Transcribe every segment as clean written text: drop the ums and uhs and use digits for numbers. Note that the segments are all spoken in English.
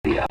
día.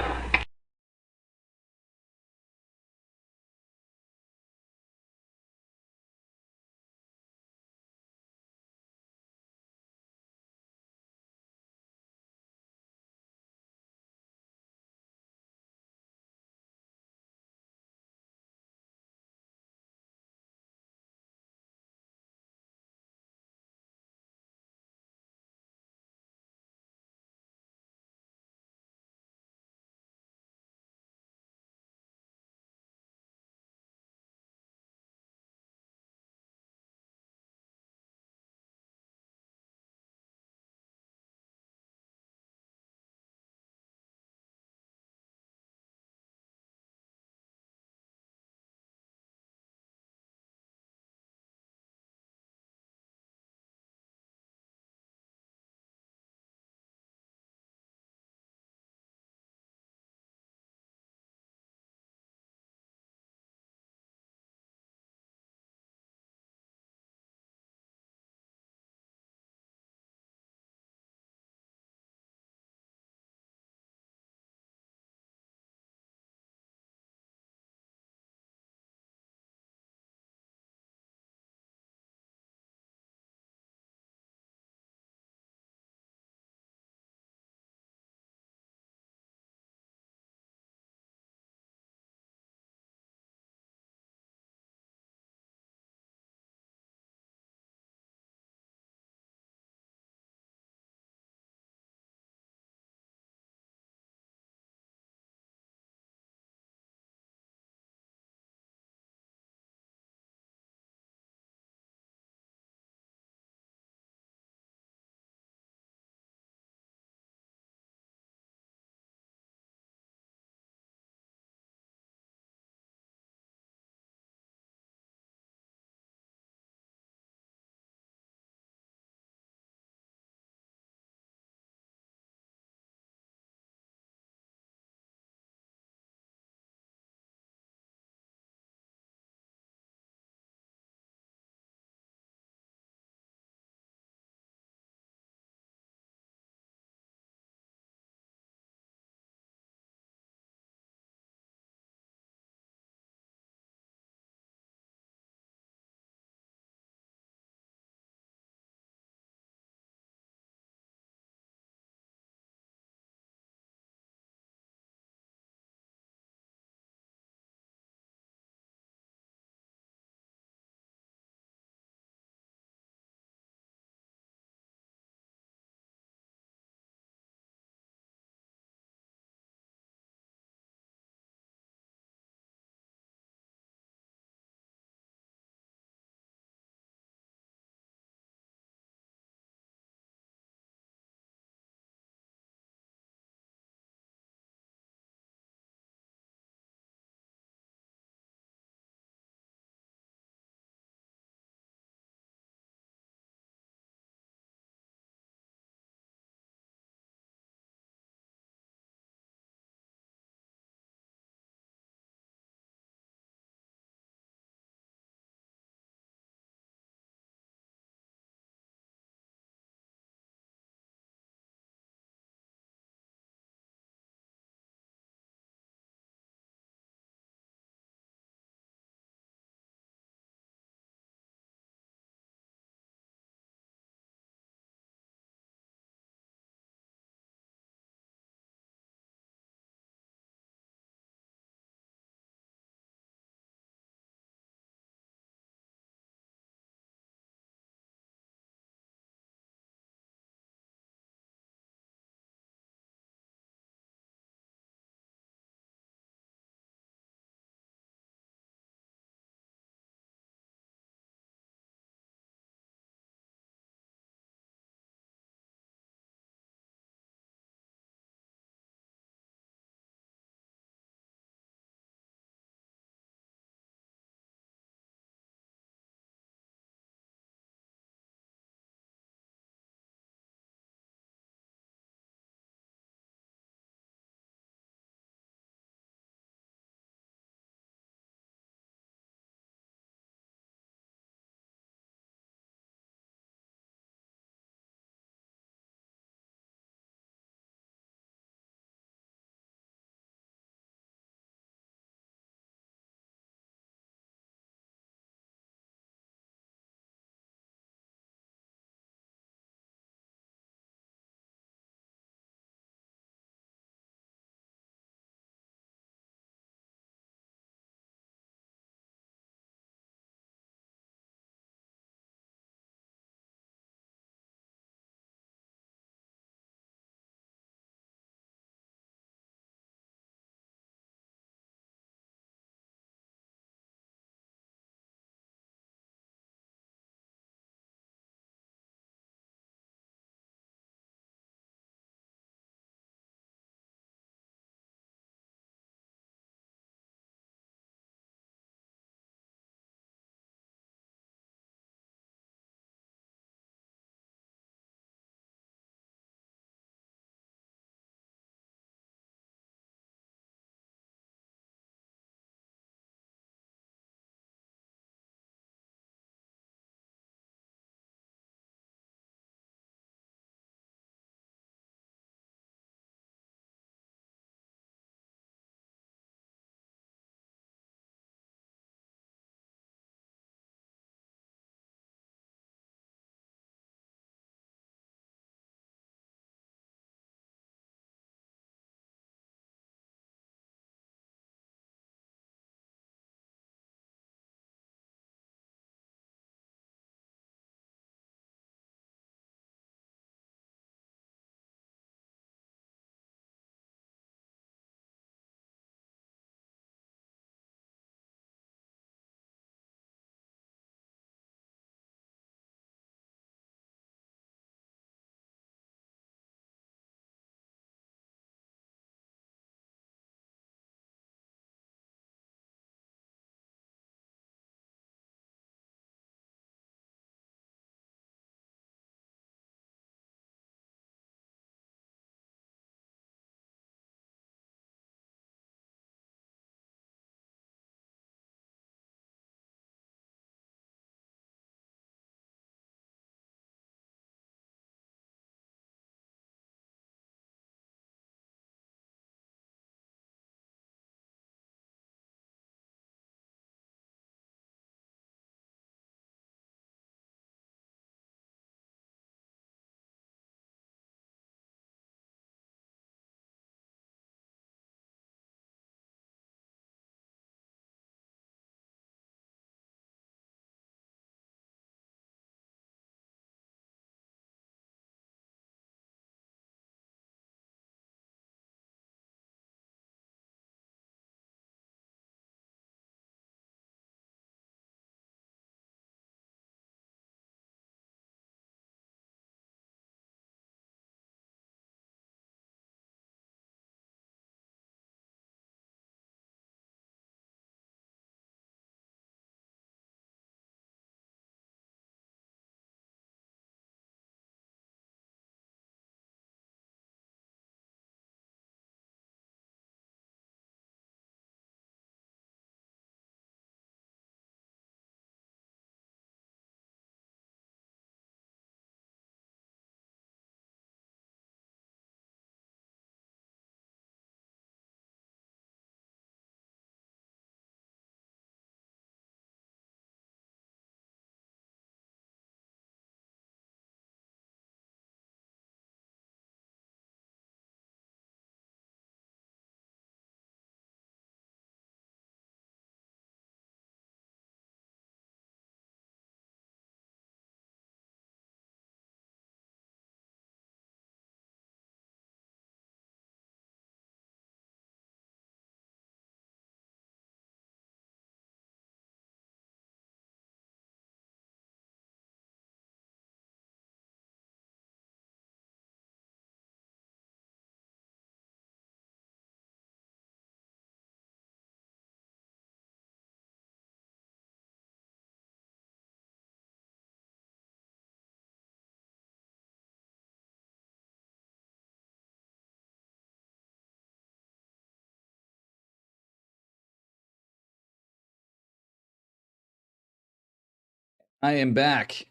I am back.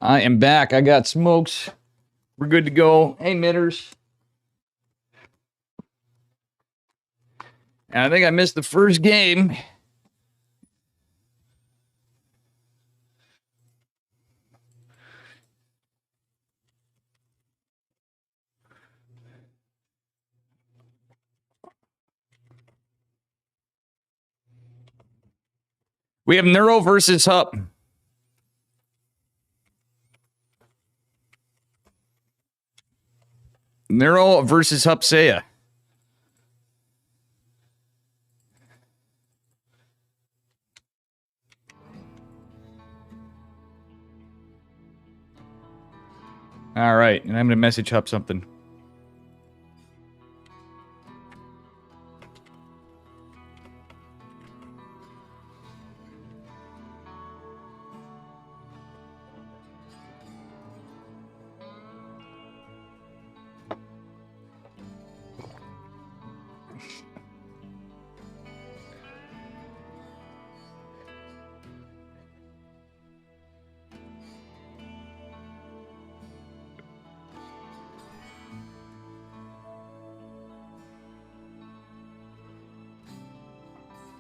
I am back. I got smokes. We're good to go. Hey, Mitters. And I think I missed the first game. We have Neuro versus Hup. Neuro versus Hupsea. All right, and I'm going to message Hup something.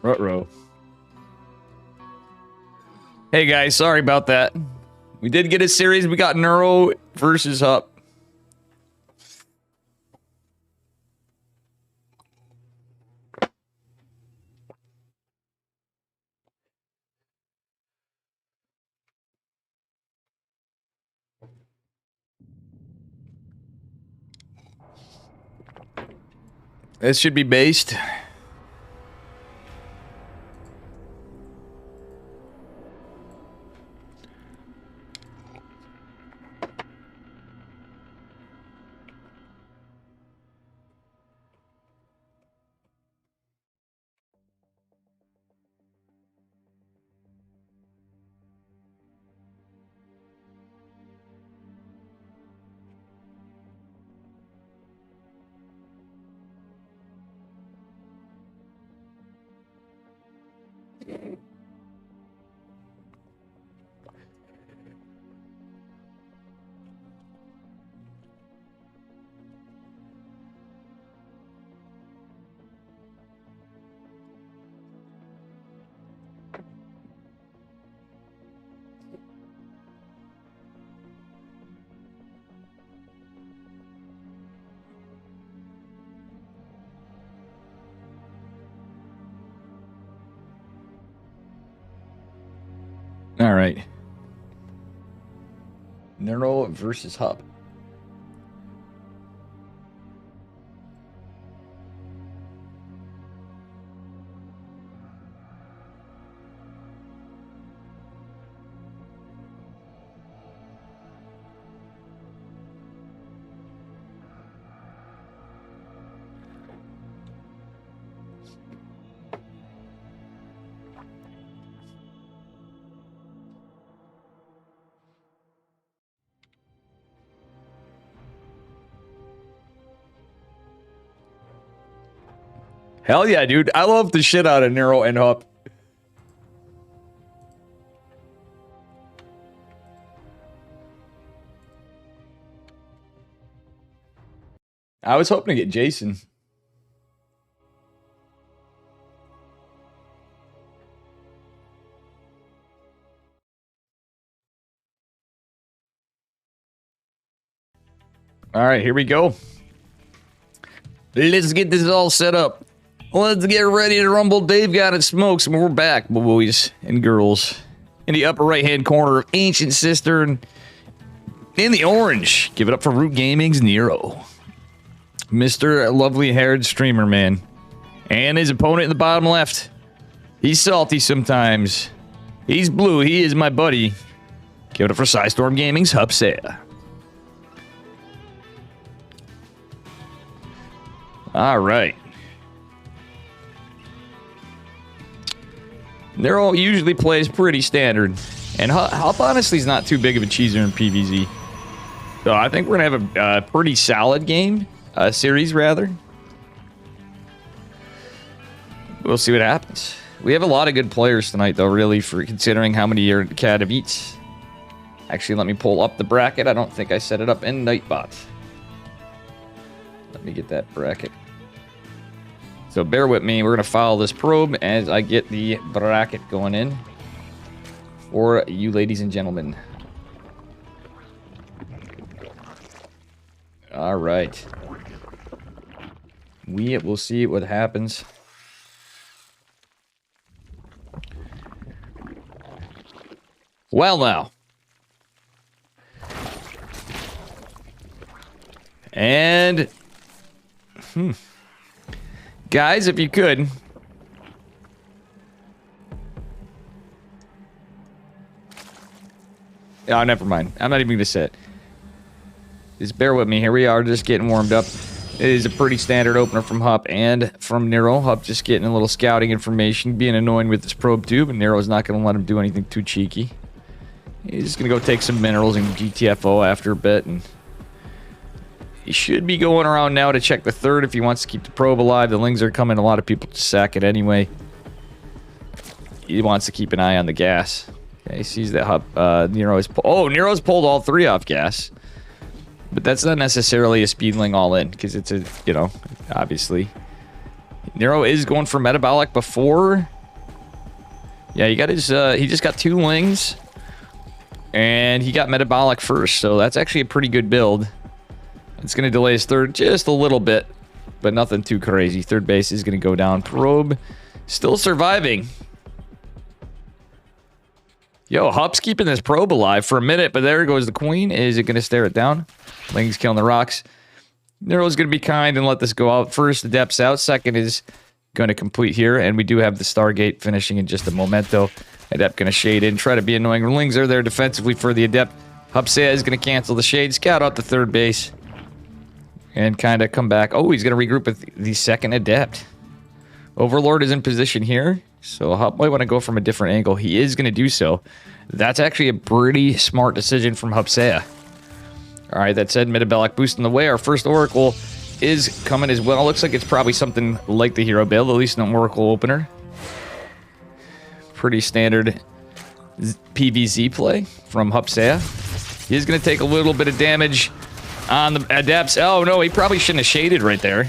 Ruh-roh. Hey guys, sorry about that. We did get a series. We got Neuro versus Hup. This should be based. All right. Neuro versus Hup. Hell yeah, dude. I love the shit out of Neuro and Hup. I was hoping to get Jason. All right, here we go. Let's get this all set up. Let's get ready to rumble. Dave got it smokes, and we're back, boys and girls. In the upper right-hand corner of Ancient Cistern, in the orange, give it up for Root Gaming's Nero. Mr. Lovely-haired streamer, man. And his opponent in the bottom left. He's salty sometimes. He's blue. He is my buddy. Give it up for Psystorm Gaming's Hupsea. All right. Nero usually plays pretty standard. And Hup honestly is not too big of a cheeser in PvZ. So I think we're going to have a pretty solid game. Series, rather. We'll see what happens. We have a lot of good players tonight, though, really, for considering how many your cat beats. Actually, let me pull up the bracket. I don't think I set it up in Nightbot. Let me get that bracket. So bear with me. We're going to follow this probe as I get the bracket going in for you ladies and gentlemen. All right. We will see what happens. Well, now. And... Guys, if you could... Oh, never mind. I'm not even going to say it. Just bear with me. Here we are, just getting warmed up. It is a pretty standard opener from Hup and from Nero. Hup just getting a little scouting information, being annoying with this probe tube, and Nero's not going to let him do anything too cheeky. He's just going to go take some minerals and GTFO after a bit, and he should be going around now to check the third if he wants to keep the probe alive. The Lings are coming. A lot of people to sack it anyway. He wants to keep an eye on the gas. Okay, he sees that Hup. Nero's pulled all three off gas. But that's not necessarily a speedling all in, because it's a, you know, obviously. Nero is going for metabolic before. Yeah, he got his, he just got 2 Lings. And he got metabolic first, so that's actually a pretty good build. It's going to delay his third just a little bit, but nothing too crazy. Third base is going to go down. Probe still surviving. Yo, Hup's keeping this probe alive for a minute, but there goes the queen. Is it going to stare it down? Ling's killing the rocks. Nero's going to be kind and let this go out. First, Adept's out. Second is going to complete here, and we do have the Stargate finishing in just a momento. Adept going to shade in, try to be annoying. Lings are there defensively for the Adept. Hupsea is going to cancel the shade, scout out the third base, and kind of come back. Oh, he's going to regroup with the second Adept. Overlord is in position here, so Hup might want to go from a different angle. He is going to do so. That's actually a pretty smart decision from Hupsea. All right, that said, metabolic boost in the way. Our first Oracle is coming as well. Looks like it's probably something like the hero build, at least an Oracle opener. Pretty standard PVZ play from Hupsea. He's going to take a little bit of damage on the Adepts. Oh, no, he probably shouldn't have shaded right there.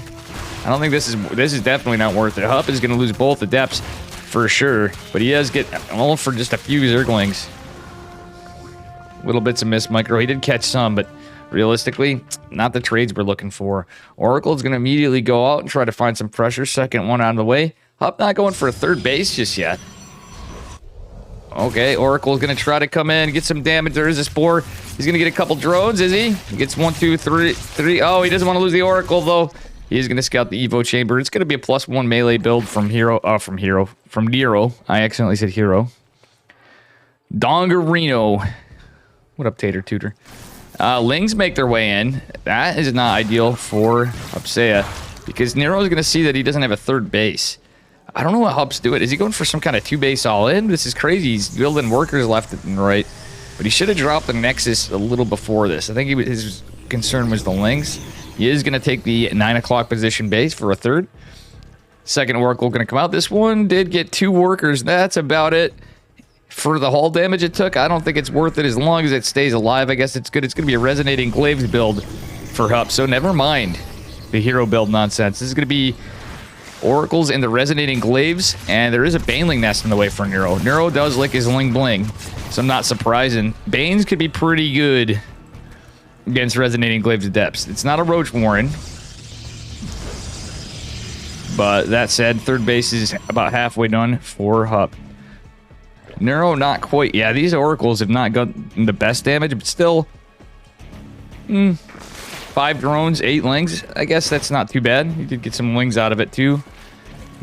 I don't think this is definitely not worth it. Hup is going to lose both Adepts for sure, but he does get all for just a few Zerglings. Little bits of miss micro. He did catch some, but realistically, not the trades we're looking for. Oracle is going to immediately go out and try to find some pressure. Second one on the way. Hup not going for a third base just yet. Okay, Oracle is going to try to come in, get some damage. There is a Spore. He's going to get a couple drones, is he? He gets 1, 2, 3. Oh, he doesn't want to lose the Oracle, though. He's going to scout the Evo Chamber. It's going to be a +1 melee build from Nero. I accidentally said Hero. Dongarino. What up, Tater Tutor? Lings make their way in. That is not ideal for Hupsea, because Nero is going to see that he doesn't have a third base. I don't know what Hup's doing. Is he going for some kind of 2-base all-in? This is crazy. He's building workers left and right. But he should have dropped the Nexus a little before this. I think his concern was the Lings. He is going to take the 9 o'clock position base for a third. Second Oracle going to come out. This one did get 2 workers. That's about it. For the hull damage it took, I don't think it's worth it as long as it stays alive. I guess it's good. It's going to be a Resonating Glaives build for Hup, so never mind the hero build nonsense. This is going to be Oracles and the Resonating Glaives, and there is a Baneling Nest in the way for Nero. Nero does lick his Ling Bling, so I'm not surprising. Banes could be pretty good against Resonating Glaives Adepts. It's not a Roach Warren, but that said, third base is about halfway done for Hup. Nero, not quite. Yeah, these Oracles have not gotten the best damage, but still, 5 drones, 8 Lings. I guess that's not too bad. He did get some Lings out of it, too.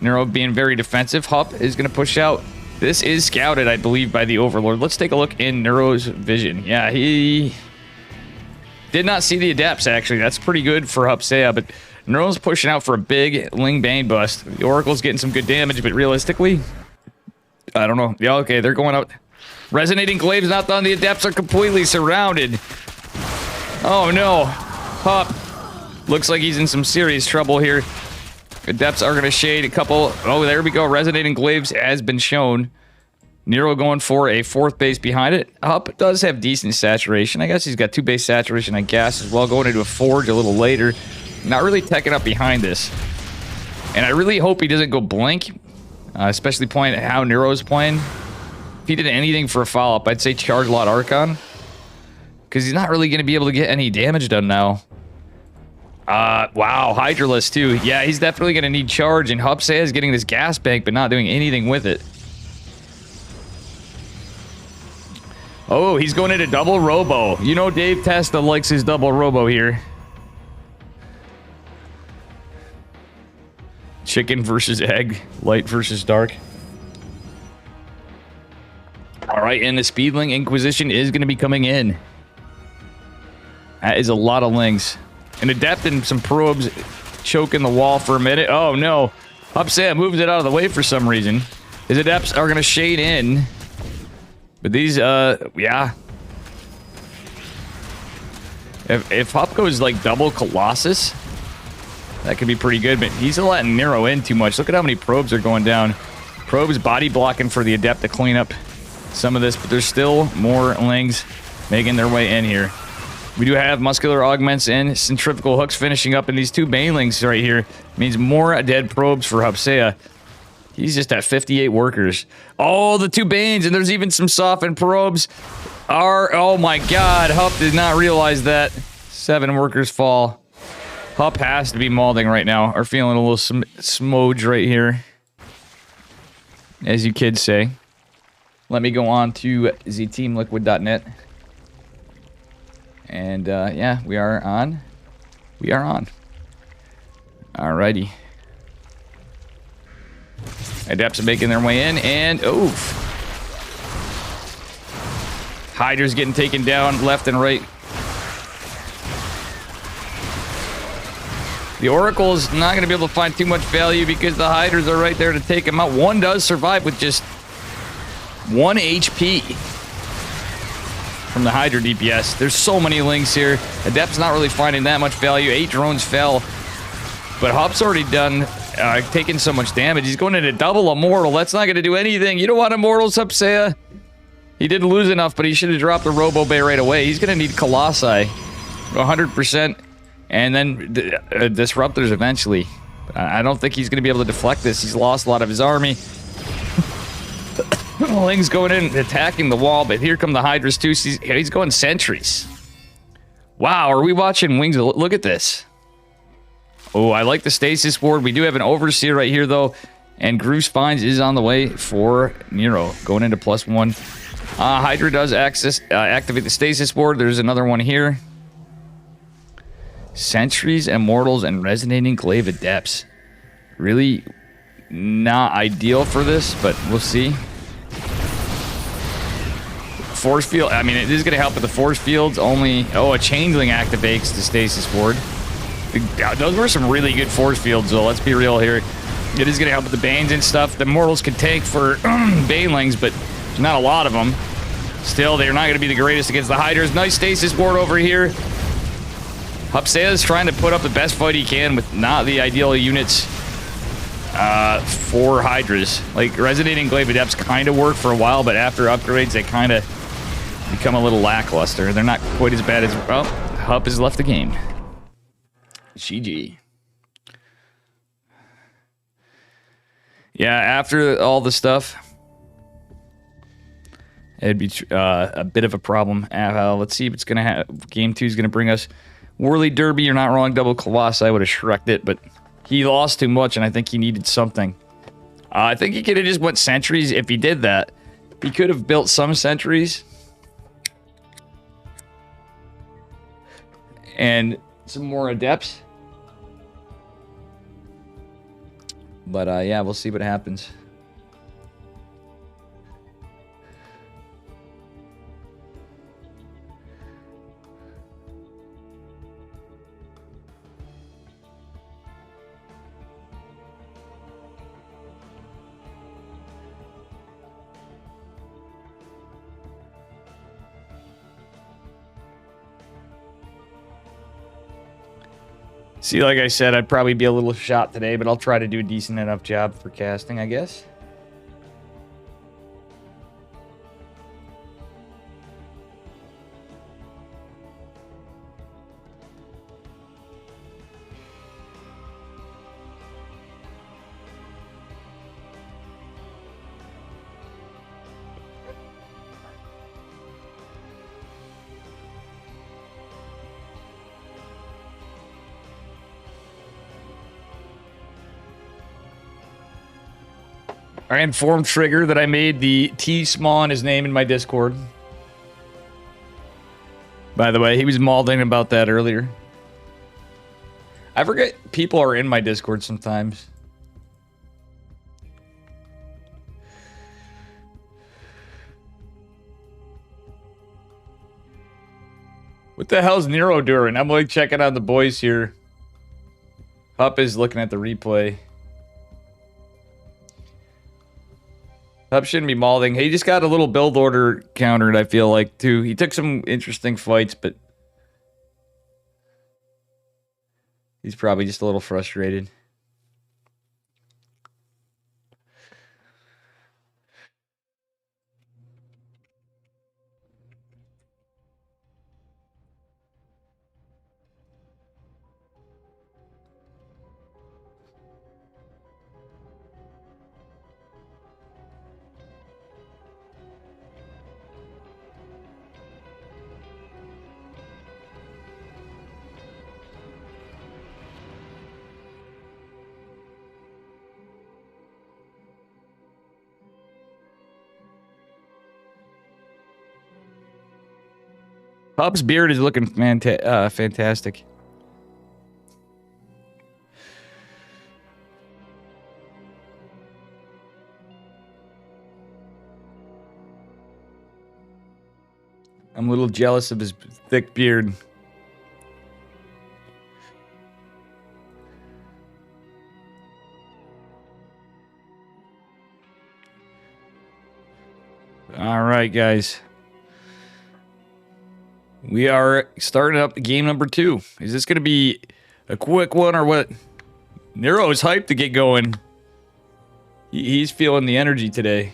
Nero being very defensive. Hup is going to push out. This is scouted, I believe, by the Overlord. Let's take a look in Nero's vision. Yeah, he did not see the Adepts, actually. That's pretty good for Hupsea, but Nero's pushing out for a big Ling Bane bust. The Oracle's getting some good damage, but realistically, I don't know. Yeah, okay, they're going out. Resonating Glaives not done. The Adepts are completely surrounded. Oh, no. Hup looks like he's in some serious trouble here. Adepts are going to shade a couple. Oh, there we go. Resonating Glaives has been shown. Nero going for a 4th base behind it. Hup does have decent saturation. I guess he's got 2 base saturation on gas as well. Going into a Forge a little later. Not really teching up behind this. And I really hope he doesn't go Blink. Especially playing how Nero's playing. If he did anything for a follow-up, I'd say Charge Lot Archon. Because he's not really going to be able to get any damage done now. Wow, Hydraless too. Yeah, he's definitely going to need charge, and Hupsea is getting this gas bank, but not doing anything with it. Oh, he's going into double robo. You know Dave Testa likes his double robo here. Chicken versus egg. Light versus dark. Alright, and the Speedling Inquisition is going to be coming in. That is a lot of lings. An Adept and some probes choking the wall for a minute. Oh no. Hupsea moves it out of the way for some reason. His Adepts are going to shade in. But these, yeah. If Hup goes like double Colossus, that could be pretty good. But he's letting Nero in too much. Look at how many probes are going down. Probes body blocking for the Adept to clean up some of this. But there's still more lings making their way in here. We do have muscular augments and centrifugal hooks finishing up, and these 2 banelings right here means more dead probes for Hupsea. He's just at 58 workers. Oh, the 2 banes, and there's even some softened probes. Oh my god, Hup did not realize that. 7 workers fall. Hup has to be mauling right now, or feeling a little smudge right here. As you kids say. Let me go on to zteamliquid.net. And, yeah, we are on. We are on. Alrighty. Adepts are making their way in, and, oof. Hydra's getting taken down left and right. The Oracle is not going to be able to find too much value because the Hydras are right there to take him out. One does survive with just 1 HP. From the Hydra DPS. There's so many links here. Adept's not really finding that much value. 8 drones fell. But Hup's already done, taking so much damage. He's going into double Immortal. That's not going to do anything. You don't want Immortals, Hupsea. He didn't lose enough, but he should have dropped the Robo Bay right away. He's going to need Colossi. 100%. And then Disruptors eventually. I don't think he's going to be able to deflect this. He's lost a lot of his army. Ling's going in, attacking the wall, but here come the Hydras too. He's going sentries. Wow, are we watching Wings? Look at this. Oh, I like the Stasis Ward. We do have an Overseer right here, though. And Groove Spines is on the way for Nero, going into +1. Hydra does activate the Stasis Ward. There's another one here. Sentries, Immortals, and Resonating Glaive Adepts. Really not ideal for this, but we'll see. Force field, I mean, it is going to help with the force fields. Only, oh, a Changeling activates the Stasis Ward. Those were some really good force fields, though. Let's be real here. It is going to help with the Banes and stuff. The Mortals can tank for Banelings, but not a lot of them. Still, they're not going to be the greatest against the Hydras. Nice Stasis Ward over here. Hupsea is trying to put up the best fight he can with not the ideal units for Hydras. Like, Resonating Glaive Adepts kind of work for a while, but after upgrades, they kind of become a little lackluster. They're not quite as bad as... Well, Hup has left the game. GG. Yeah, after all the stuff, it'd be a bit of a problem. Let's see if it's going to have... Game 2 is going to bring us Whirly Derby. You're not wrong. Double Colossi. I would have shreked it, but he lost too much, and I think he needed something. I think he could have just went sentries if he did that. He could have built some sentries. And some more Adepts. But, yeah, we'll see what happens. See, like I said, I'd probably be a little shot today, but I'll try to do a decent enough job for casting, I guess. I informed Trigger that I made the T small in his name in my Discord. By the way, he was mauling about that earlier. I forget people are in my Discord sometimes. What the hell's Nero doing? I'm like checking out the boys here. Hup is looking at the replay. Hup shouldn't be mauling. He just got a little build order countered, I feel like, too. He took some interesting fights, but he's probably just a little frustrated. Pup's beard is looking fantastic. I'm a little jealous of his thick beard. All right, guys. We are starting up game number 2. Is this going to be a quick one or what? Nero is hyped to get going. He's feeling the energy today.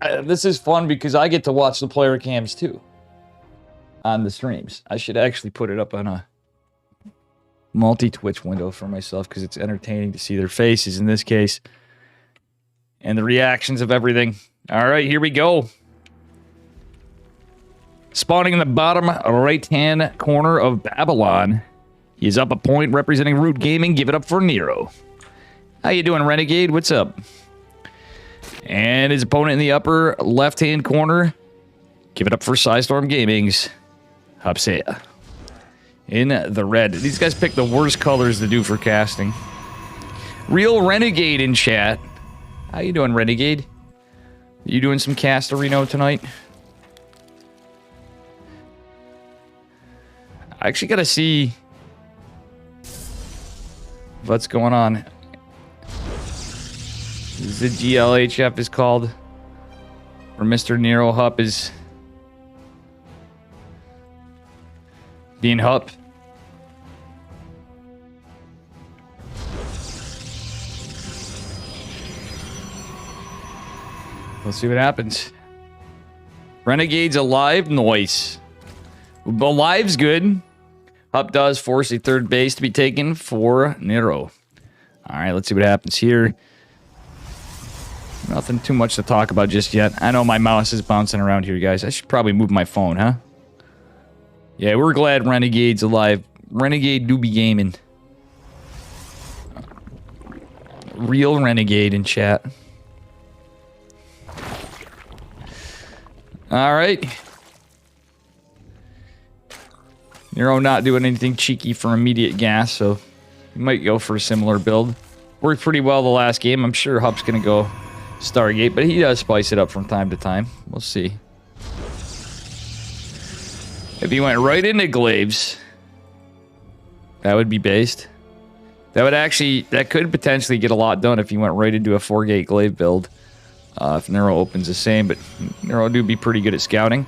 This is fun because I get to watch the player cams too on the streams. I should actually put it up on a multi-Twitch window for myself because it's entertaining to see their faces in this case and the reactions of everything. All right, here we go. Spawning in the bottom right-hand corner of Babylon. He's up a point representing Root Gaming. Give it up for Nero. How you doing, Renegade? What's up? And his opponent in the upper left-hand corner. Give it up for Psystorm Gaming's Hupsea. In the red. These guys pick the worst colors to do for casting. Real Renegade in chat. How you doing, Renegade? You doing some Castorino tonight? I actually gotta see what's going on. The GLHF is called, or Mr. Nero Hup is being Hup. Let's see what happens. Renegade's alive, noise. Alive's good. Hup does force a third base to be taken for Nero. All right, let's see what happens here. Nothing too much to talk about just yet. I know my mouse is bouncing around here, guys. I should probably move my phone, huh? Yeah, we're glad Renegade's alive. Renegade do be gaming. Real Renegade in chat. All right. Nero not doing anything cheeky for immediate gas, so he might go for a similar build. Worked pretty well the last game. I'm sure Hup's going to go Stargate, but he does spice it up from time to time. We'll see. If he went right into Glaives, that would be based. That could potentially get a lot done if he went right into a 4-gate Glaive build. If Nero opens the same, but Nero do be pretty good at scouting.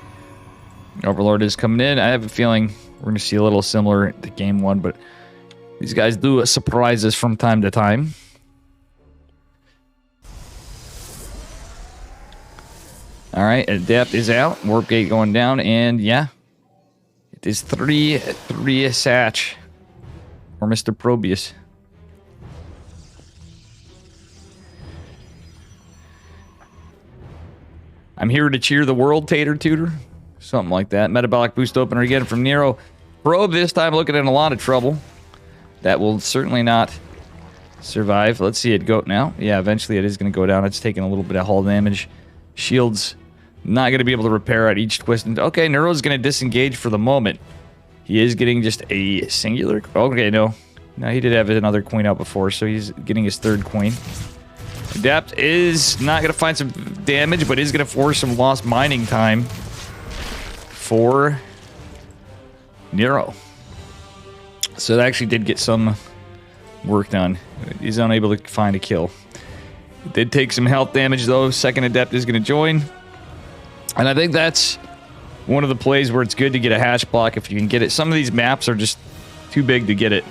Overlord is coming in. I have a feeling We're going to see a little similar to game 1, but these guys do surprise us from time to time. All right, Adept is out. Warp Gate going down, and yeah, it is 3-3 Satch or Mr. Probius. I'm here to cheer the world, Tater Tutor. Something like that. Metabolic boost opener again from Nero. Probe this time looking in a lot of trouble. That will certainly not survive. Let's see it go now. Yeah, eventually it is going to go down. It's taking a little bit of hull damage. Shield's not going to be able to repair at each twist. Okay, Nero's going to disengage for the moment. He is getting just a singular... Okay, no. No, he did have another queen out before, so he's getting his 3rd queen. Adept is not going to find some damage, but is going to force some lost mining time for Nero. So it actually did get some work done. He's unable to find a kill. It did take some health damage, though. Second Adept is going to join. And I think that's one of the plays where it's good to get a hatch block if you can get it. Some of these maps are just too big to get it.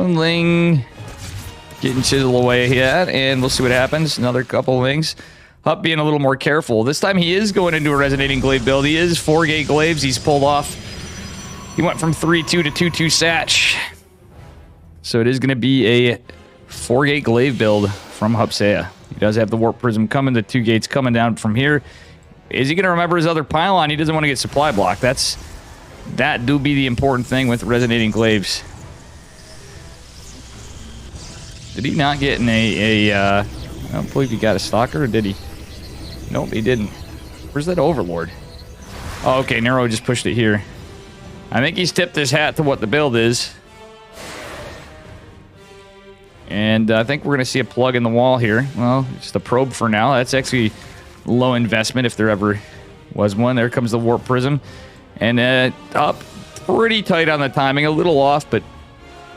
Ling getting chisel away yet, and we'll see what happens. Another couple Lings. Hup being a little more careful. This time he is going into a Resonating Glaive build. He is 4-gate glaives. He's pulled off. He went from 3-2 to 2-2 Satch. So it is going to be a 4-gate glaive build from Hupsea. He does have the Warp Prism coming. The 2 gates coming down from here. Is he going to remember his other pylon? He doesn't want to get supply block. That do be the important thing with Resonating Glaives. Did he not get in I don't believe he got a Stalker, or did he? Nope, he didn't. Where's that Overlord? Oh, okay, Nero just pushed it here. I think he's tipped his hat to what the build is. And I think we're going to see a plug in the wall here. Well, just a probe for now. That's actually low investment if there ever was one. There comes the Warp Prism. And up pretty tight on the timing. A little off, but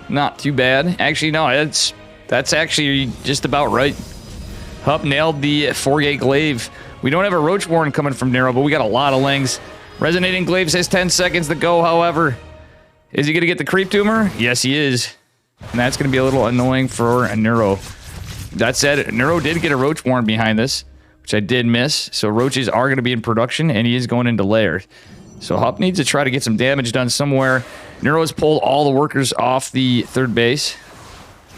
not too bad. Actually, no, that's actually just about right. Hup nailed the 4-gate glaive. We don't have a Roach Warren coming from Nero, but we got a lot of Lings. Resonating Glaive says 10 seconds to go, however. Is he going to get the creep tumor? Yes, he is. And that's going to be a little annoying for a Nero. That said, Nero did get a Roach Warren behind this, which I did miss. So Roaches are going to be in production, and he is going into lair. So Hup needs to try to get some damage done somewhere. Nero has pulled all the workers off the 3rd base.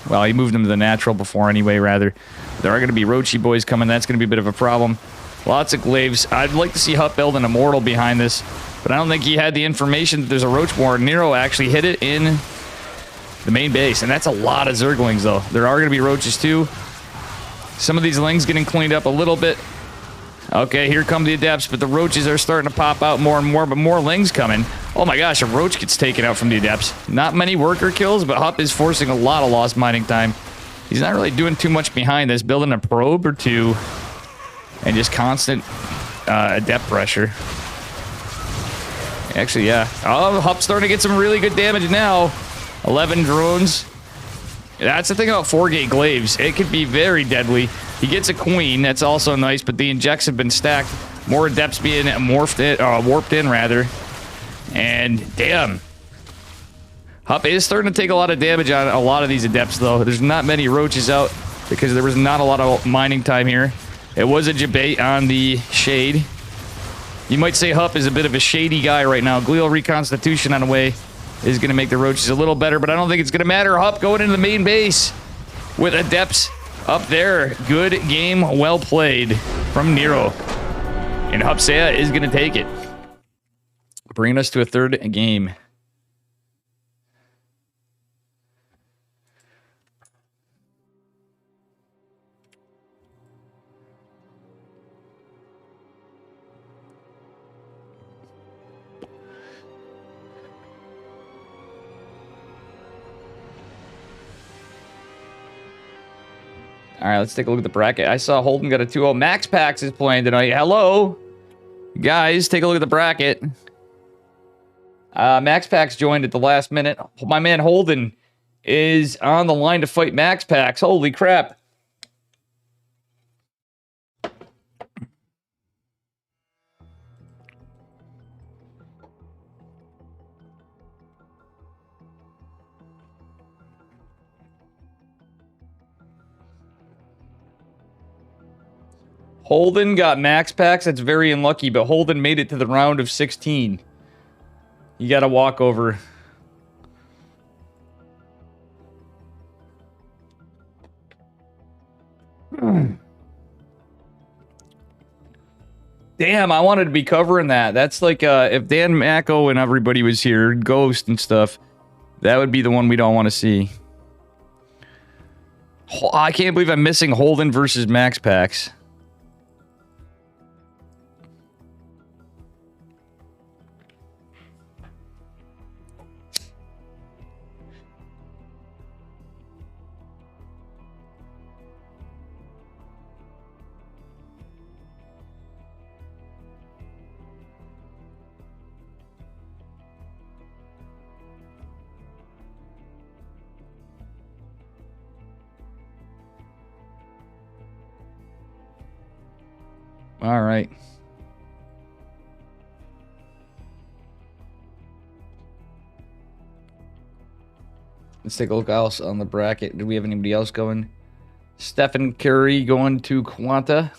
Well, he moved them to the natural before anyway, rather. There are going to be Roachy boys coming. That's going to be a bit of a problem. Lots of glaives. I'd like to see Hup build an Immortal behind this, but I don't think he had the information that there's a Roach Warren. Nero actually hit it in the main base, and that's a lot of Zerglings, though. There are going to be Roaches, too. Some of these Lings getting cleaned up a little bit. Okay, here come the Adepts, but the Roaches are starting to pop out more and more, but more Lings coming. Oh my gosh, a Roach gets taken out from the Adepts. Not many worker kills, but Hup is forcing a lot of lost mining time. He's not really doing too much behind this, building a probe or two, and just constant Adept pressure. Actually, yeah. Oh, Hup's starting to get some really good damage now. 11 drones. That's the thing about 4-gate glaives. It could be very deadly. He gets a queen. That's also nice, but the injects have been stacked. More Adepts being warped in, rather. And, damn. Hup is starting to take a lot of damage on a lot of these Adepts, though. There's not many Roaches out because there was not a lot of mining time here. It was a debate on the Shade. You might say Hup is a bit of a shady guy right now. Glial Reconstitution on the way is going to make the Roaches a little better, but I don't think it's going to matter. Hup going into the main base with Adepts up there. Good game, well played from Nero. And Hupsea is going to take it. Bringing us to a 3rd game. All right, let's take a look at the bracket. I saw Holden got a 2-0. Max Pax is playing tonight. Hello. Guys, take a look at the bracket. Max Pax joined at the last minute. My man Holden is on the line to fight Max Pax. Holy crap. Holden got max packs. That's very unlucky, but Holden made it to the round of 16. You got to walk over. Damn, I wanted to be covering that. That's like if Dan Macko and everybody was here, Ghost and stuff, that would be the one we don't want to see. I can't believe I'm missing Holden versus Max Packs. All right. Let's take a look else on the bracket. Do we have anybody else going? Stephen Curry going to Quanta.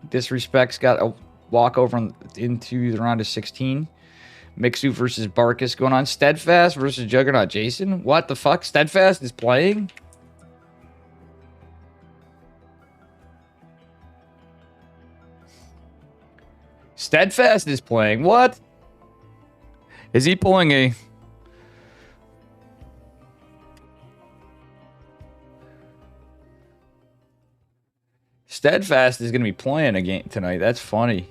Disrespect's got a walkover into the round of 16. Mixu versus Barkus going on. Steadfast versus Juggernaut Jason. What the fuck? Steadfast is playing? Steadfast is playing. What? Is he pulling a... Steadfast is going to be playing a game tonight. That's funny.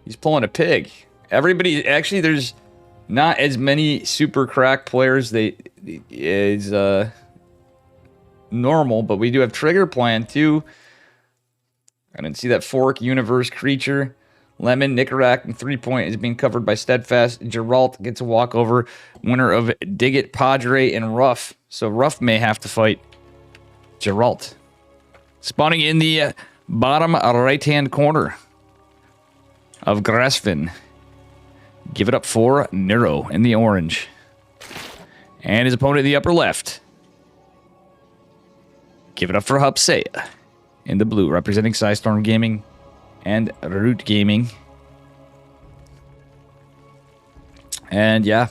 He's pulling a pig. Everybody... Actually, there's not as many super crack players as normal, but we do have Trigger playing too. I didn't see that Fork Universe Creature. Lemon, Nicarak, and 3-point is being covered by Steadfast. Geralt gets a walkover. Winner of Dig It, Padre, and Ruff. So Ruff may have to fight Geralt. Spawning in the bottom right-hand corner of Grasvin. Give it up for Nero in the orange. And his opponent in the upper left. Give it up for Hupsea in the blue, representing Psystorm Gaming and Root Gaming. And yeah,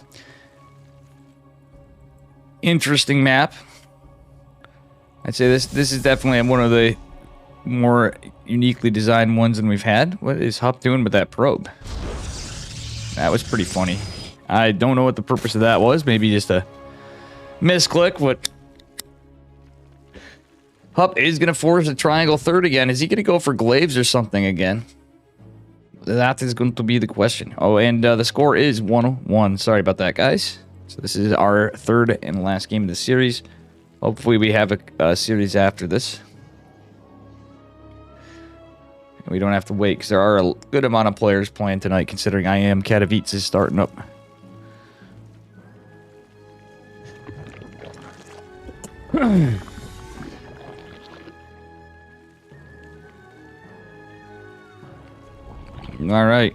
interesting map. I'd say this is definitely one of the more uniquely designed ones than we've had. What is Hup doing with that probe? That was pretty funny. I don't know what the purpose of that was. Maybe just a misclick. What? Hup is going to force a triangle third again. Is he going to go for glaives or something again? That is going to be the question. Oh, and the score is 1-1. Sorry about that, guys. So this is our third and last game of the series. Hopefully we have a series after this. And we don't have to wait because there are a good amount of players playing tonight, considering I am Katowice is starting up. All right.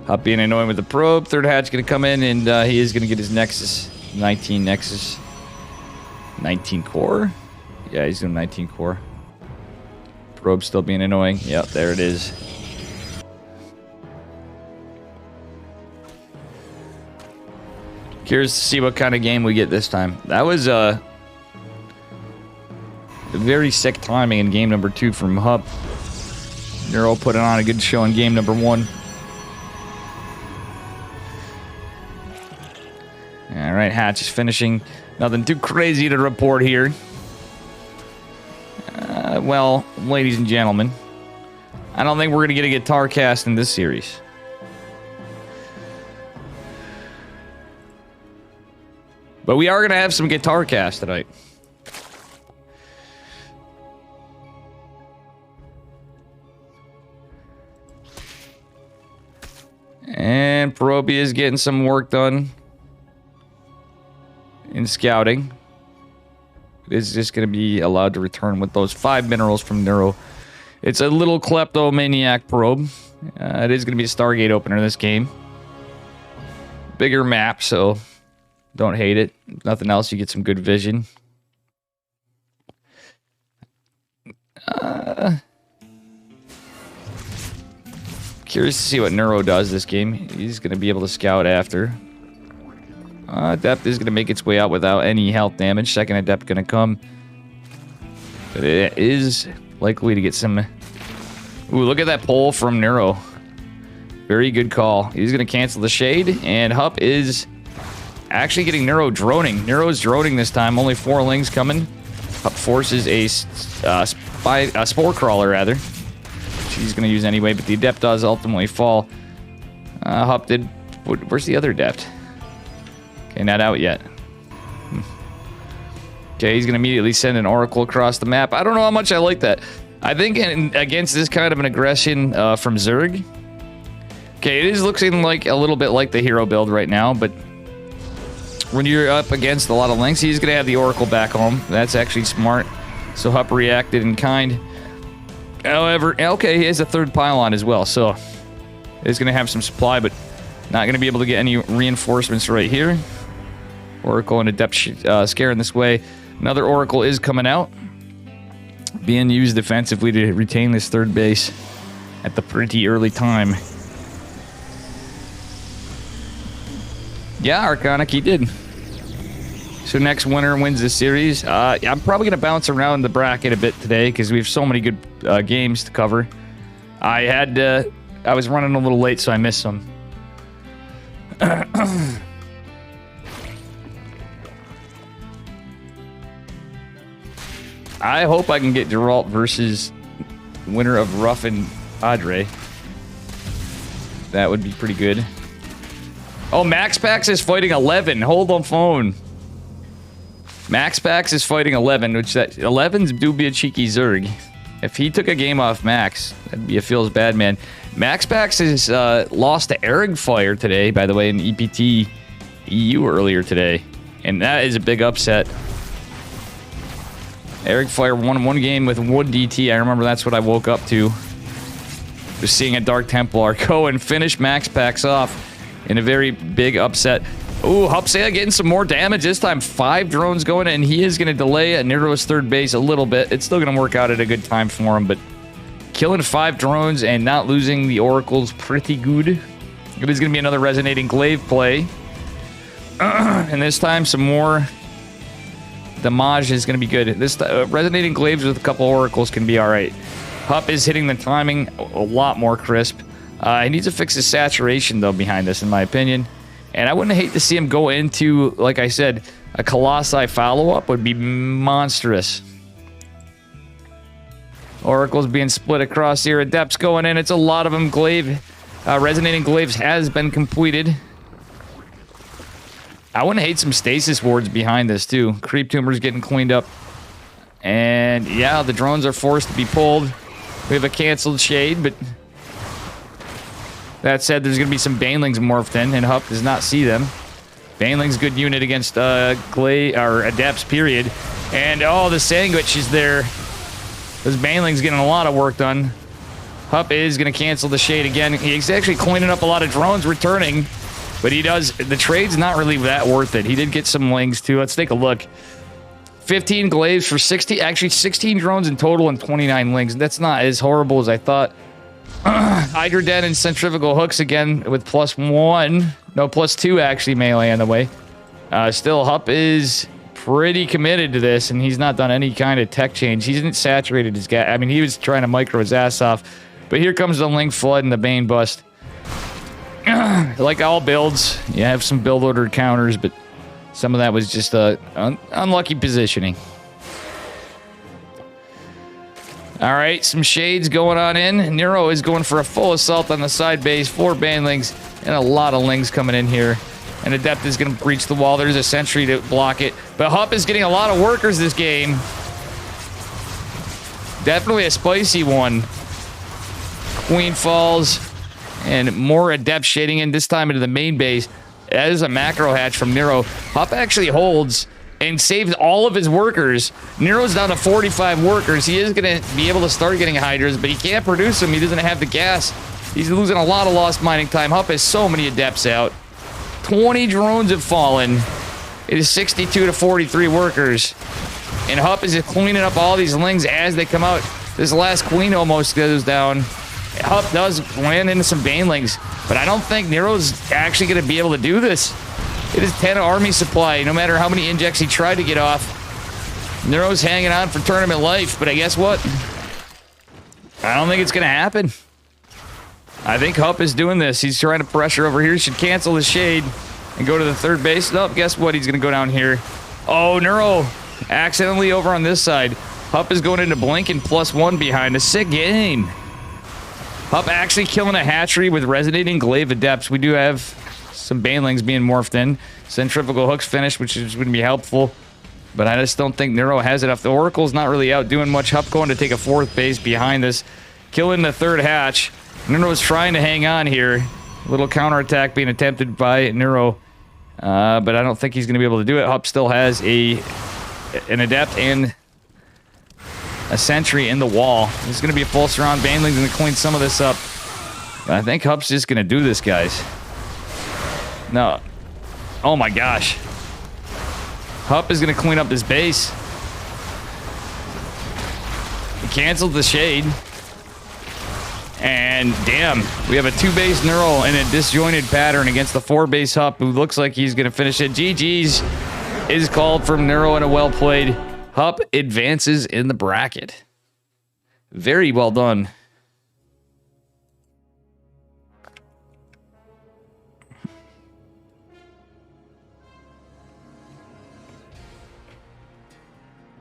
Hop being annoying with the probe. Third hat's going to come in, and he is going to get his Nexus. 19 Nexus. 19 core? Yeah, he's doing 19 core. Probe still being annoying. Yep, there it is. Curious to see what kind of game we get this time. That was very sick timing in game number 2 from Hub. Nero putting on a good show in game number 1. All right, Hatch is finishing. Nothing too crazy to report here. Well, ladies and gentlemen, I don't think we're going to get a guitar cast in this series. But we are going to have some guitar cast tonight. And Perobi is getting some work done in scouting. It is just going to be allowed to return with those 5 minerals from Neuro. It's a little kleptomaniac probe. It is going to be a Stargate opener in this game. Bigger map, so don't hate it. If nothing else, you get some good vision. Curious to see what Neuro does this game. He's going to be able to scout after. Adept is going to make its way out without any health damage. Second Adept going to come. But it is likely to get some... Ooh, look at that pull from Neuro. Very good call. He's going to cancel the Shade, and Hup is actually getting Neuro droning. Neuro's droning this time. Only 4 Lings coming. Hup forces a Spore Crawler, rather. She's going to use anyway, but the Adept does ultimately fall. Hup did... Where's the other Adept? Okay, not out yet. Okay, he's going to immediately send an Oracle across the map. I don't know how much I like that. I think against this kind of an aggression from Zerg... Okay, it is looking like a little bit like the hero build right now, but... When you're up against a lot of Lings, he's going to have the Oracle back home. That's actually smart. So Hup reacted in kind. However, okay, he has a 3rd pylon as well, so... He's going to have some supply, but... Not going to be able to get any reinforcements right here. Oracle and Adept scaring this way. Another Oracle is coming out. Being used defensively to retain this 3rd base at the pretty early time. Yeah, Arcanic, he did. So next winner wins the series. I'm probably going to bounce around the bracket a bit today because we have so many good games to cover. I was running a little late, so I missed some. I hope I can get Geralt versus winner of Ruff and Adre. That would be pretty good. Oh, Max Pax is fighting 11. Hold on phone. Max Pax is fighting 11, which that 11s do be a cheeky Zerg. If he took a game off Max, that'd be a feels bad man. Max Pax is lost to Eric Fire today, by the way, in EPT EU earlier today. And that is a big upset. Eric Fire won 1 game with 1 DT. I remember that's what I woke up to. Was seeing a Dark Templar go and finish Max Pax off in a very big upset. Ooh, Hupsea getting some more damage. This time 5 drones going, and he is going to delay Nero's 3rd base a little bit. It's still going to work out at a good time for him, but killing 5 drones and not losing the Oracle's pretty good. It is going to be another Resonating Glaive play. And this time some more damage is going to be good. This Resonating Glaives with a couple Oracles can be alright. Hup is hitting the timing a lot more crisp. He needs to fix his saturation, though, behind this, in my opinion. And I wouldn't hate to see him go into, like I said, a Colossi follow-up would be monstrous. Oracle's being split across here. Adepts going in. It's a lot of them. Glaive, Resonating Glaives has been completed. I wouldn't hate some Stasis Wards behind this, too. Creep Tumor's getting cleaned up. And, yeah, the drones are forced to be pulled. We have a canceled Shade, but... That said, there's going to be some Banelings morphed in, and Hup does not see them. Banelings, good unit against Adepts, period. And, oh, the Sandwich is there. This Baneling's getting a lot of work done. Hup is going to cancel the Shade again. He's actually cleaning up a lot of drones returning. But he does... The trade's not really that worth it. He did get some Lings, too. Let's take a look. 15 Glaives for 60... Actually, 16 drones in total and 29 Lings. That's not as horrible as I thought. Hydra Den and Centrifugal Hooks again with +1. No, +2 actually melee on the way. Still, Hup is pretty committed to this, and he's not done any kind of tech change. He hasn't saturated his guy. I mean, he was trying to micro his ass off. But here comes the Link Flood and the Bane Bust. Like all builds, you have some build order counters, but some of that was just unlucky positioning. All right, some Shades going on in. Nero is going for a full assault on the side base. 4 Banelings and a lot of Lings coming in here. And Adept is going to breach the wall. There's a sentry to block it. But Hup is getting a lot of workers this game. Definitely a spicy one. Queen falls. And more Adept shading in, this time into the main base. That is a macro hatch from Nero. Hup actually holds and saves all of his workers. Nero's down to 45 workers. He is going to be able to start getting Hydras, but he can't produce them. He doesn't have the gas. He's losing a lot of lost mining time. Hup has so many Adepts out. 20 drones have fallen. It is 62 to 43 workers. And Hup is cleaning up all these Lings as they come out. This last queen almost goes down. Hup does land into some banelings, but I don't think Nero's actually going to be able to do this. It is 10 army supply. No matter how many injects he tried to get off, Nero's hanging on for tournament life, but I guess what? I don't think it's going to happen. I think Hup is doing this. He's trying to pressure over here. He should cancel the shade and go to the third base. Nope, guess what? He's going to go down here. Oh, Nero accidentally over on this side. Hup is going into Blinking +1 behind. A sick game. Hup actually killing a hatchery with Resonating Glaive Adepts. We do have some banelings being morphed in. Centrifugal Hooks finished, which is going to be helpful. But I just don't think Nero has enough. The Oracle's not really out doing much. Hup going to take a fourth base behind this. Killing the third hatch. Nero's trying to hang on here. A little counterattack being attempted by Nero. But I don't think he's going to be able to do it. Hup still has an Adept and a Sentry in the wall. This is going to be a full surround. Baneling's going to clean some of this up. But I think Hup's just going to do this, guys. No. Oh my gosh. Hup is going to clean up this base. He canceled the shade. And damn, we have a 2-base Neural in a disjointed pattern against the 4-base Hup, who looks like he's going to finish it. GG's is called from Neural and a well played. Hup advances in the bracket. Very well done.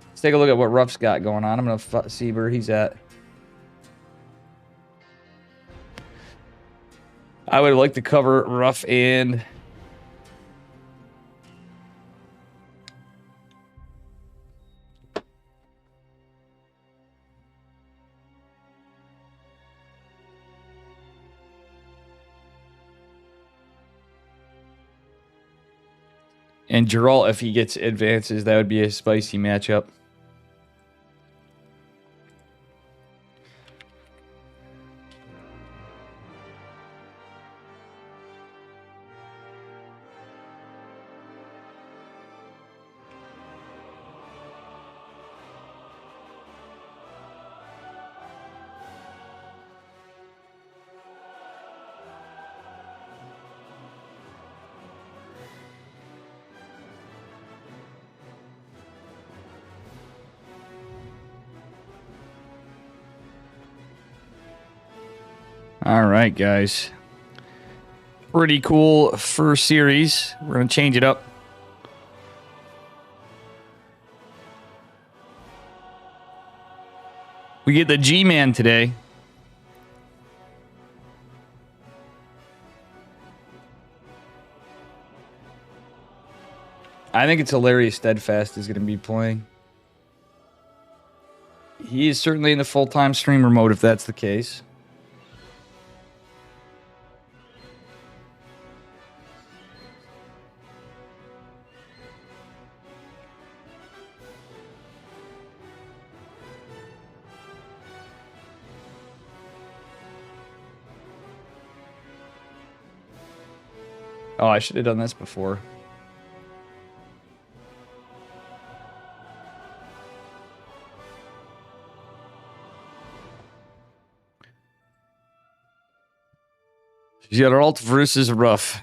Let's take a look at what Ruff's got going on. I'm going to see where he's at. I would like to cover Ruff and Geralt, if he gets advances. That would be a spicy matchup. All right, guys. Pretty cool first series. We're going to change it up. We get the G-Man today. I think it's hilarious Steadfast is going to be playing. He is certainly in the full-time streamer mode if that's the case. Oh, I should have done this before. Geralt versus Ruff.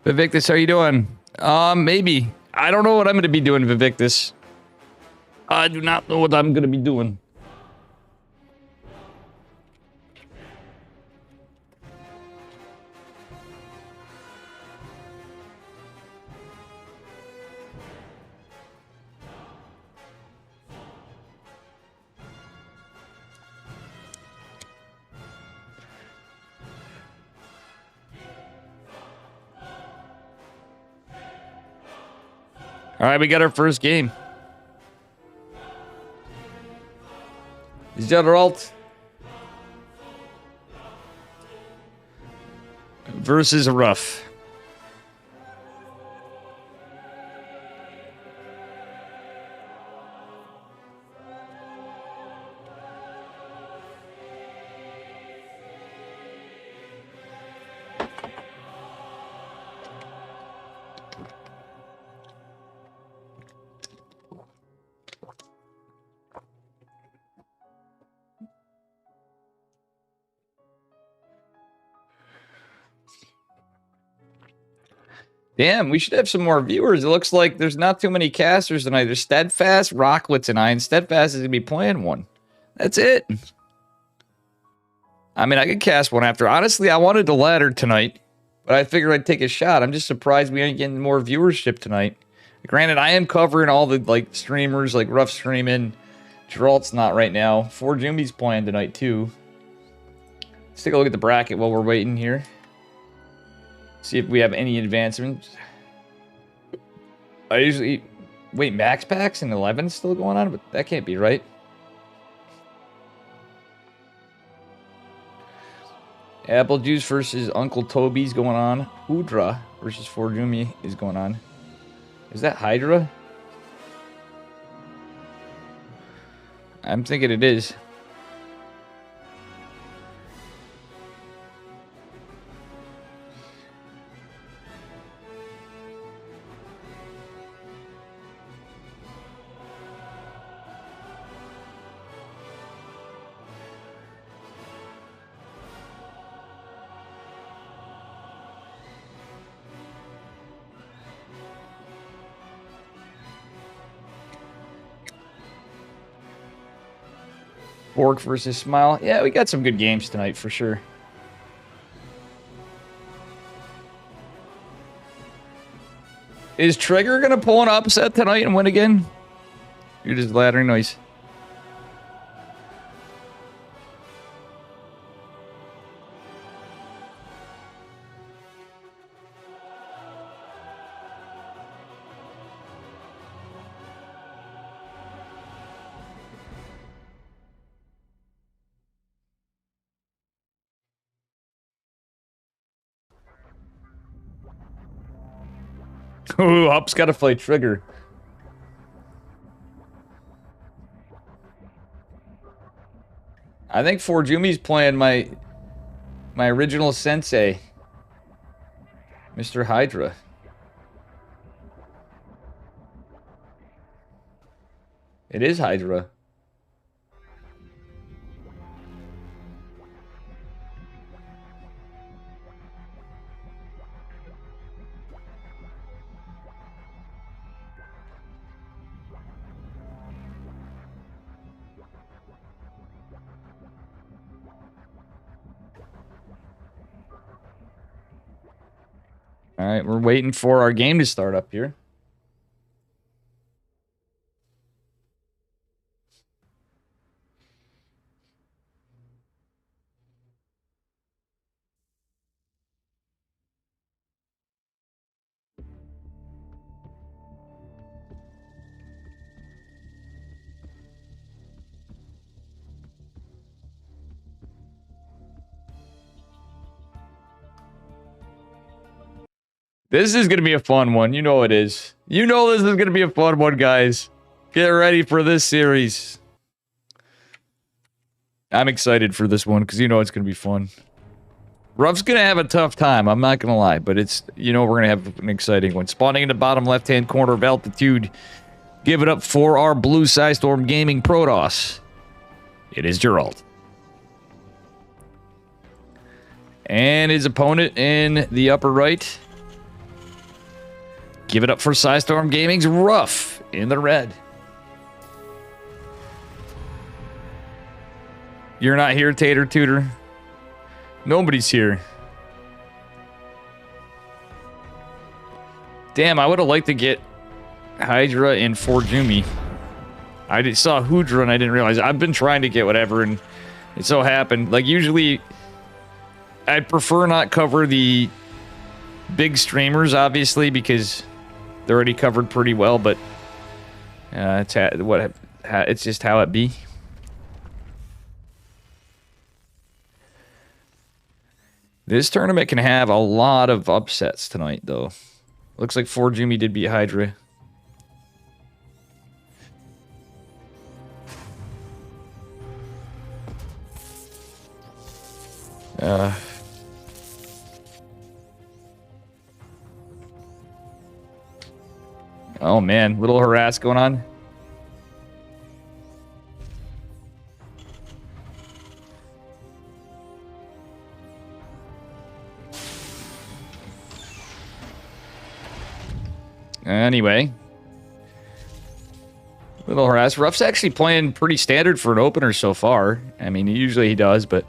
Vivictus, how you doing? Maybe. I don't know what I'm going to be doing, Vivictus. I do not know what I'm going to be doing. All right, we got our first game. Geralt versus Ruff. Damn, we should have some more viewers. It looks like there's not too many casters tonight. There's Steadfast, Rocklet tonight, and Steadfast is going to be playing one. That's it. I mean, I could cast one after. Honestly, I wanted the ladder tonight, but I figured I'd take a shot. I'm just surprised we ain't getting more viewership tonight. Granted, I am covering all the like streamers, like Rough streaming. Geralt's not right now. 4Jumi's playing tonight, too. Let's take a look at the bracket while we're waiting here. See if we have any advancements. I usually... Wait, Max Packs and 11 still going on? But that can't be right. Apple Juice versus Uncle Toby's going on. Hoodra versus 4Jumi is going on. Is that Hydra? I'm thinking it is. Bork versus Smile. Yeah, we got some good games tonight for sure. Is Trigger going to pull an upset tonight and win again? You're just laddering noise. Ooh, Hup's got to fight Trigger. I think 4Jumi's playing my original sensei, Mr. Hydra. It is Hydra. All right, we're waiting for our game to start up here. This is going to be a fun one. You know it is. You know this is going to be a fun one, guys. Get ready for this series. I'm excited for this one because you know it's going to be fun. Ruff's going to have a tough time. I'm not going to lie. But it's, you know, we're going to have an exciting one. Spawning in the bottom left-hand corner of altitude. Give it up for our Blue Storm Gaming Protoss. It is Geralt. And his opponent in the upper right Give it up for Psystorm Gaming's Rough in the red. You're not here, Tater Tutor. Nobody's here. Damn, I would have liked to get Hydra and Forjumi. I saw Hoodra and I didn't realize. I've been trying to get whatever and it so happened. Like usually, I'd prefer not cover the big streamers, obviously, because they're already covered pretty well, but it's just how it be. This tournament can have a lot of upsets tonight, though. Looks like Forjumi did beat Hydra. Oh man, little harass going on. Anyway. Little harass. Ruff's actually playing pretty standard for an opener so far. I mean, usually he does, but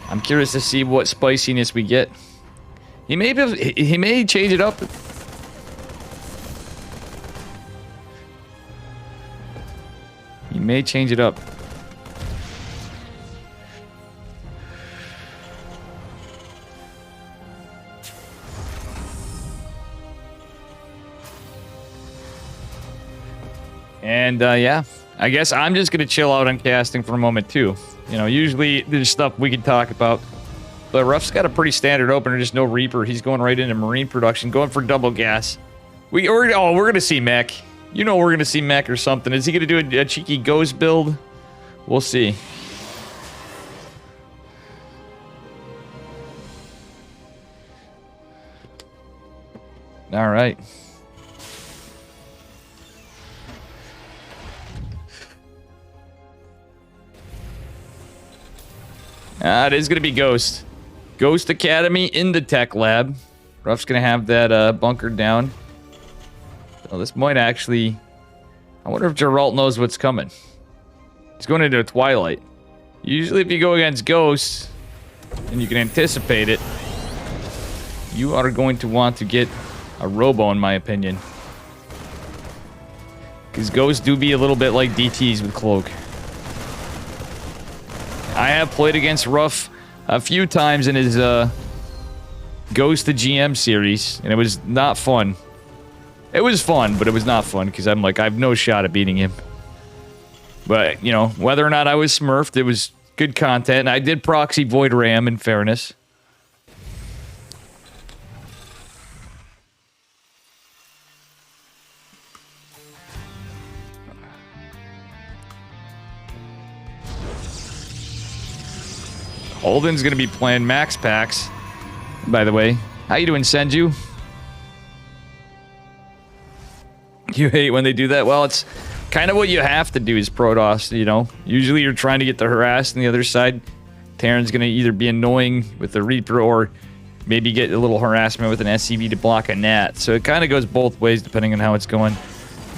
I'm curious to see what spiciness we get. He may change it up. He may change it up. And yeah, I guess I'm just gonna chill out on casting for a moment too. You know, usually there's stuff we can talk about, but Ruff's got a pretty standard opener, just no Reaper. He's going right into Marine production, going for double gas. We're gonna see Mech. You know we're gonna see Mech or something. Is he gonna do a cheeky ghost build? We'll see. All right. It is going to be Ghost. Ghost Academy in the tech lab. Ruff's going to have that bunkered down. So this might actually... I wonder if Geralt knows what's coming. He's going into a Twilight. Usually if you go against Ghosts, and you can anticipate it, you are going to want to get a Robo, in my opinion. Because Ghosts do be a little bit like DTs with Cloak. I have played against Ruff a few times in his Ghost to GM series, and it was not fun. It was fun, but it was not fun, because I'm like, I have no shot at beating him. But, you know, whether or not I was smurfed, it was good content, and I did proxy Void Ram, in fairness. Holden's gonna be playing Max Packs, by the way. How you doing, Senju? You hate when they do that? Well, it's kind of what you have to do as Protoss, you know? Usually you're trying to get the harass on the other side. Terran's gonna either be annoying with the Reaper or maybe get a little harassment with an SCV to block a Nat. So it kind of goes both ways depending on how it's going.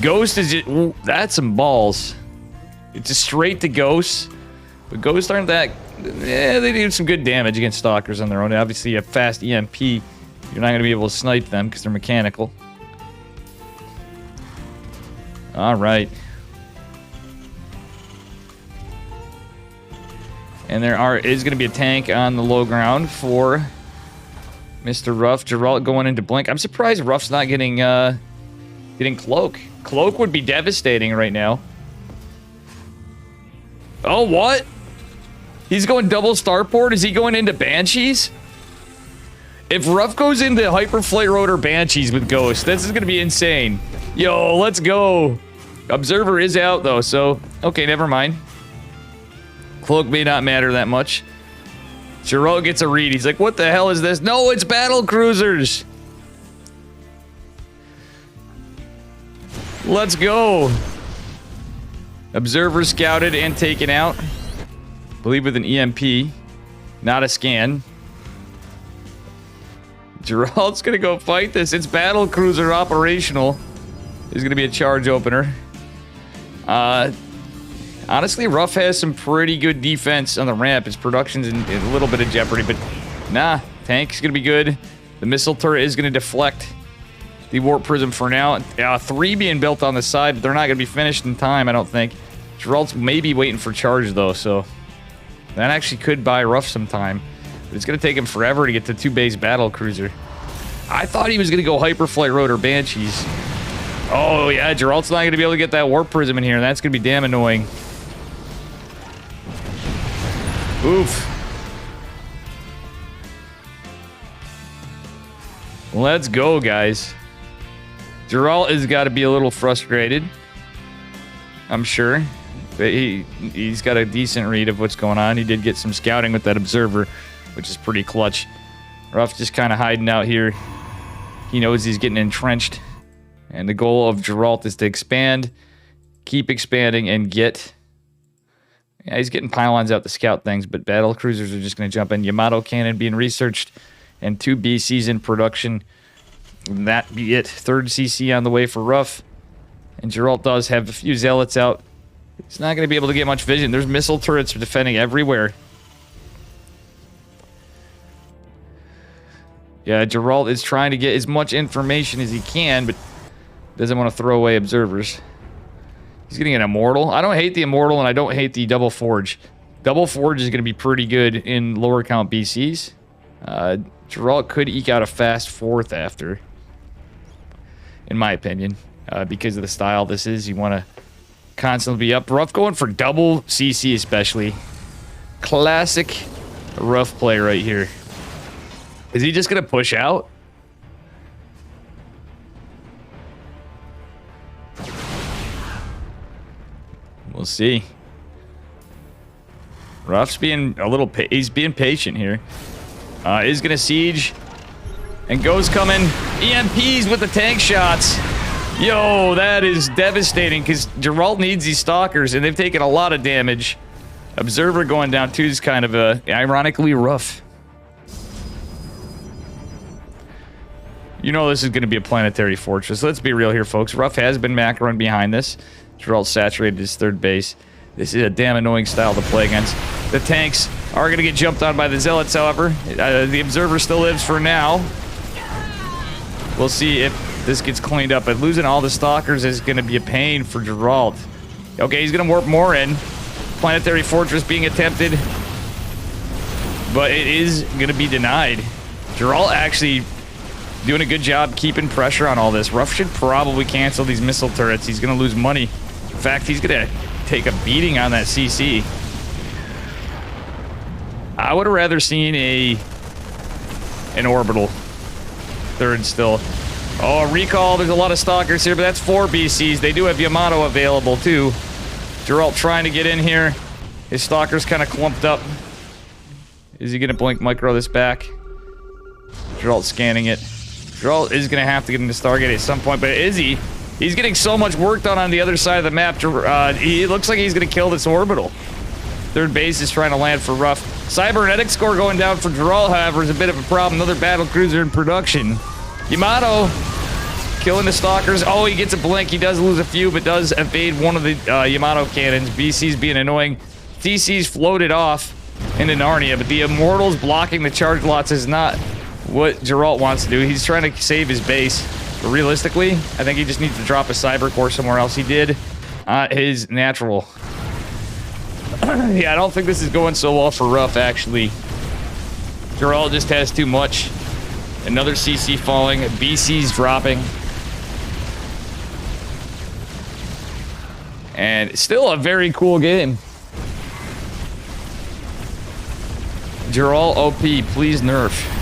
Ghost is just... Ooh, that's some balls. It's just straight to Ghosts. But Ghosts aren't that... Yeah, they do some good damage against Stalkers on their own. Obviously, a fast EMP, you're not going to be able to snipe them because they're mechanical. Alright. And is going to be a tank on the low ground for Mr. Ruff. Geralt going into Blink. I'm surprised Ruff's not getting Cloak. Cloak would be devastating right now. Oh, what? He's going double starport? Is he going into Banshees? If Ruff goes into Hyperflight Rotor Banshees with Ghost, this is going to be insane. Yo, let's go. Observer is out, though, so... Okay, never mind. Cloak may not matter that much. Geralt gets a read. He's like, what the hell is this? No, it's battle cruisers. Let's go. Observer scouted and taken out. I believe with an EMP. Not a scan. Geralt's gonna go fight this. It's battle cruiser operational. Is gonna be a charge opener. Honestly, Ruff has some pretty good defense on the ramp. His production's in a little bit of jeopardy, but nah, tank's gonna be good. The missile turret is gonna deflect the warp prism for now. 3 being built on the side, but they're not gonna be finished in time, I don't think. Geralt's maybe waiting for charge though, so that actually could buy Ruff some time. But it's gonna take him forever to get to 2-base battle cruiser. I thought he was gonna go Hyperflight Rotor Banshees. Oh yeah, Geralt's not gonna be able to get that warp prism in here, and that's gonna be damn annoying. Oof. Let's go, guys. Geralt has got to be a little frustrated, I'm sure. But he's got a decent read of what's going on. He did get some scouting with that observer, which is pretty clutch. Ruff just kind of hiding out here. He knows he's getting entrenched. And the goal of Geralt is to expand, keep expanding, and get... Yeah, he's getting pylons out to scout things, but battle cruisers are just going to jump in. Yamato cannon being researched, and 2 BCs in production. And that be it. 3rd CC on the way for Ruff. And Geralt does have a few zealots out. He's not going to be able to get much vision. There's missile turrets defending everywhere. Yeah, Geralt is trying to get as much information as he can, but doesn't want to throw away observers. He's getting an Immortal. I don't hate the Immortal, and I don't hate the Double Forge. Double Forge is going to be pretty good in lower count BCs. Geralt could eke out a fast 4th after, in my opinion, because of the style this is. You want to constantly be up. Ruff going for double CC especially. Classic Ruff play right here. Is he just going to push out? We'll see. Ruff's being a little... he's being patient here. Is going to siege. And goes coming. EMPs with the tank shots. Yo, that is devastating because Geralt needs these stalkers and they've taken a lot of damage. Observer going down too is kind of ironically rough. You know this is going to be a planetary fortress. Let's be real here, folks. Ruff has been macroing behind this. Geralt saturated his 3rd base. This is a damn annoying style to play against. The tanks are going to get jumped on by the zealots, however. The observer still lives for now. We'll see if this gets cleaned up. But losing all the stalkers is going to be a pain for Geralt. Okay, he's going to warp more in. Planetary fortress being attempted. But it is going to be denied. Geralt actually doing a good job keeping pressure on all this. Ruff should probably cancel these missile turrets. He's going to lose money. In fact, he's going to take a beating on that CC. I would have rather seen an orbital 3rd still. Oh, a recall. There's a lot of stalkers here, but that's 4 BCs. They do have Yamato available too. Geralt trying to get in here. His stalker's kind of clumped up. Is he going to blink micro this back? Geralt scanning it. Geralt is going to have to get into Stargate at some point, but is he? He's getting so much work done on the other side of the map. He looks like he's going to kill this orbital. 3rd base is trying to land for Ruff. Cybernetic score going down for Geralt, however, is a bit of a problem. Another battle cruiser in production. Yamato killing the stalkers. Oh, he gets a blink. He does lose a few, but does evade one of the Yamato cannons. BC's being annoying. TC's floated off into Narnia, but the Immortals blocking the charge lots is not what Geralt wants to do. He's trying to save his base. But realistically, I think he just needs to drop a cyber core somewhere else. He did his natural. Yeah, I don't think this is going so well for Ruff, actually. Geralt just has too much. Another CC falling. BC's dropping. And still a very cool game. Geralt OP, please nerf.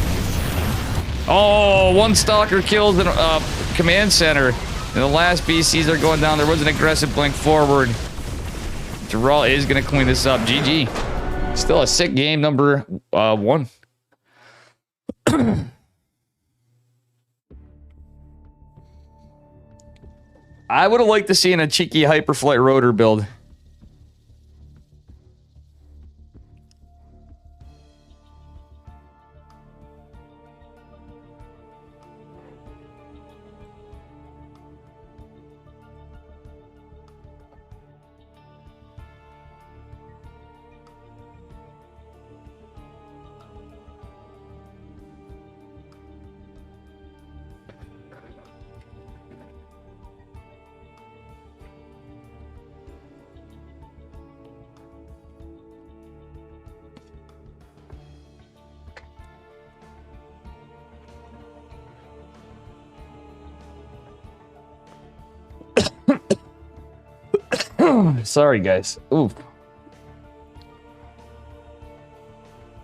Oh, 1 stalker killed in command center. And the last BCs are going down. There was an aggressive blink forward. Geralt is going to clean this up. GG. Still a sick game, number 1. I would have liked to see a cheeky Hyperflight Rotor build. Sorry, guys. Oof.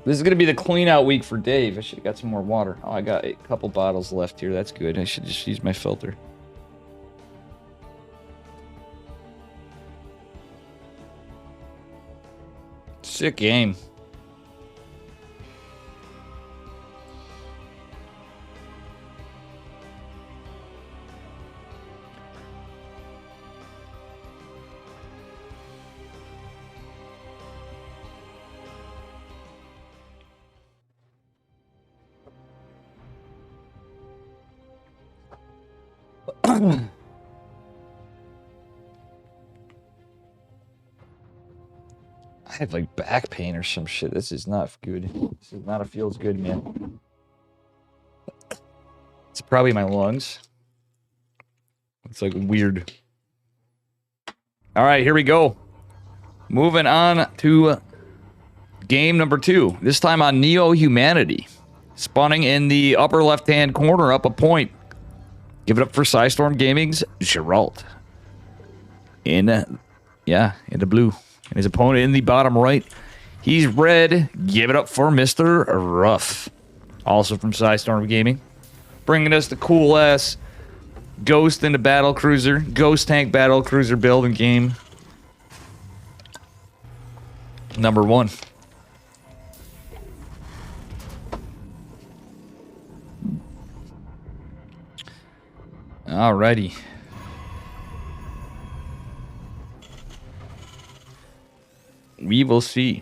This is going to be the clean out week for Dave. I should have got some more water. Oh, I got a couple bottles left here. That's good. I should just use my filter. Sick game. I have like back pain or some shit. This is not good. This is not a feels good, man. It's probably my lungs. It's like weird. All right, here we go. Moving on to game number 2. This time on Neo Humanity. Spawning in the upper left-hand corner, up a point. Give it up for Psystorm Gaming's Geralt. In the blue. And his opponent in the bottom right. He's red. Give it up for Mr. Ruff. Also from Psystorm Gaming. Bringing us the cool-ass Ghost into Battle Cruiser. Ghost Tank Battle Cruiser build and game. Number 1. Alrighty. We will see.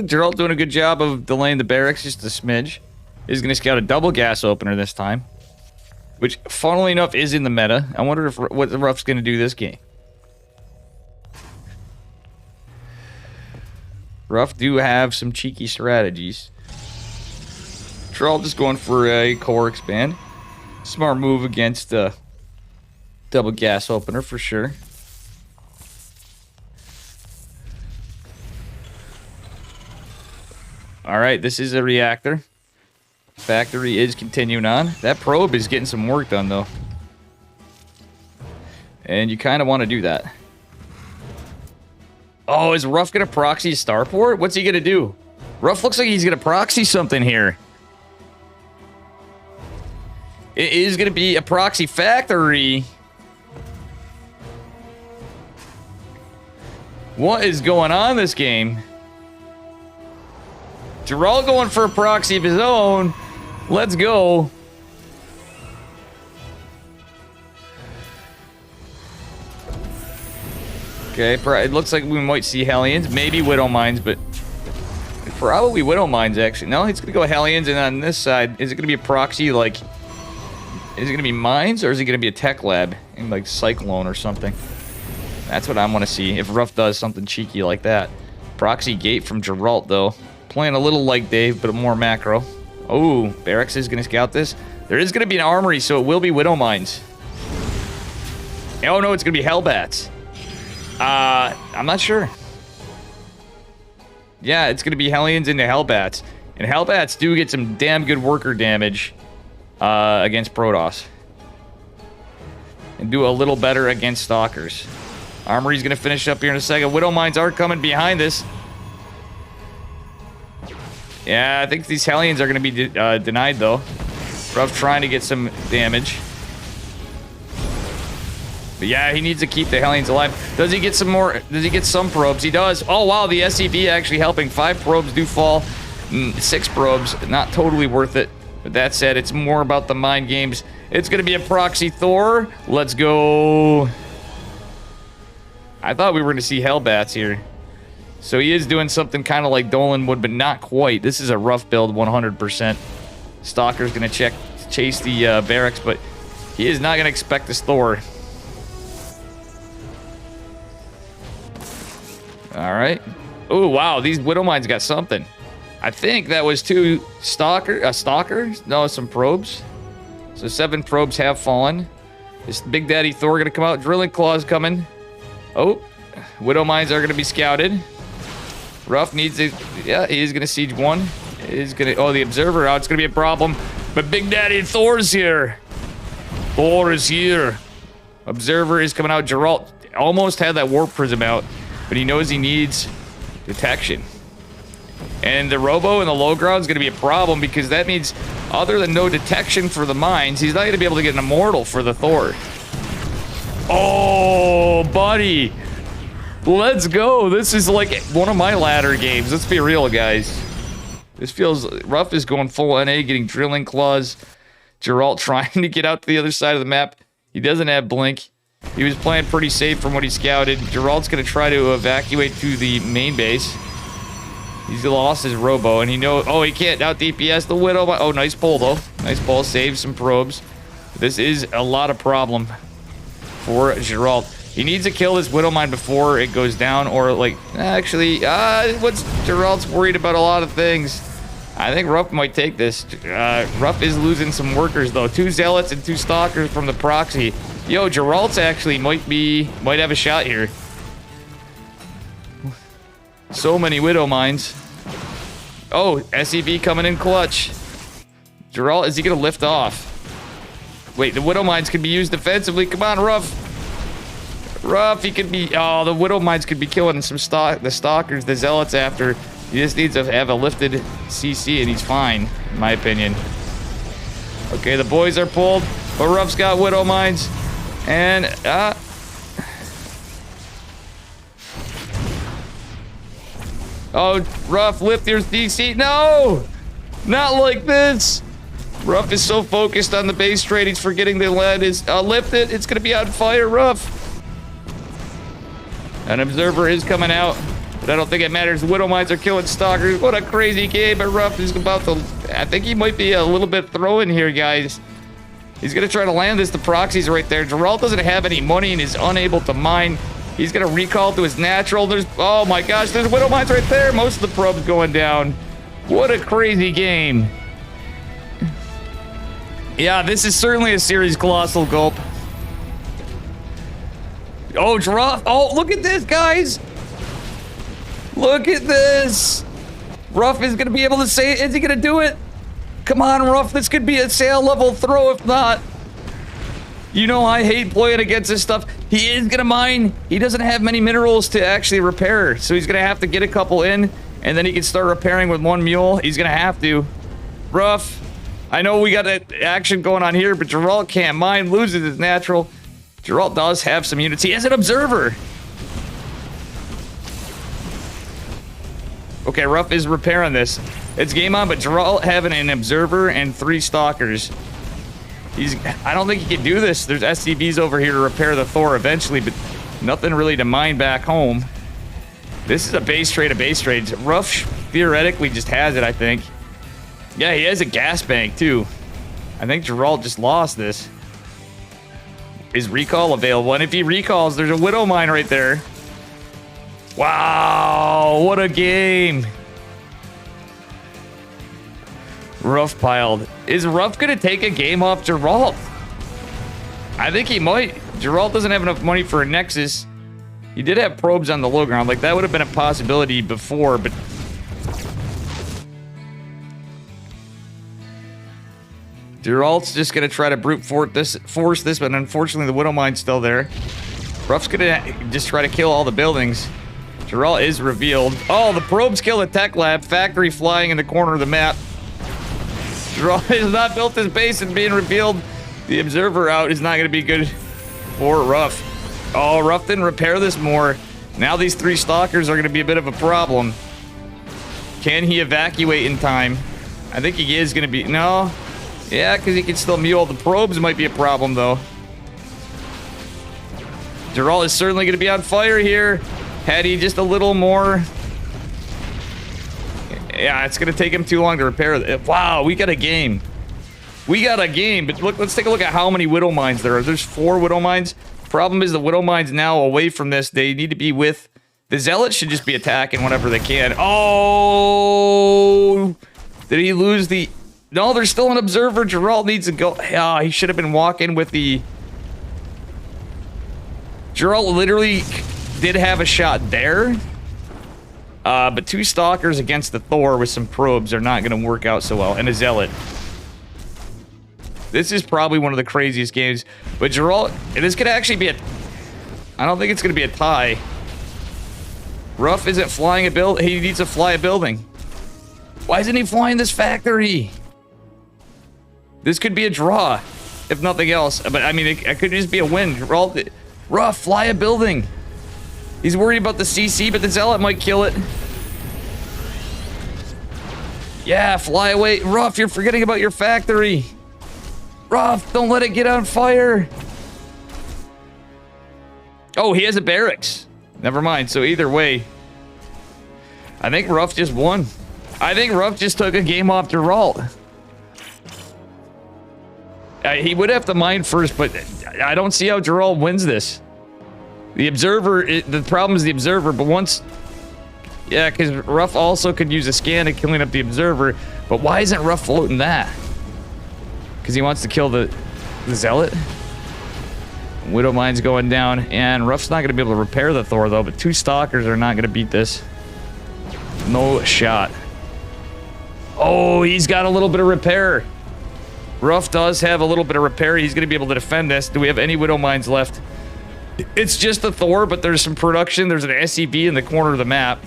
Geralt doing a good job of delaying the barracks just a smidge. He's going to scout a double gas opener this time. Which, funnily enough, is in the meta. I wonder if what the Ruff's going to do this game. Ruff do have some cheeky strategies. Geralt just going for a core expand. Smart move against a double gas opener for sure. Alright, this is a reactor. Factory is continuing on. That probe is getting some work done, though. And you kind of want to do that. Oh, is Ruff going to proxy Starport? What's he going to do? Ruff looks like he's going to proxy something here. It is going to be a proxy factory. What is going on this game? Geralt going for a proxy of his own. Let's go. Okay, it looks like we might see Hellions. Maybe Widow Mines, but probably Widow Mines, actually. No, it's going to go Hellions, and on this side, is it going to be a proxy, like... Is it going to be Mines, or is it going to be a Tech Lab in, like, Cyclone or something? That's what I want to see, if Ruff does something cheeky like that. Proxy Gate from Geralt, though. Playing a little like Dave, but more macro. Oh, Barracks is going to scout this. There is going to be an armory, so it will be Widow Mines. Oh, no, it's going to be Hellbats. I'm not sure. Yeah, it's going to be Hellions into Hellbats. And Hellbats do get some damn good worker damage against Protoss. And do a little better against Stalkers. Armory's going to finish up here in a second. Widow Mines are coming behind this. Yeah, I think these Hellions are going to be denied, though. Ruff trying to get some damage. But yeah, he needs to keep the Hellions alive. Does he get some more? Does he get some probes? He does. Oh, wow, the SCV actually helping. 5 probes do fall. 6 probes, not totally worth it. But that said, it's more about the mind games. It's going to be a proxy Thor. Let's go. I thought we were going to see Hellbats here. So he is doing something kind of like Dolan would, but not quite. This is a rough build, 100%. Stalker's going to chase the barracks, but he is not going to expect this Thor. All right. Oh, wow. These Widow Mines got something. I think that was 2 stalkers. No, some probes. So 7 probes have fallen. Is Big Daddy Thor gonna come out? Drilling Claws coming. Oh, Widow Mines are gonna be scouted. Ruff needs a, yeah, he is gonna siege one. Is gonna, oh, the Observer out. It's gonna be a problem. But Big Daddy Thor's here. Thor is here. Observer is coming out. Geralt almost had that Warp Prism out, but he knows he needs detection. And the Robo in the low ground is going to be a problem because that means other than no detection for the mines, he's not going to be able to get an Immortal for the Thor. Oh, buddy. Let's go. This is like one of my ladder games. Let's be real, guys. This feels... Ruff is going full NA, getting Drilling Claws. Geralt trying to get out to the other side of the map. He doesn't have Blink. He was playing pretty safe from what he scouted. Geralt's going to try to evacuate to the main base. He's lost his Robo, and he knows... Oh, he can't out DPS the Widow. Oh, nice pull, though. Nice pull. Saves some probes. This is a lot of problem for Geralt. He needs to kill this Widow Mine before it goes down, or, like... Actually, Geralt's worried about a lot of things. I think Ruff might take this. Ruff is losing some workers, though. 2 Zealots and 2 Stalkers from the proxy. Yo, Geralt's actually might have a shot here. So many Widow Mines. Oh, SEV coming in clutch. Geralt, is he gonna lift off? Wait, the Widow Mines could be used defensively. Come on, Ruff. Ruff, he could be... Oh, the Widow Mines could be killing some the Stalkers, the Zealots after. He just needs to have a lifted CC and he's fine, in my opinion. Okay, the boys are pulled, but Ruff's got Widow Mines. And, oh, Ruff, lift your DC. No! Not like this! Ruff is so focused on the base trade, he's forgetting the land is... lift it, it's gonna be on fire, Ruff! An Observer is coming out, but I don't think it matters. The Widow Mines are killing Stalkers. What a crazy game, but Ruff is about to... I think he might be a little bit throwing here, guys. He's gonna try to land this. The proxy's right there. Geralt doesn't have any money and is unable to mine. He's gonna recall to his natural. There's... Oh my gosh, there's Widow Mines right there. Most of the probes going down. What a crazy game. Yeah, this is certainly a series colossal gulp. Oh, Ruff. Oh, look at this, guys. Look at this. Ruff is going to be able to say it. Is he going to do it? Come on, Ruff. This could be a sale level throw if not. You know I hate playing against this stuff. He is going to mine. He doesn't have many minerals to actually repair. So he's going to have to get a couple in. And then he can start repairing with 1 mule. He's going to have to. Ruff. I know we got action going on here, but Geralt can't mine. Loses his natural. Geralt does have some units. He has an Observer. Okay, Ruff is repairing this. It's game on, but Geralt having an Observer and 3 Stalkers. I don't think he can do this. There's SCVs over here to repair the Thor eventually, but nothing really to mine back home. This is a base trade. Ruff theoretically just has it, I think. Yeah, he has a gas bank, too. I think Geralt just lost this. Is recall available? And if he recalls, there's a Widow Mine right there. Wow, what a game. Ruff piled. Is Ruff gonna take a game off Geralt? I think he might. Geralt doesn't have enough money for a Nexus. He did have probes on the low ground. Like, that would have been a possibility before, but... Geralt's just gonna try to brute force this, but unfortunately the Widow Mine's still there. Ruff's gonna just try to kill all the buildings. Geralt is revealed. Oh, the probes kill the tech lab. Factory flying in the corner of the map. Geralt has not built his base and being revealed. The Observer out is not gonna be good for Ruff. Oh, Ruff didn't repair this more. Now these 3 Stalkers are gonna be a bit of a problem. Can he evacuate in time? I think he is gonna be... No. Yeah, because he can still mule. The probes might be a problem, though. Geralt is certainly going to be on fire here. Had he just a little more... Yeah, it's going to take him too long to repair it. Wow, we got a game. We got a game, but look, let's take a look at how many Widow Mines there are. There's 4 Widow Mines. Problem is the Widow Mines now away from this. They need to be with... The Zealots should just be attacking whenever they can. Oh! Did he lose the... No, there's still an Observer. Geralt needs to go. Ah, he should have been walking with the Geralt literally did have a shot there. But 2 Stalkers against the Thor with some probes are not going to work out so well. And a Zealot. This is probably one of the craziest games. But Geralt, this could actually be a... I don't think it's going to be a tie. Ruff isn't flying a build. He needs to fly a building. Why isn't he flying this factory? This could be a draw, if nothing else. But I mean, it could just be a win. Geralt, Ruff, fly a building. He's worried about the CC, but the Zealot might kill it. Yeah, fly away. Ruff, you're forgetting about your factory. Ruff, don't let it get on fire. Oh, he has a barracks. Never mind. So either way, I think Ruff just won. I think Ruff just took a game off Geralt. He would have to mine first, but I don't see how Geralt wins this. The Observer, the problem is the Observer, but once... Yeah, because Ruff also could use a scan of killing up the Observer, but why isn't Ruff floating that? Because he wants to kill the Zealot? Widow Mine's going down, and Ruff's not going to be able to repair the Thor, though, but 2 Stalkers are not going to beat this. No shot. Oh, he's got a little bit of repair. Ruff does have a little bit of repair. He's going to be able to defend this. Do we have any Widow Mines left? It's just the Thor, but there's some production. There's an SCV in the corner of the map.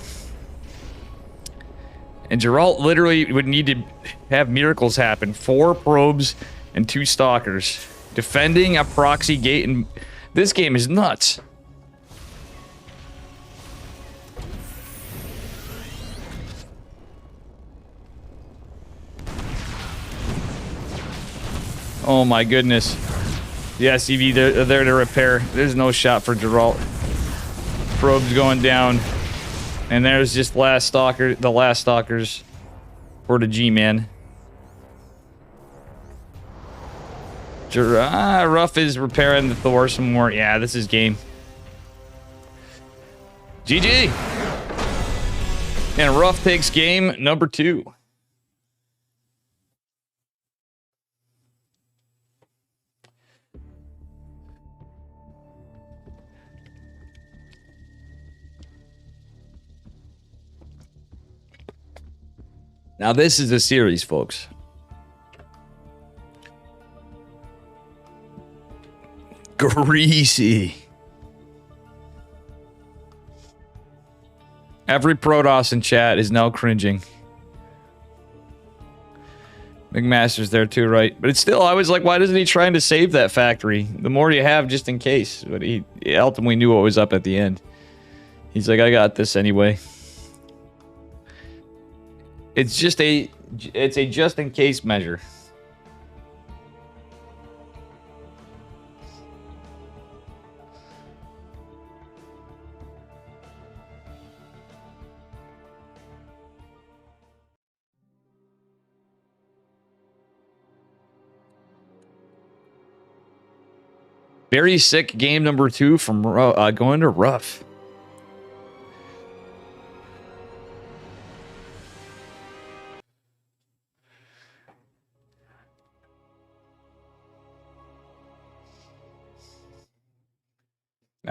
And Geralt literally would need to have miracles happen. 4 probes and 2 Stalkers. Defending a proxy gate, and this game is nuts. Oh my goodness. The SCV, they're there to repair. There's no shot for Geralt. Probes going down. And there's just the last Stalkers for the G-Man. Ruff is repairing the Thor some more. Yeah, this is game. GG. And Ruff takes game number 2. Now this is a series, folks. Greasy. Every Protoss in chat is now cringing. McMaster's there too, right? But it's still, I was like, why isn't he trying to save that factory? The more you have, just in case. But he ultimately knew what was up at the end. He's like, I got this anyway. It's just a just in case measure. Very sick game number 2 from going to Ruff.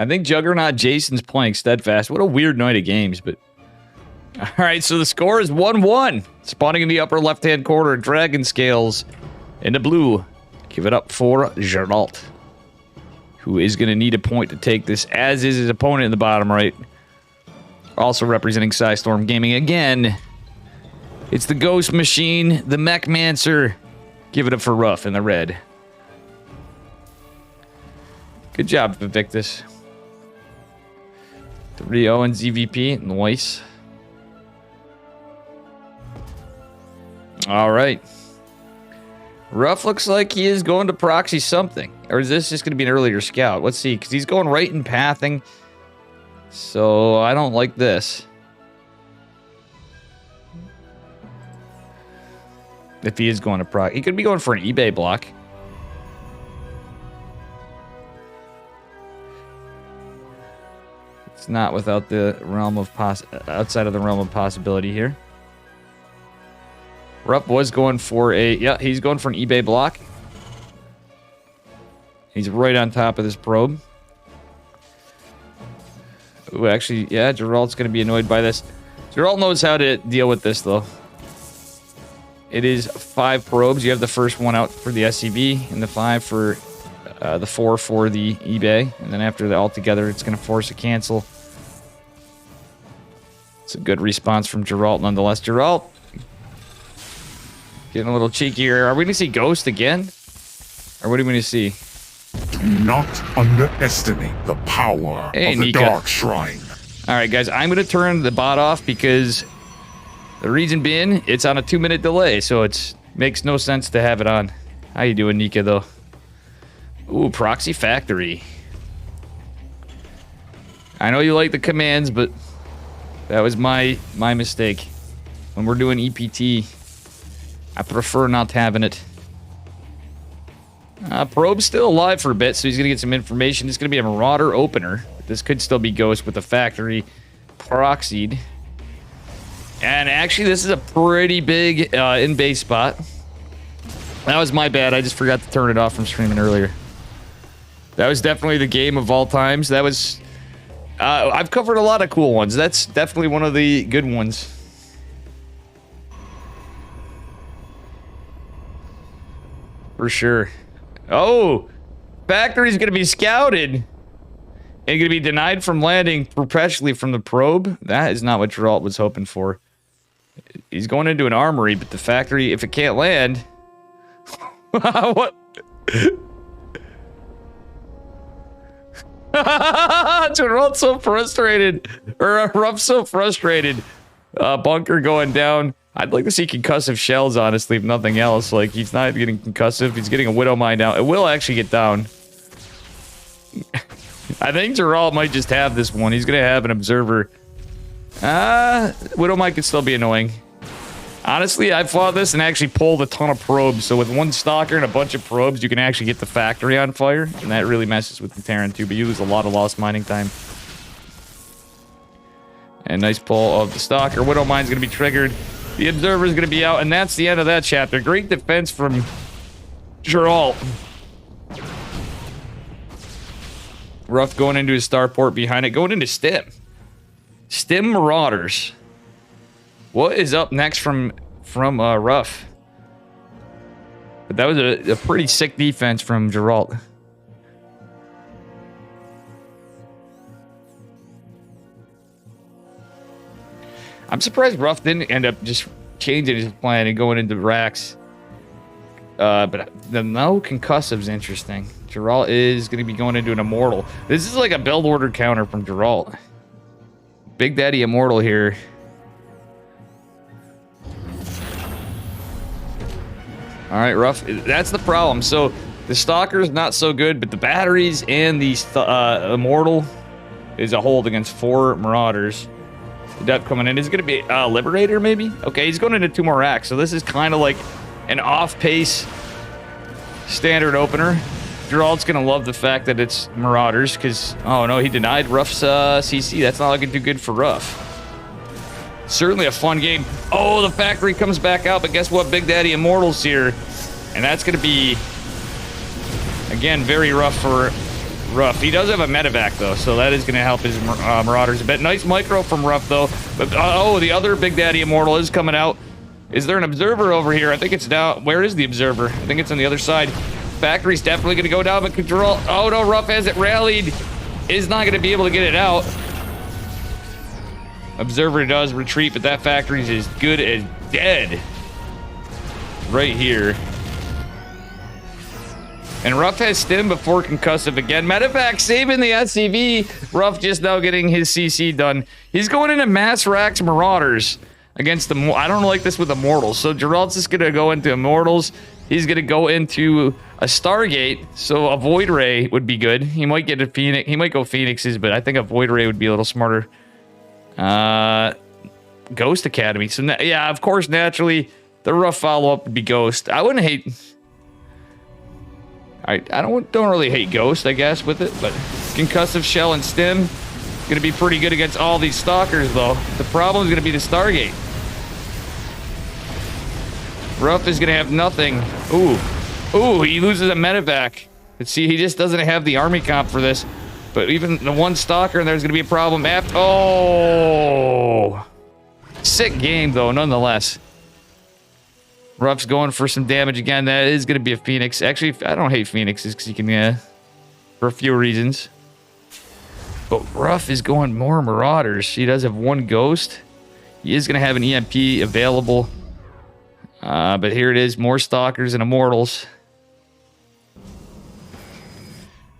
I think Juggernaut Jason's playing Steadfast. What a weird night of games, but... Alright, so the score is 1-1. Spawning in the upper left-hand corner, Dragon Scales in the blue. Give it up for Geralt, who is going to need a point to take this, as is his opponent in the bottom right. Also representing Psystorm Gaming again. It's the Ghost Machine, the Mechmancer. Give it up for Ruff in the red. Good job, Vivictus. 3-0 and ZVP. Nice. All right. Ruff looks like he is going to proxy something. Or is this just going to be an earlier scout? Let's see, because he's going right in pathing. So, I don't like this. If he is going to proxy. He could be going for an eBay block. It's not without the realm of outside of the realm of possibility here. Rupp was going for a... Yeah, he's going for an eBay block. He's right on top of this probe. Ooh, actually, yeah, Geralt's going to be annoyed by this. Geralt knows how to deal with this, though. It is 5 probes. You have the first one out for the SCV, and the 5 for the 4 for the eBay. And then after all together, it's going to force a cancel. It's a good response from Geralt, nonetheless. Geralt, getting a little cheeky here. Are we going to see Ghost again? Or what are we going to see? Do not underestimate the power of the Nika. Dark Shrine. All right, guys, I'm going to turn the bot off because the reason being, it's on a 2-minute delay, so it makes no sense to have it on. How you doing, Nika, though? Ooh, Proxy Factory. I know you like the commands, but that was my mistake. When we're doing EPT, I prefer not having it. Probe's still alive for a bit, so he's going to get some information. It's going to be a Marauder opener. This could still be Ghost with the factory proxied. And actually, this is a pretty big in-base spot. That was my bad. I just forgot to turn it off from streaming earlier. That was definitely the game of all times. That was... I've covered a lot of cool ones. That's definitely one of the good ones. For sure. Oh! Factory's gonna be scouted! And gonna be denied from landing perpetually from the probe? That is not what Geralt was hoping for. He's going into an armory, but the factory, if it can't land... What? Geralt's so frustrated. Or Ruff's so frustrated. Bunker going down. I'd like to see concussive shells, honestly, if nothing else. Like, he's not getting concussive. He's getting a Widow Mine down. It will actually get down. I think Geralt might just have this one. He's going to have an Observer. Widow Mine could still be annoying. Honestly, I fought this and actually pulled a ton of probes. So with one Stalker and a bunch of probes, you can actually get the factory on fire. And that really messes with the Terran too, but you lose a lot of lost mining time. And nice pull of the Stalker. Widow Mine's going to be triggered. The Observer's going to be out, and that's the end of that chapter. Great defense from Geralt. Ruff going into his starport behind it. Going into Stim. Stim Marauders. What is up next from Ruff? But that was a pretty sick defense from Geralt. I'm surprised Ruff didn't end up just changing his plan and going into racks. But the no concussive's interesting. Geralt is going to be going into an Immortal. This is like a build order counter from Geralt. Big Daddy Immortal here. All right, Ruff. That's the problem. So the Stalker's not so good, but the batteries and the Immortal is a hold against 4 Marauders. The depth coming in is going to be Liberator, maybe? Okay, he's going into 2 more racks, so this is kind of like an off-pace standard opener. Geralt's going to love the fact that it's Marauders, because, oh no, he denied Ruff's CC. That's not looking too good for Ruff. Certainly a fun game. Oh, the factory comes back out, but guess what? Big Daddy Immortal's here. And that's going to be, again, very rough for Ruff. He does have a medevac, though, so that is going to help his Marauders a bit. Nice micro from Ruff, though. But, oh, the other Big Daddy Immortal is coming out. Is there an Observer over here? I think it's down. Where is the Observer? I think it's on the other side. Factory's definitely going to go down, but Geralt... Oh, no, Ruff has it rallied. Is not going to be able to get it out. Observer does retreat, but that factory's as good as dead. Right here. And Ruff has Stim before concussive again. Medevac saving the SCV. Ruff just now getting his CC done. He's going into Mass Racks Marauders against the... I don't like this with Immortals. So Geralt's just going to go into Immortals. He's going to go into a Stargate. So a Void Ray would be good. He might get a Phoenix. He might go Phoenixes, but I think a Void Ray would be a little smarter. Ghost Academy. So, yeah, of course, naturally, the Ruff follow-up would be Ghost. I wouldn't hate... I don't really hate Ghost, I guess, with it, but Concussive Shell and Stim going to be pretty good against all these Stalkers, though. The problem is going to be the Stargate. Ruff is going to have nothing. Ooh, he loses a medevac. Let's see, he just doesn't have the army comp for this. But even the one stalker, and there's going to be a problem after. Oh! Sick game, though, nonetheless. Ruff's going for some damage again. That is going to be a Phoenix. Actually, I don't hate Phoenixes because you can, for a few reasons. But Ruff is going more Marauders. He does have one Ghost. He is going to have an EMP available. But here it is. More Stalkers and Immortals.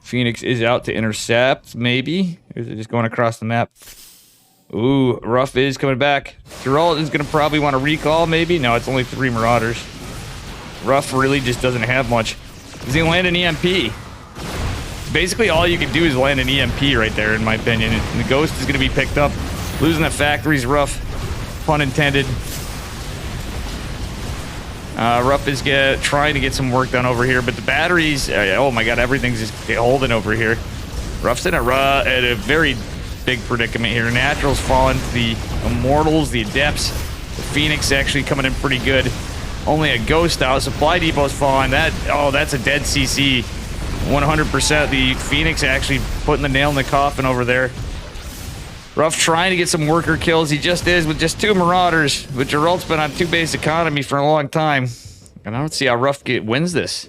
Phoenix is out to intercept, maybe. Or is it just going across the map? Ooh, Ruff is coming back. Geralt is going to probably want to recall, maybe. No, it's only 3 Marauders. Ruff really just doesn't have much. He's going to land an EMP. Basically, all you can do is land an EMP right there, in my opinion. And the Ghost is going to be picked up. Losing the factory's rough. Pun intended. Ruff is trying to get some work done over here, but the batteries... oh my god, everything's just holding over here. Ruff's in a very big predicament here. Natural's falling. The Immortals, the Adepts, the Phoenix actually coming in pretty good. Only a Ghost out. Supply Depot's falling. That's a dead CC. 100%. The Phoenix actually putting the nail in the coffin over there. Ruff trying to get some worker kills. He just is with just 2 Marauders. But Geralt's been on 2-base economy for a long time. And I don't see how Ruff wins this.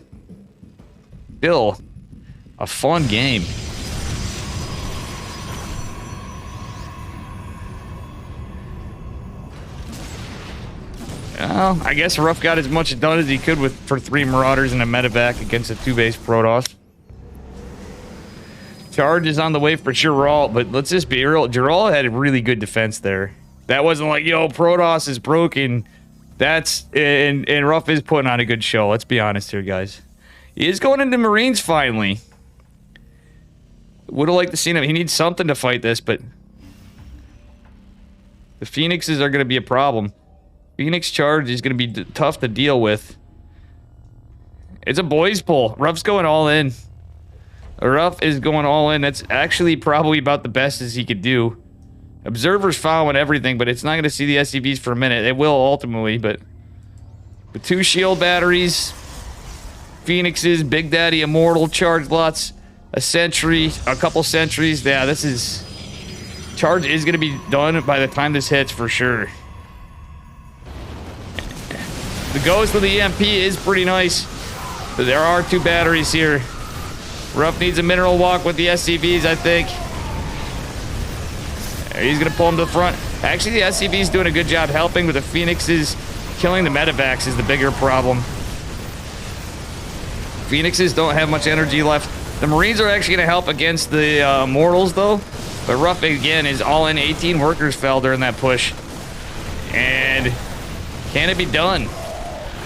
Still, a fun game. Well, I guess Ruff got as much done as he could for 3 Marauders and a medevac against a 2-base Protoss. Charge is on the way for Geralt, but let's just be real. Geralt had a really good defense there. That wasn't like, yo, Protoss is broken. And Ruff is putting on a good show. Let's be honest here, guys. He is going into Marines finally. Would have liked to see him. He needs something to fight this, but the Phoenixes are going to be a problem. Phoenix charge is going to be tough to deal with. It's a boys' pull. Ruff's going all in. Ruff is going all in. That's actually probably about the best as he could do. Observer's following everything, but it's not going to see the SCVs for a minute. It will ultimately, but with 2 shield batteries, Phoenixes, Big Daddy, Immortal, charge lots, a sentry, a couple sentries. Yeah, this is... Charge is going to be done by the time this hits for sure. The Ghost with the EMP is pretty nice. But there are 2 batteries here. Ruff needs a mineral walk with the SCVs, I think. He's going to pull him to the front. Actually, the SCV is doing a good job helping, but the Phoenixes killing the medevacs is the bigger problem. Phoenixes don't have much energy left. The Marines are actually going to help against the Immortals, though. But Ruff, again, is all in. 18 workers fell during that push. And can it be done?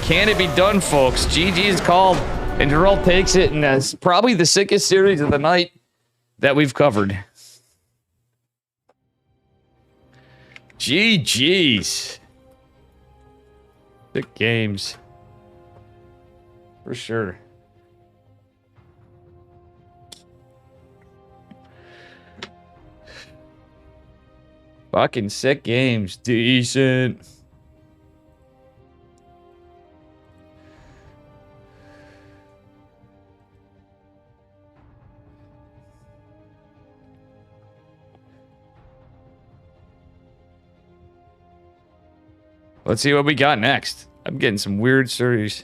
Can it be done, folks? GG is called. And Geralt takes it, and that's probably the sickest series of the night that we've covered. GG's. Sick games. For sure. Fucking sick games. Decent. Let's see what we got next. I'm getting some weird stories.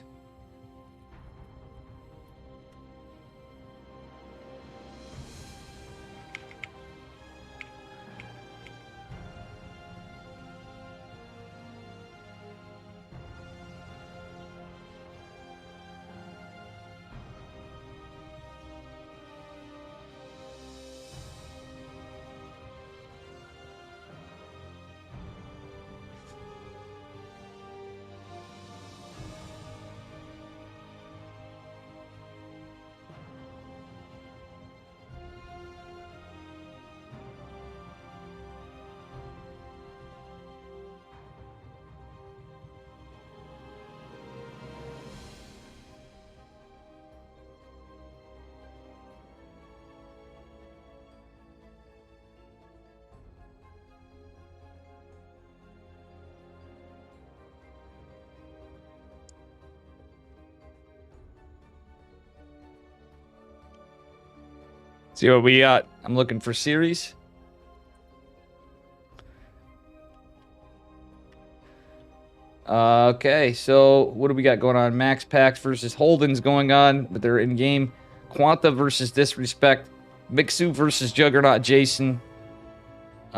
See what we got. I'm looking for series. Okay, so what do we got going on? Max Pax versus Holden's going on, but they're in game. Quanta versus Disrespect. Mixu versus Juggernaut Jason.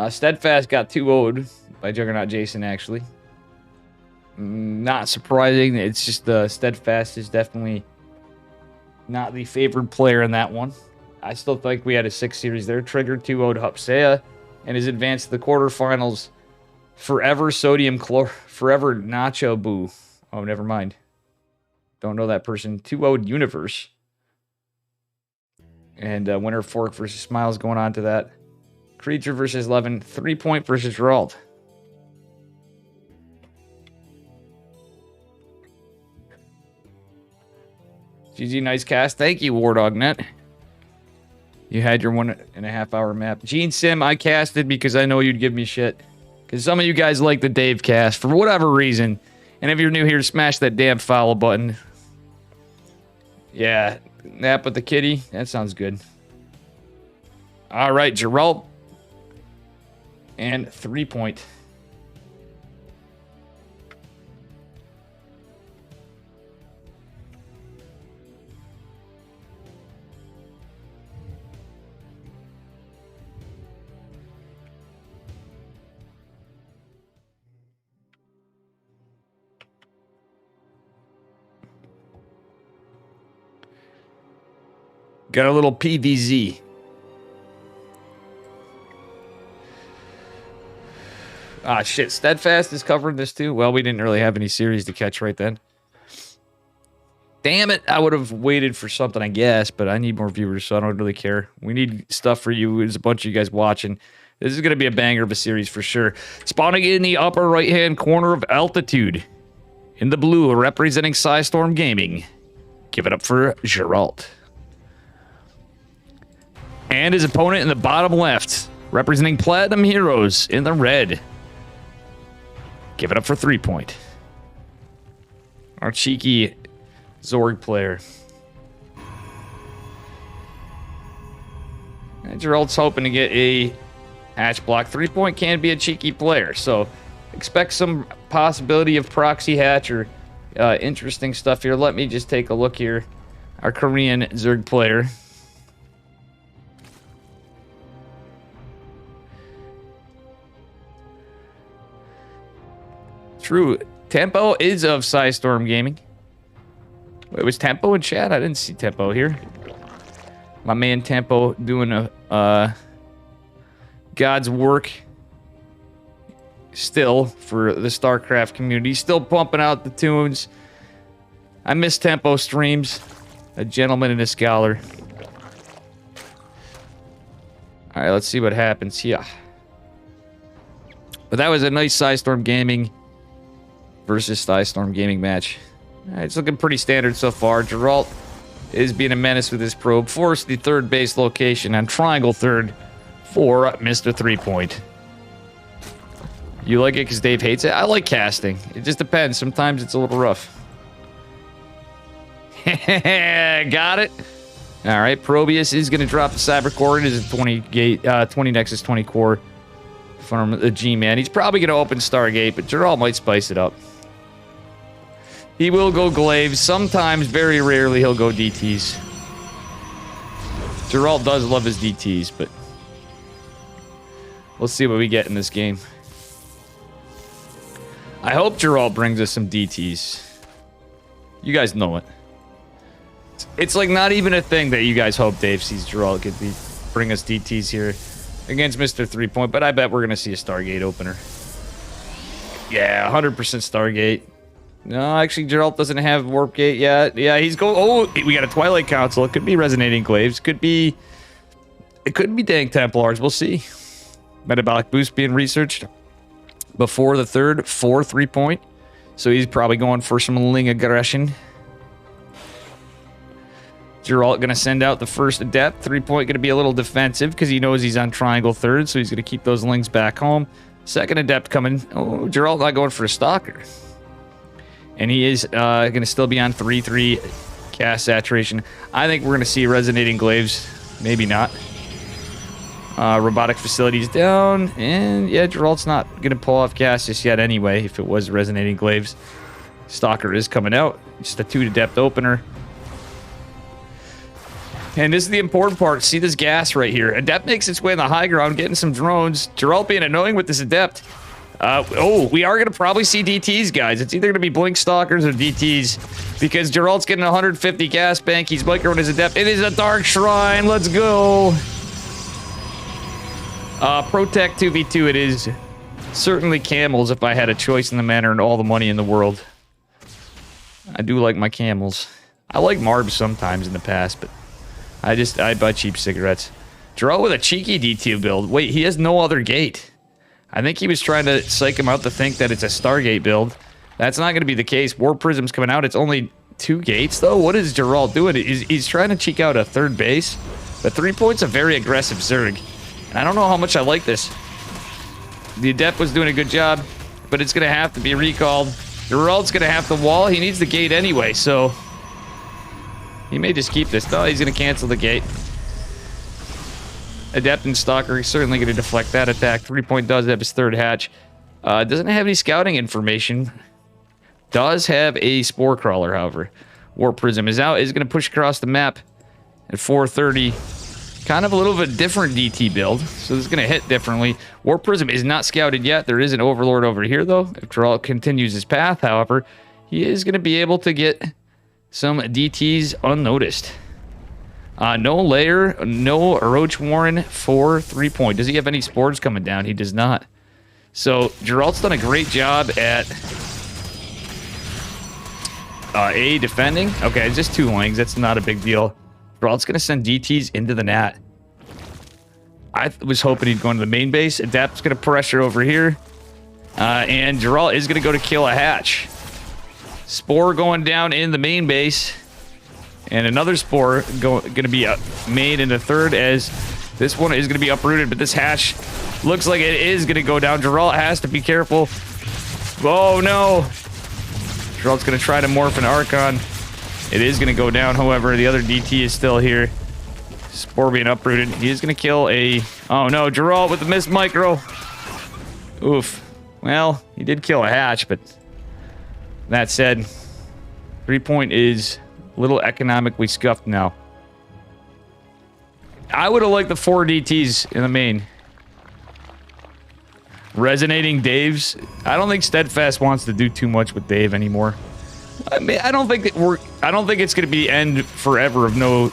Steadfast got 2-0'd by Juggernaut Jason, actually. Not surprising. It's just Steadfast is definitely not the favored player in that one. I still think we had a 6 series there. Trigger 2-0'd Hupsea and is advanced to the quarterfinals. Forever Sodium Chlor... Forever Nacho Boo. Oh, never mind. Don't know that person. 2-0'd Universe. And Winter Fork versus Smiles going on to that. Creature versus 11. 3-point versus Gerald. GG, nice cast. Thank you, WarDogNet. You had your 1.5 hour map. Gene Sim, I casted because I know you'd give me shit. Because some of you guys like the Dave cast for whatever reason. And if you're new here, smash that damn follow button. Yeah, nap with the kitty. That sounds good. All right, Gerald. And 3-point. Got a little PVZ. Ah, shit. Steadfast is covering this too. Well, we didn't really have any series to catch right then. Damn it. I would have waited for something, I guess, but I need more viewers, so I don't really care. We need stuff for you. There's a bunch of you guys watching. This is going to be a banger of a series for sure. Spawning in the upper right-hand corner of Altitude. In the blue, representing Psystorm Gaming. Give it up for Geralt. And his opponent in the bottom left, representing Platinum Heroes in the red. Give it up for 3-point. Our cheeky Zorg player. And Gerald's hoping to get a hatch block. 3-point can be a cheeky player, so expect some possibility of proxy hatch or interesting stuff here. Let me just take a look here. Our Korean Zerg player. True. Tempo is of Psystorm Gaming. Wait, was Tempo in chat? I didn't see Tempo here. My man Tempo doing a God's work still for the StarCraft community. Still pumping out the tunes. I miss Tempo streams. A gentleman and a scholar. Alright, let's see what happens here. But that was a nice Psystorm Gaming versus Psystorm Gaming match. It's looking pretty standard so far. Geralt is being a menace with his probe. Force the third base location on triangle third for Mr. 3-point. You like it because Dave hates it? I like casting. It just depends. Sometimes it's a little rough. Got it. All right, Probius is going to drop the Cyber Core. It is a 20 Nexus 20 core from the G-Man. He's probably going to open Stargate, but Geralt might spice it up. He will go Glaives. Sometimes, very rarely, he'll go DTs. Geralt does love his DTs, but we'll see what we get in this game. I hope Geralt brings us some DTs. You guys know it. It's like not even a thing that you guys hope Dave sees Geralt could bring us DTs here against Mr. 3-point, but I bet we're going to see a Stargate opener. Yeah, 100% Stargate. No, actually, Geralt doesn't have Warp Gate yet. Yeah, he's going... Oh, we got a Twilight Council. It could be Resonating Glaives. It could be Dank Templars. We'll see. Metabolic Boost being researched before the third for 3-point. So he's probably going for some Ling aggression. Geralt going to send out the first Adept. 3-point going to be a little defensive because he knows he's on triangle third. So he's going to keep those Lings back home. Second Adept coming. Oh, Geralt not going for a Stalker. And he is going to still be on 3-3 cast saturation. I think we're going to see Resonating Glaives. Maybe not. Robotic facilities down. And yeah, Geralt's not going to pull off gas just yet anyway, if it was resonating glaives. Stalker is coming out. Just a 2 Adept opener. And this is the important part. See this gas right here. Adept makes its way on the high ground, getting some drones. Geralt being annoying with this Adept. We are going to probably see DTs, guys. It's either going to be Blink Stalkers or DTs. Because Geralt's getting 150 gas bank. He's microing his Adept. It is a Dark Shrine. Let's go. Protect 2v2 it is. Certainly camels if I had a choice in the matter and all the money in the world. I do like my camels. I like Marbs sometimes in the past, but I buy cheap cigarettes. Geralt with a cheeky D2 build. Wait, he has no other gate. I think he was trying to psych him out to think that it's a Stargate build. That's not going to be the case. War Prism's coming out. It's only 2 gates, though. What is Geralt doing? He's trying to cheek out a 3rd base. But 3 points a very aggressive Zerg. And I don't know how much I like this. The Adept was doing a good job, but it's going to have to be recalled. Geralt's going to have the wall. He needs the gate anyway, so he may just keep this. No, he's going to cancel the gate. Adept and Stalker is certainly going to deflect that attack. 3 point does have his 3rd hatch. Doesn't have any scouting information. Does have a Spore Crawler, however. War Prism is out. Is going to push across the map at 430. Kind of a little bit different DT build, so this is going to hit differently. War Prism is not scouted yet. There is an Overlord over here, though. If Geralt continues his path, however, he is going to be able to get some DTs unnoticed. No Lair, no Roach Warren for 3 point. Does he have any spores coming down? He does not. So Geralt's done a great job at defending. Okay, it's just 2 lings. That's not a big deal. Geralt's going to send DTs into the Nat. I was hoping he'd go into the main base. Adept's going to pressure over here. And Geralt is going to go to kill a hatch. Spore going down in the main base. And another Spore going to be made in the 3rd as this one is going to be uprooted. But this hatch looks like it is going to go down. Geralt has to be careful. Oh, no. Geralt's going to try to morph an Archon. It is going to go down, however. The other DT is still here. Spore being uprooted. He is going to kill a... Oh, no. Geralt with the missed micro. Oof. Well, he did kill a hatch, but... That said, 3 point is a little economically scuffed now. I would have liked the 4 DTs in the main. Resonating Daves. I don't think Steadfast wants to do too much with Dave anymore. I mean, I don't think it's going to be the end forever of no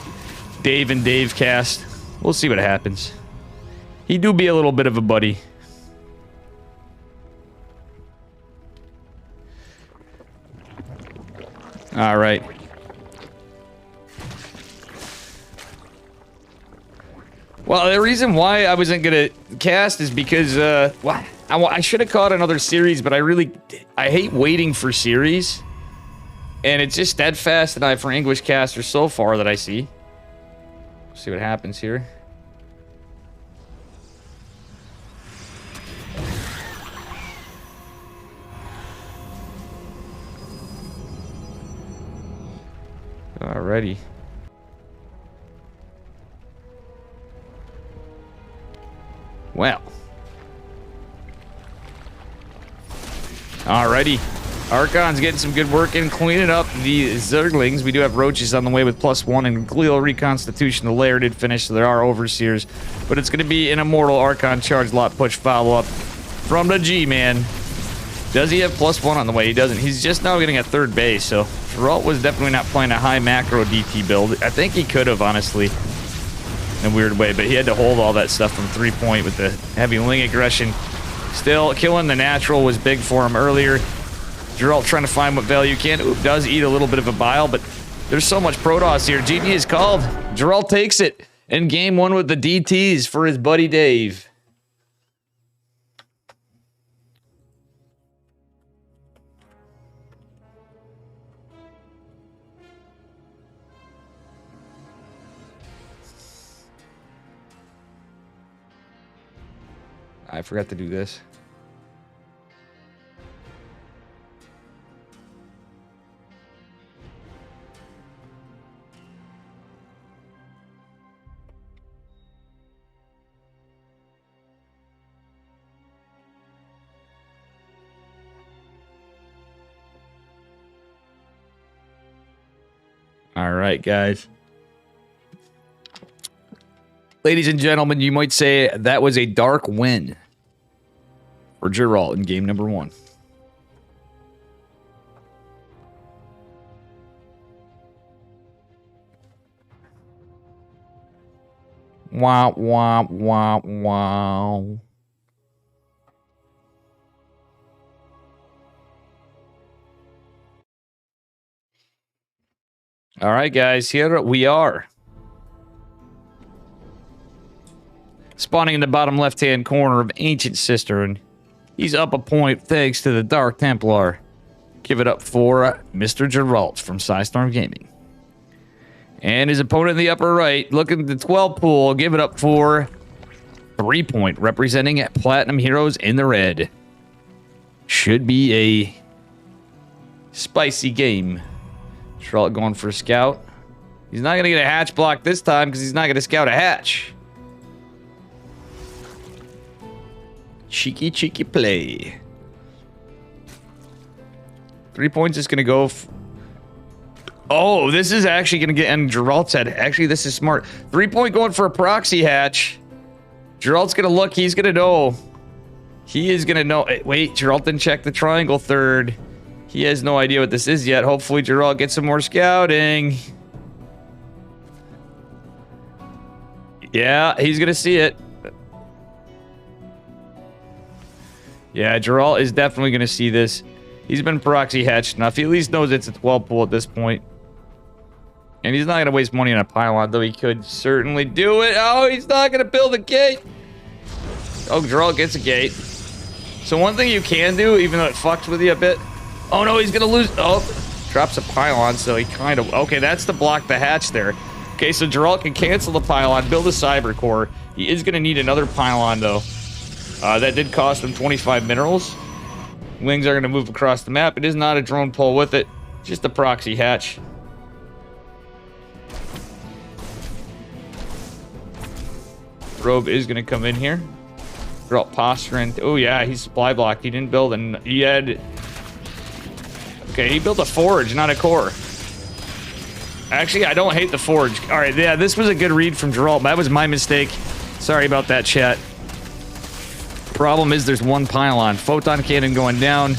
Dave and Dave cast. We'll see what happens. He do be a little bit of a buddy. All right. Well, the reason why I wasn't going to cast is because I should have caught another series, but I hate waiting for series. And it's just Steadfast and I for English casters so far that I see. See what happens here. Alrighty. Well. Alrighty. Archon's getting some good work in cleaning up the Zerglings. We do have Roaches on the way with +1 and Glial Reconstitution. The Lair did finish, so there are Overseers. But it's going to be an Immortal Archon Charge Lot Push follow-up from the G-Man. Does he have +1 on the way? He doesn't. He's just now getting a 3rd base, so Geralt was definitely not playing a high macro DT build. I think he could have, honestly, in a weird way, but he had to hold all that stuff from 3 point with the heavy Ling aggression. Still, killing the natural was big for him earlier. Geralt trying to find what value can. Ooh, does eat a little bit of a bile, but there's so much Protoss here. GG is called. Geralt takes it in game 1 with the DTs for his buddy Dave. I forgot to do this. All right, guys. Ladies and gentlemen, you might say that was a dark win for Geralt in game number 1. Wow, wow, wow, wow. All right, guys, here we are. Spawning in the bottom left-hand corner of Ancient Cistern. He's up a point thanks to the Dark Templar. Give it up for Mr. Geralt from Psystorm Gaming. And his opponent in the upper right, looking at the 12 pool, give it up for 3 Point, representing Platinum Heroes in the red. Should be a spicy game. Geralt going for a scout. He's not going to get a hatch block this time because he's not going to scout a hatch. Cheeky, cheeky play. 3 Points is going to go... Oh, this is actually going to get in Geralt's head. Actually, this is smart. 3 Point going for a proxy hatch. Geralt's going to look. He's going to know. He is going to know. Wait, Geralt didn't check the triangle third. He has no idea what this is yet. Hopefully, Geralt gets some more scouting. Yeah, he's going to see it. Yeah, Geralt is definitely going to see this. He's been proxy hatched enough. He at least knows it's a 12 pool at this point. And he's not going to waste money on a pylon, though he could certainly do it. Oh, he's not going to build a gate. Oh, Geralt gets a gate. So one thing you can do, even though it fucks with you a bit. Oh, no, he's going to lose. Oh, drops a pylon, so he kind of... Okay, that's to block the hatch there. Okay, so Geralt can cancel the pylon, build a cyber core. He is going to need another pylon, though. That did cost him 25 minerals. Wings are going to move across the map. It is not a drone pull with it. Just a proxy hatch. Robe is going to come in here. Geralt posturing. Oh, yeah, he's supply blocked. He didn't build an... He had... Okay, he built a forge, not a core. Actually, I don't hate the forge. All right, yeah, this was a good read from Geralt. That was my mistake. Sorry about that, chat. Problem is there's one pylon. Photon cannon going down.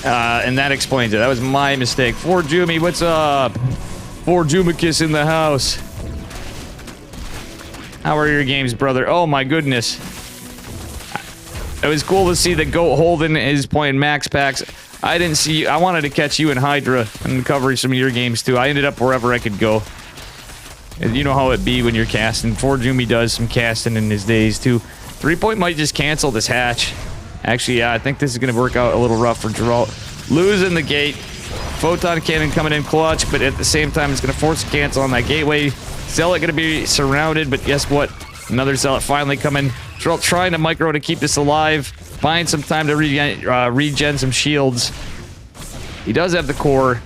And that explains it. That was my mistake. Fort Jumi, what's up? Fort Jumicus in the house. How are your games, brother? Oh my goodness. It was cool to see that Goat Holden is playing Max Packs. I didn't see you. I wanted to catch you in Hydra and cover some of your games too. I ended up wherever I could go. And you know how it be when you're casting. Fort Jumi does some casting in his days too. 3 Point might just cancel this hatch. Actually, yeah, I think this is going to work out a little rough for Geralt. Losing the gate. Photon cannon coming in clutch, but at the same time, it's going to force a cancel on that gateway. Zealot going to be surrounded, but guess what? Another Zealot finally coming. Geralt trying to micro to keep this alive. Buying some time to regen some shields. He does have the core.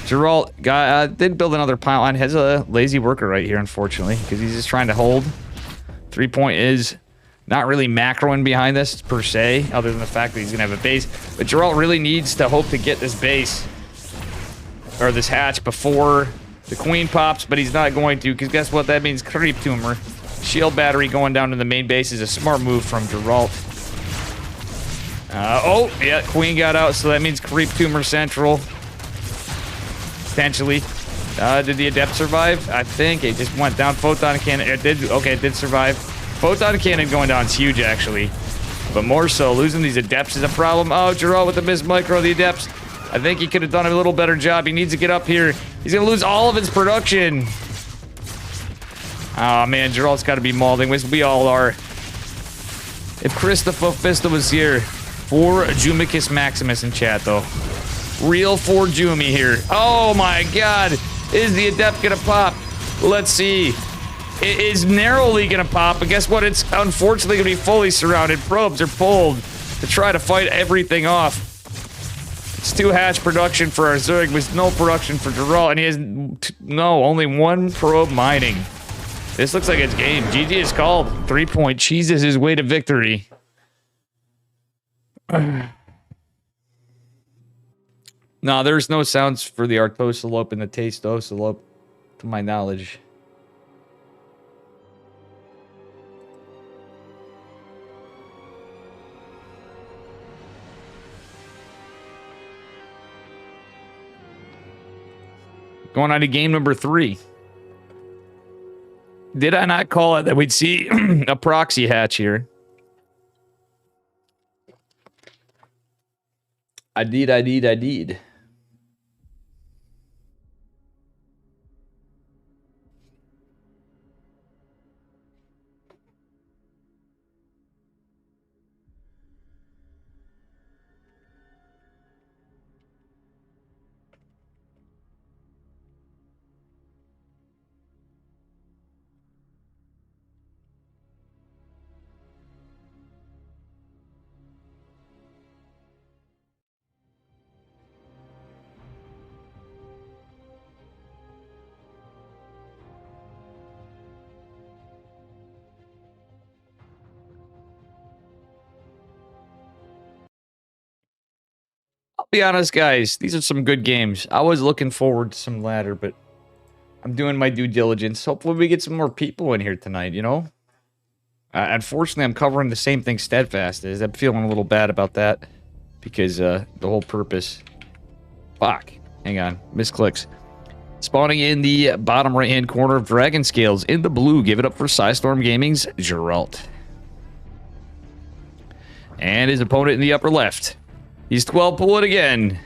Geralt did build another pylon. Has a lazy worker right here, unfortunately, because he's just trying to hold. 3 Point is... not really macroing behind this, per se, other than the fact that he's going to have a base. But Geralt really needs to hope to get this base, or this hatch, before the queen pops, but he's not going to, because guess what? That means creep tumor. Shield battery going down to the main base is a smart move from Geralt. Oh, yeah, queen got out, so that means creep tumor central. Potentially. Did the adept survive? I think it just went down. Photon cannon, it did, okay, it did survive. Photon cannon going down is huge, actually. But more so, losing these adepts is a problem. Oh, Geralt with the miss micro, the adepts. I think he could have done a little better job. He needs to get up here. He's going to lose all of his production. Oh, man, Geralt's got to be mauling. We all are. If Christopher Fista was here. For Jumicus Maximus in chat, though. Real for Jumi here. Oh, my God. Is the adept going to pop? Let's see. It is narrowly going to pop, but guess what? It's unfortunately going to be fully surrounded. Probes are pulled to try to fight everything off. It's 2 hatch production for our Zerg with no production for Geralt, and he has only 1 probe mining. This looks like it's game. GG is called. 3 Point cheeses his way to victory. No, there's no sounds for the Artosalope and the Testosalope. to my knowledge. Going on to game number 3. Did I not call it that we'd see a proxy hatch here? I did. I'll be honest, guys. These are some good games. I was looking forward to some ladder, but I'm doing my due diligence. Hopefully we get some more people in here tonight, you know? Unfortunately, I'm covering the same thing Steadfast is. I'm feeling a little bad about that because the whole purpose... Fuck. Hang on. Misclicks. Spawning in the bottom right-hand corner of Dragon Scales in the blue. Give it up for Psystorm Gaming's Geralt. And his opponent in the upper left. He's 12 pulling again.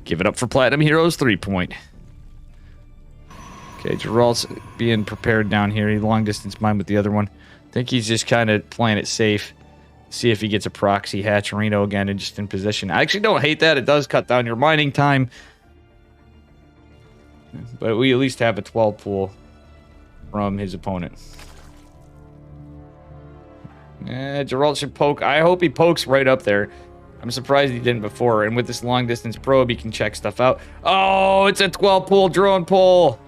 Give it up for Platinum Heroes 3-point. Okay, Geralt's being prepared down here. He long distance mine with the other one. I think he's just kind of playing it safe. See if he gets a proxy Hatcherino again and just in position. I actually don't hate that. It does cut down your mining time. But we at least have a 12 pull from his opponent. Geralt should poke. I hope he pokes right up there. I'm surprised he didn't before. And with this long distance probe, he can check stuff out. Oh, it's a 12 pull drone pull.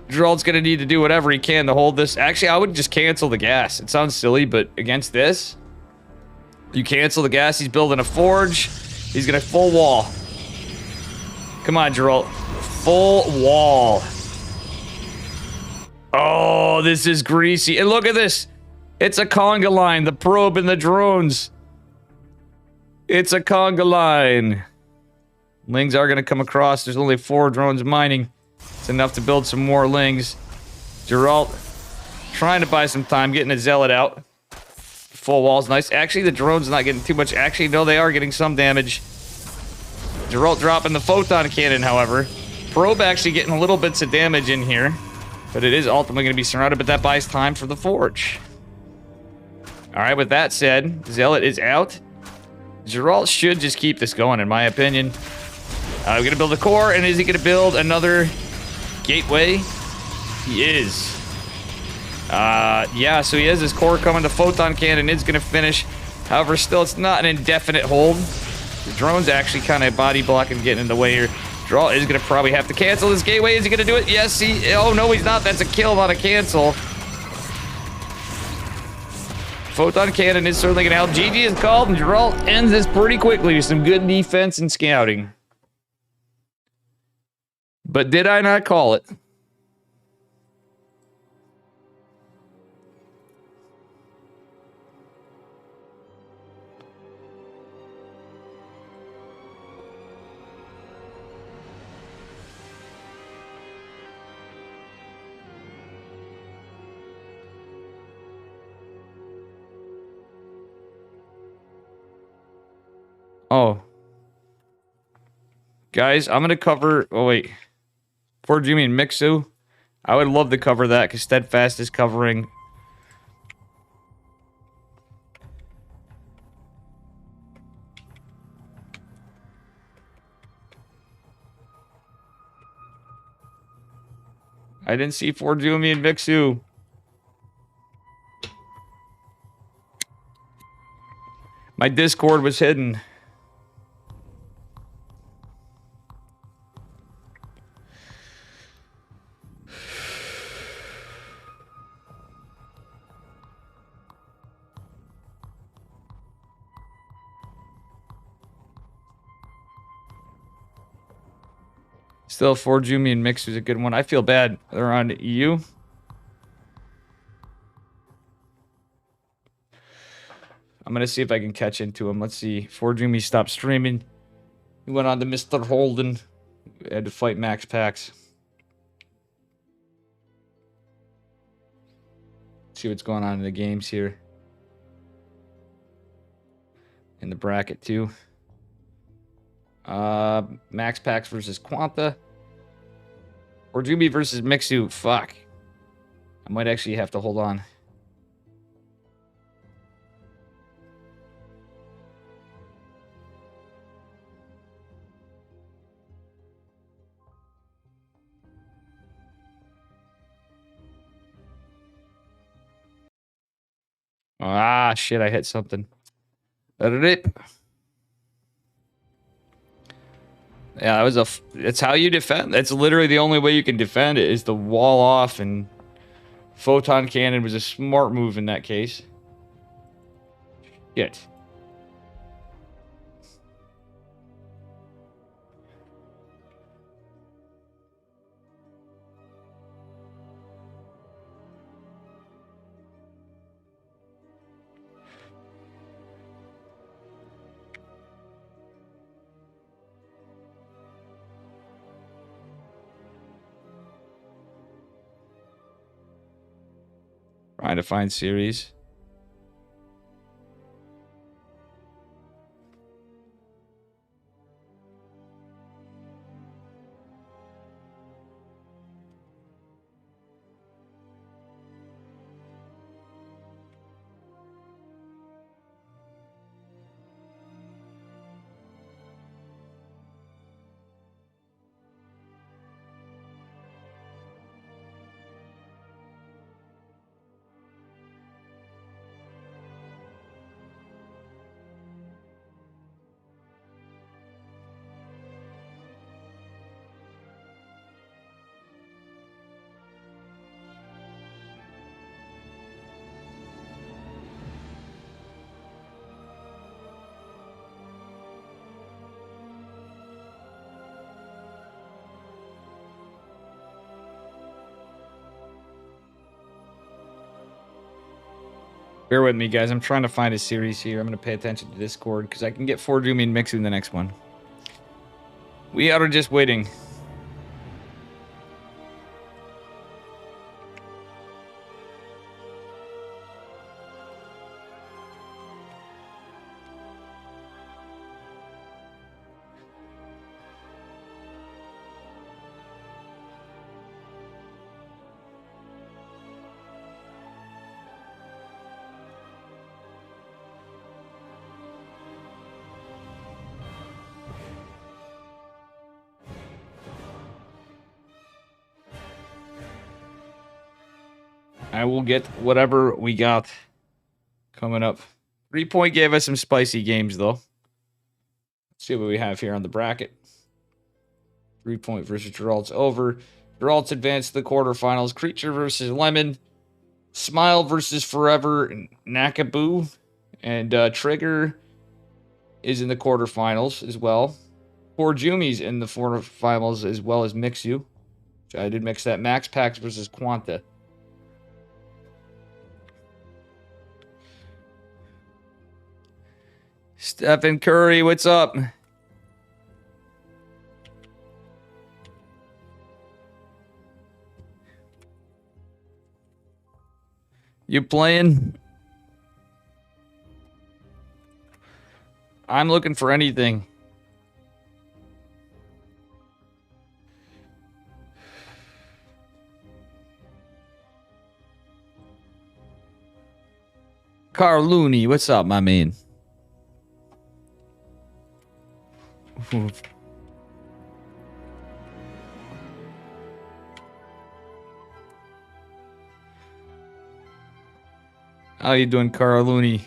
Geralt's going to need to do whatever he can to hold this. Actually, I would just cancel the gas. It sounds silly, but against this, you cancel the gas. He's building a forge. He's going to full wall. Come on, Geralt. Full wall. Oh, this is greasy. And look at this. It's a conga line. The probe and the drones. It's a conga line. Lings are going to come across. There's only 4 drones mining. It's enough to build some more Lings. Geralt trying to buy some time, getting a Zealot out. Full wall's nice. Actually, the drone's not getting too much. Actually, no, they are getting some damage. Geralt dropping the photon cannon, however. Probe actually getting a little bits of damage in here. But it is ultimately going to be surrounded, but that buys time for the forge. Alright, with that said, Zealot is out. Geralt should just keep this going, in my opinion. We're going to build a core, and is he going to build another gateway? He is. Yeah, so he has his core coming. The photon cannon is going to finish. However, still, it's not an indefinite hold. The drone's actually kind of body blocking, getting in the way here. Geralt is going to probably have to cancel this gateway. Is he going to do it? Yes, he... Oh, no, he's not. That's a kill, not a cancel. Photon cannon is certainly going to help. GG is called, and Geralt ends this pretty quickly with some good defense and scouting. But did I not call it? Oh. Guys, I'm going to cover... Oh, wait. For Jimmy and Mixu, I would love to cover that because Steadfast is covering... I didn't see for Jimmy and Mixu. My Discord was hidden. Still, Forjumi and Mixu's a good one. I feel bad. They're on EU. I'm going to see if I can catch into him. Let's see. Forjumi stopped streaming. He went on to Mr. Holden. Had to fight Max Pax. See what's going on in the games here. In the bracket, too. Max Pax versus Quanta. Or Jubi versus Mixu. Fuck. I might actually have to hold on. Ah, shit, I hit something. Rip. Yeah, that was it's how you defend. That's literally the only way you can defend it is the wall off, and Photon Cannon was a smart move in that case. Shit. Trying to find series. Bear with me, guys. I'm trying to find a series here. I'm going to pay attention to Discord because I can get Forjumi and Mixu in the next one. We are just waiting. I will get whatever we got coming up. 3-point gave us some spicy games, though. Let's see what we have here on the bracket. 3-point versus Geralt's over. Geralt's advanced to the quarterfinals. Creature versus Lemon. Smile versus Forever. Nakaboo. And Trigger is in the quarterfinals as well. Forjumi's in the quarterfinals as well as Mixu. I did mix that. Max Pax versus Quanta. Stephen Curry, what's up? You playing? I'm looking for anything. Carl Looney, what's up, my man? How you doing, Carl Looney?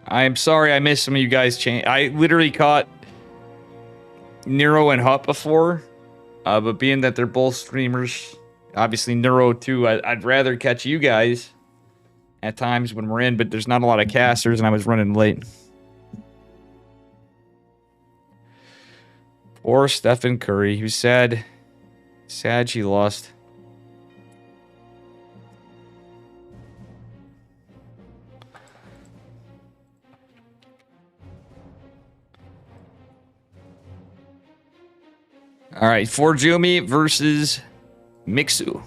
I am sorry I missed some of you guys. I literally caught Nero and Hut before, but being that they're both streamers, obviously Nero too, I'd rather catch you guys at times when we're in, but there's not a lot of casters, and I was running late. Poor Stephen Curry. He was sad. Sad she lost. All right, Forjumi versus Mixu.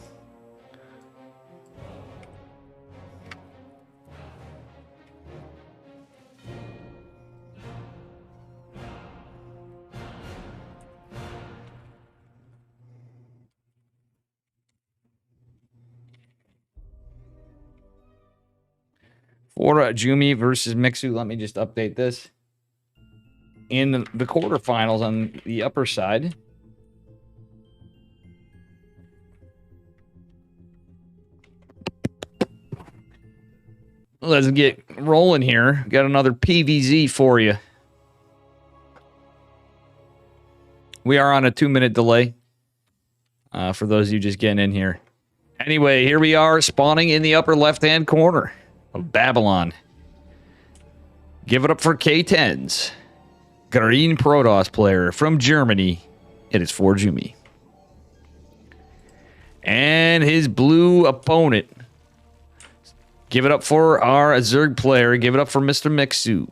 Forjumi versus Mixu. Let me just update this. In the quarterfinals on the upper side. Let's get rolling here. Got another PVZ for you. We are on a 2-minute delay. For those of you just getting in here. Anyway, here we are spawning in the upper left-hand corner of Babylon. Give it up for K10s. Green Protoss player from Germany. It is Forjumi. And his blue opponent. Give it up for our Zerg player. Give it up for Mr. Mixu.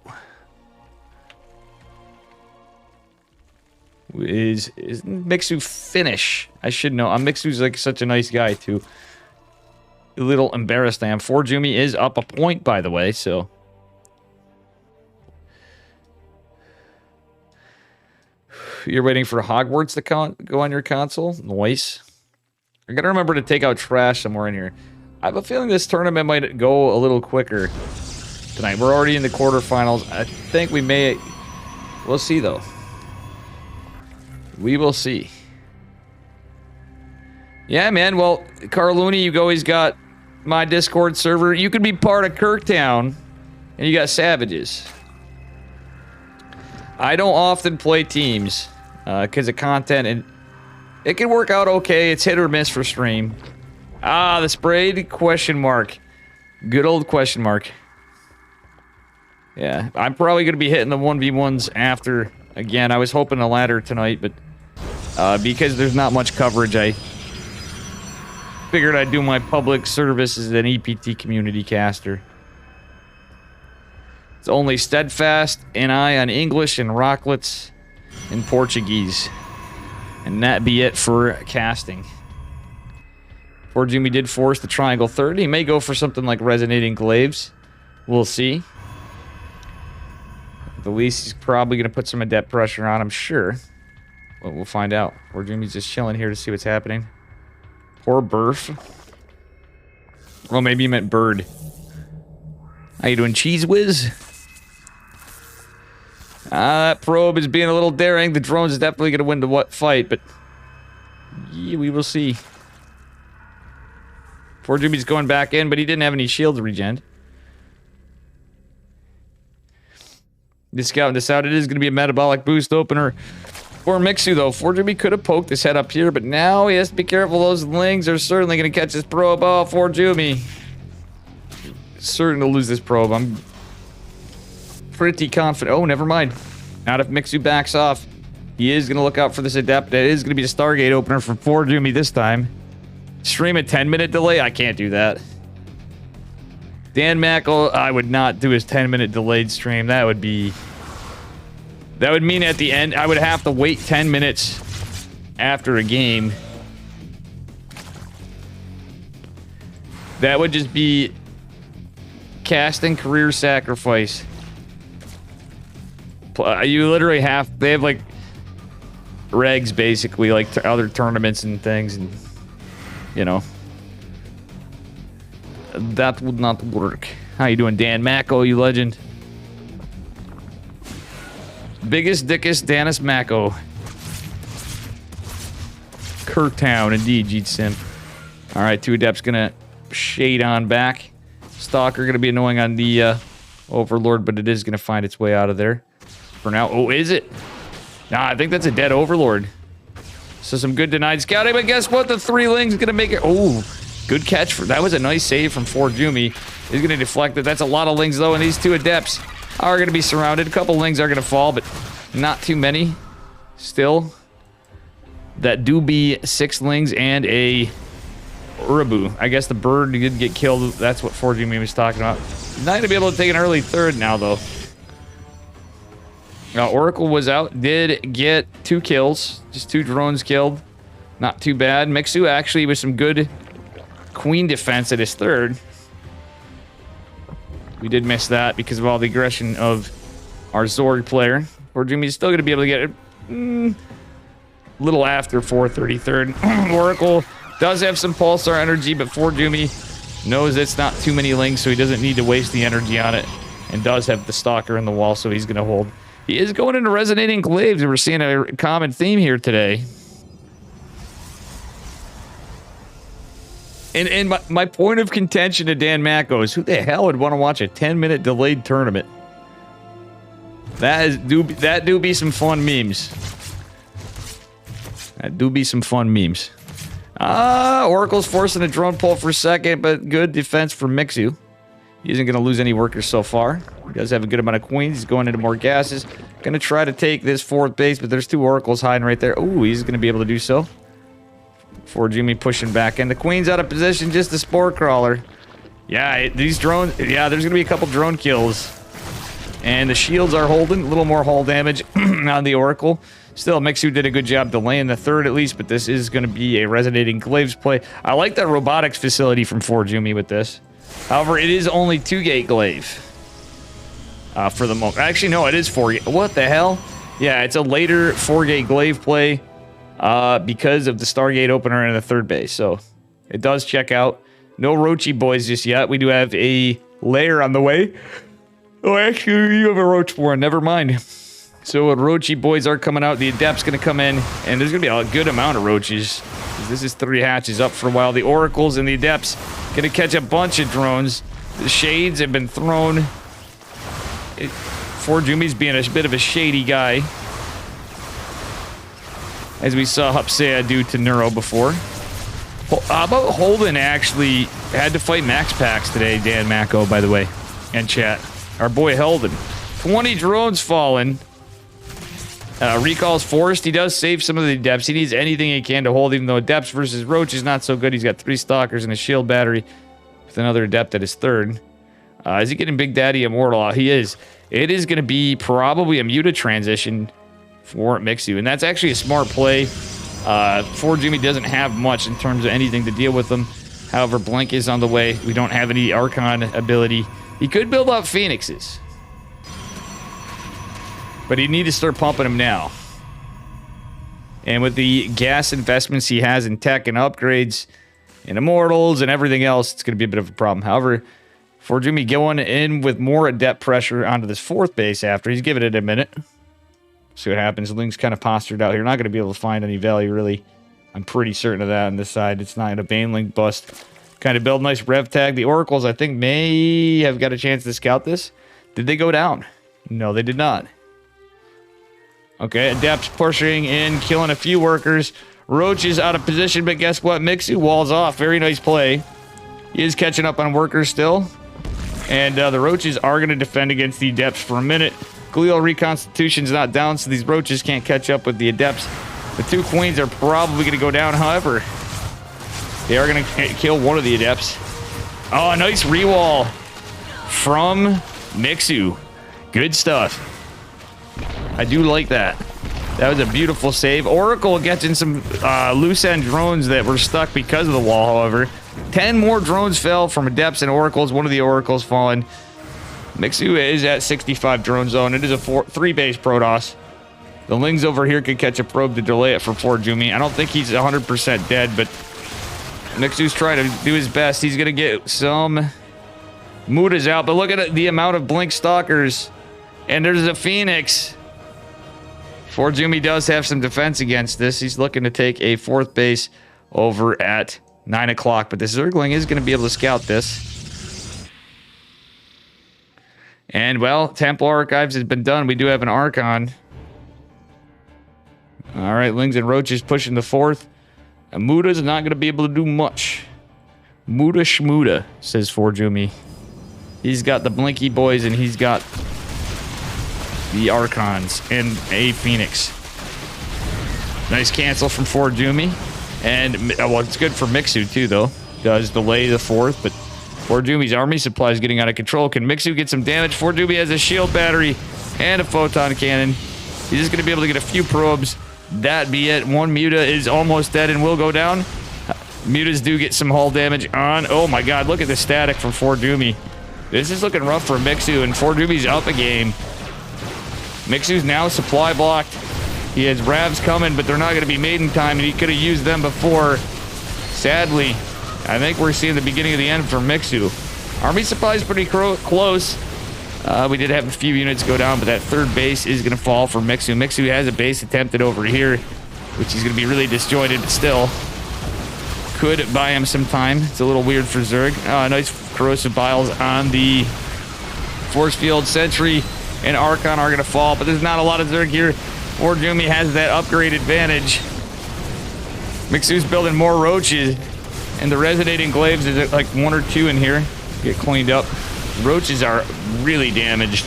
Is Mixu Finnish? I should know. Mixu's like such a nice guy too. A little embarrassed I am. Forjumi is up a point, by the way, so. You're waiting for Hogwarts to go on your console? Nice. I gotta remember to take out trash somewhere in here. I have a feeling this tournament might go a little quicker tonight. We're already in the quarterfinals. I think we may... We'll see, though. We will see. Yeah, man. Well, Carlooney, you always got my Discord server. You could be part of Kirktown, and you got Savages. I don't often play teams because of content, and it can work out okay. It's hit or miss for stream. Ah, the sprayed question mark. Good old question mark. Yeah, I'm probably going to be hitting the 1v1s after. Again, I was hoping a ladder tonight, but because there's not much coverage, I figured I'd do my public service as an EPT community caster. It's only Steadfast and I on English and Rocklets in Portuguese. And that be it for casting. Forjumi did force the triangle third. He may go for something like Resonating Glaives. We'll see. At the least, he's probably going to put some adept pressure on, I'm sure. But we'll find out. Forjumi's just chilling here to see what's happening. Poor Burf. Well, maybe you meant bird. How you doing, Cheese Whiz? That probe is being a little daring. The drone's is definitely going to win the fight, but yeah, we will see. Forjumi's going back in, but he didn't have any shields regen. Just scouting this out. It is going to be a metabolic boost opener for Mixu, though. Forjumi could have poked his head up here, but now he has to be careful. Those lings are certainly going to catch his probe. Oh, Forjumi. Certain to lose this probe. I'm pretty confident. Oh, never mind. Not if Mixu backs off. He is going to look out for this adept. It is going to be a Stargate opener for Forjumi this time. Stream a 10-minute delay? I can't do that. Dan Mackel, I would not do his 10-minute delayed stream. That would mean at the end, I would have to wait 10 minutes after a game. That would just be casting career sacrifice. You literally have, they have like regs basically, like other tournaments and things, and you know, that would not work. How you doing, Dan Mako, you legend? Biggest, dickest, Danis Mako. Kirktown, indeed, Jeet Sim. Alright, 2 Adepts gonna shade on back. Stalker gonna be annoying on the Overlord, but it is gonna find its way out of there. For now. Oh, is it? Nah, I think that's a dead Overlord. So some good denied scouting, but guess what? The 3 Ling's gonna make it. Oh, Good catch. That was a nice save from Forjumi. He's going to deflect it. That's a lot of Lings, though, and these two Adepts are going to be surrounded. A couple Lings are going to fall, but not too many. Still, that do be 6 Lings and a Urabu. I guess the bird did get killed. That's what Forjumi was talking about. Not going to be able to take an early third now, though. Oracle was out. Did get 2 kills. Just 2 drones killed. Not too bad. Mixu actually with some good Queen defense at his third. We did miss that because of all the aggression of our Zorg player. Forjumi is still going to be able to get it a little after 433rd. Oracle does have some Pulsar energy, but Forjumi knows it's not too many Lings, so he doesn't need to waste the energy on it. And does have the Stalker in the wall, so he's going to hold. He is going into Resonating Glaives, and we're seeing a common theme here today. And my point of contention to Dan Macko is, who the hell would want to watch a 10-minute delayed tournament? That do be some fun memes. That do be some fun memes. Oracle's forcing a drone pull for a second, but good defense from Mixu. He isn't going to lose any workers so far. He does have a good amount of Queens. He's going into more gases. Going to try to take this 4th base, but there's 2 Oracles hiding right there. Ooh, he's going to be able to do so. Forjumi pushing back in. The Queen's out of position, just the Spore Crawler. Yeah, these drones... Yeah, there's going to be a couple drone kills. And the shields are holding. A little more hull damage on the Oracle. Still, Mixu did a good job delaying the 3rd at least, but this is going to be a Resonating Glaives play. I like that robotics facility from Forjumi with this. However, it is only 2-gate glaive. For the moment. Actually, no, it is 4-gate. What the hell? Yeah, it's a later 4-gate glaive play. Because of the Stargate opener and the 3rd base. So it does check out. No Roachy boys just yet. We do have a layer on the way. Oh, actually, you have a Roach Born. Never mind. So Roachy boys are coming out. The Adept's going to come in. And there's going to be a good amount of Roaches. This is 3 hatches up for a while. The Oracles and the Adepts going to catch a bunch of drones. The Shades have been thrown. Forjumi's being a bit of a shady guy. As we saw Hupsea do to Neuro before. How about Holden actually had to fight Max Packs today, Dan Macko, by the way, and chat. Our boy Holden. 20 drones fallen. Recall's forced. He does save some of the Adepts. He needs anything he can to hold, even though Adepts versus Roach is not so good. He's got 3 Stalkers and a shield battery with another Adept at his 3rd. Is he getting Big Daddy Immortal? He is. It is going to be probably a Muta transition for Mixu, and that's actually a smart play. Forjumi doesn't have much in terms of anything to deal with them. However, Blink is on the way. We don't have any Archon ability. He could build up Phoenixes, but he'd need to start pumping them now. And with the gas investments he has in tech and upgrades and Immortals and everything else, it's going to be a bit of a problem. However, Forjumi going in with more Adept pressure onto this 4th base after. He's giving it a minute. See what happens. Link's kind of postured out here. Not going to be able to find any value, really. I'm pretty certain of that on this side. It's not a Bane Link bust. Kind of build nice rev tag. The Oracles, I think, may have got a chance to scout this. Did they go down? No, they did not. Okay, Adepts pushing in, killing a few workers. Roach is out of position, but guess what? Mixu walls off. Very nice play. He is catching up on workers still. And the Roaches are going to defend against the Adepts for a minute. Glial Reconstitution's not down, so these Roaches can't catch up with the Adepts. The 2 Queens are probably going to go down, however. They are going to kill one of the Adepts. Oh, a nice rewall from Mixu. Good stuff. I do like that. That was a beautiful save. Oracle gets in some loose end drones that were stuck because of the wall, however. 10 more drones fell from Adepts and Oracles. One of the Oracles fallen. Mixu is at 65 drone zone. It is a 3-base Protoss. The Lings over here could catch a probe to delay it for Forjumi. I don't think he's 100% dead, but Mixu's trying to do his best. He's going to get some Mutas out, but look at the amount of Blink Stalkers. And there's a Phoenix. Forjumi does have some defense against this. He's looking to take a 4th base over at 9 o'clock, but the Zergling is going to be able to scout this. And, well, Temple Archives has been done. We do have an Archon. All right, Lings and Roaches pushing the 4th. Amuta's not going to be able to do much. Muda Shmuda, says Forjumi. He's got the Blinky Boys and he's got the Archons and a Phoenix. Nice cancel from Forjumi. And, well, it's good for Mixu, too, though. Does delay the 4th, but Forjumi's army supply is getting out of control. Can Mixu get some damage? Forjumi has a shield battery and a photon cannon. He's just going to be able to get a few probes. That be it. One Muta is almost dead and will go down. Mutas do get some hull damage on. Oh, my God. Look at the static from Forjumi. This is looking rough for Mixu, and Forjumi's up a game. Mixu's now supply blocked. He has Ravs coming, but they're not going to be made in time, and he could have used them before. Sadly, I think we're seeing the beginning of the end for Mixu. Army supply is pretty close. We did have a few units go down, but that 3rd base is going to fall for Mixu. Mixu has a base attempted over here, which is going to be really disjointed, but still could buy him some time. It's a little weird for Zerg. Nice corrosive biles on the force field. Sentry and Archon are going to fall, but there's not a lot of Zerg here. Forjumi has that upgrade advantage. Mixu's building more roaches, and the resonating glaives is like 1 or 2 in here. Get cleaned up. Roaches are really damaged,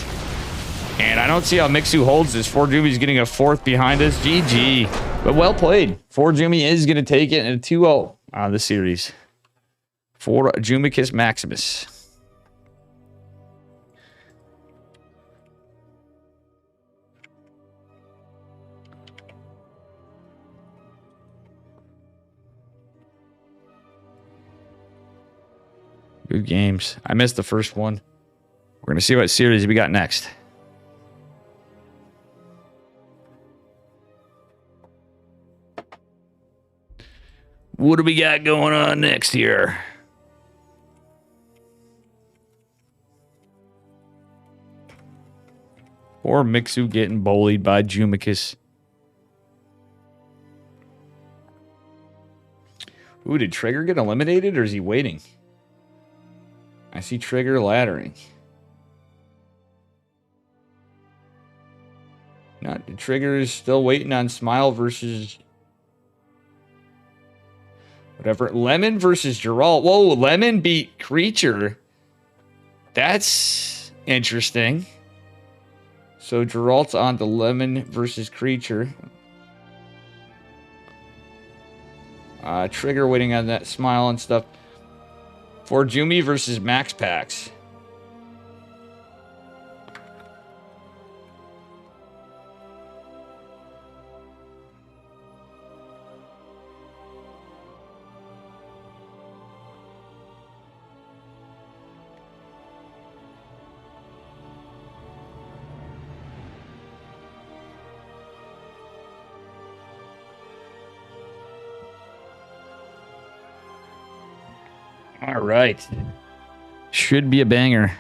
and I don't see how Mixu holds this. Forjumi's getting a 4th behind us. GG, but well played. Forjumi is going to take it in a 2-0 on the series for Jumicus Maximus. Good games. I missed the first one. We're going to see what series we got next. What do we got going on next here? Or Mixu getting bullied by Jumicus. Ooh, did Trigger get eliminated or is he waiting? I see Trigger laddering. Not the Trigger is still waiting on Smile versus whatever. Lemon versus Geralt. Whoa, Lemon beat Creature. That's interesting. So Geralt's on to Lemon versus Creature. Trigger waiting on that Smile and stuff. Forjumi versus Max Pax. All right. Should be a banger.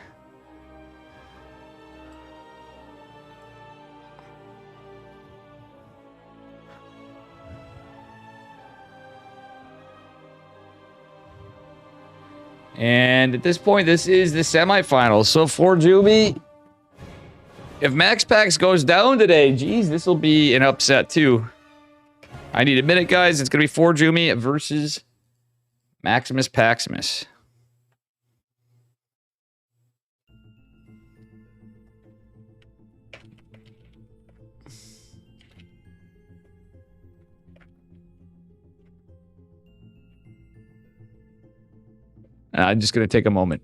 And at this point, this is the semifinals. So Forjumi, if Max Pax goes down today, geez, this will be an upset too. I need a minute, guys. It's going to be Forjumi versus Maximus Paximus. I'm just going to take a moment.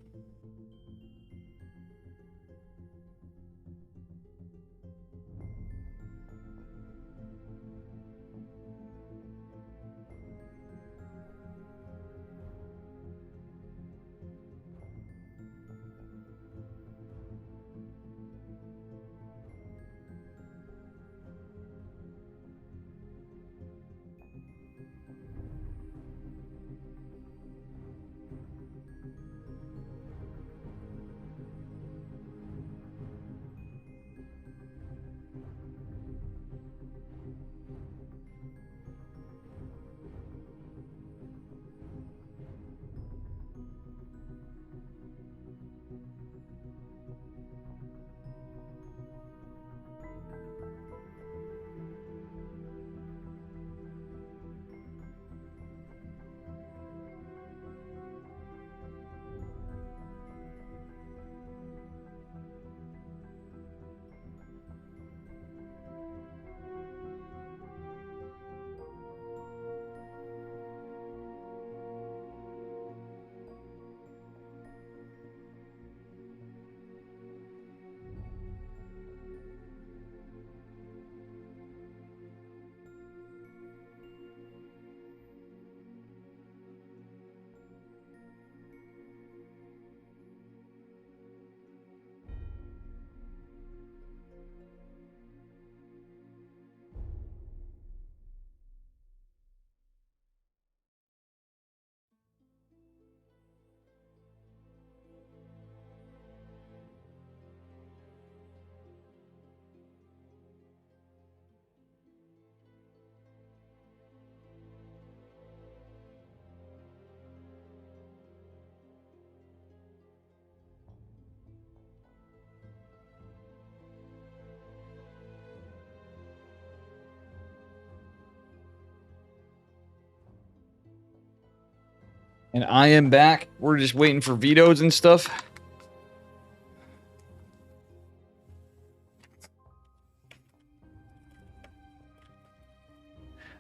And I am back. We're just waiting for vetoes and stuff.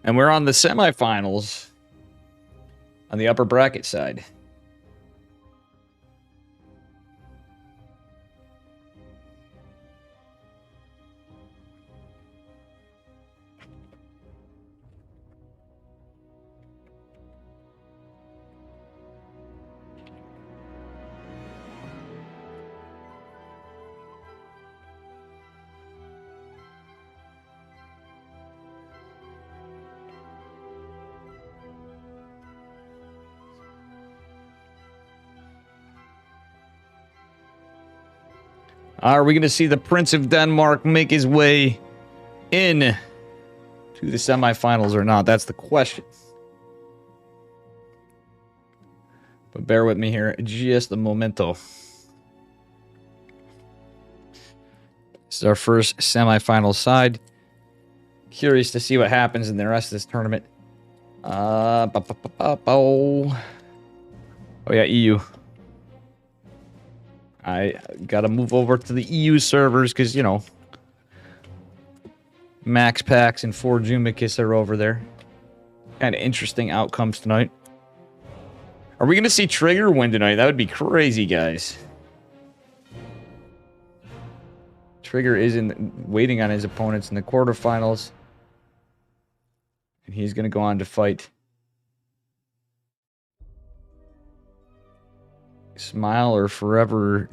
And we're on the semifinals on the upper bracket side. Are we going to see the Prince of Denmark make his way in to the semifinals or not? That's the question. But bear with me here just a momento. This is our first semifinal side. Curious to see what happens in the rest of this tournament. Oh yeah, EU. I gotta move over to the EU servers because, you know, Max Pax and Forjumicus are over there. Kind of interesting outcomes tonight. Are we gonna see Trigger win tonight? That would be crazy, guys. Trigger is waiting on his opponents in the quarterfinals. And he's gonna go on to fight Smile or Forever,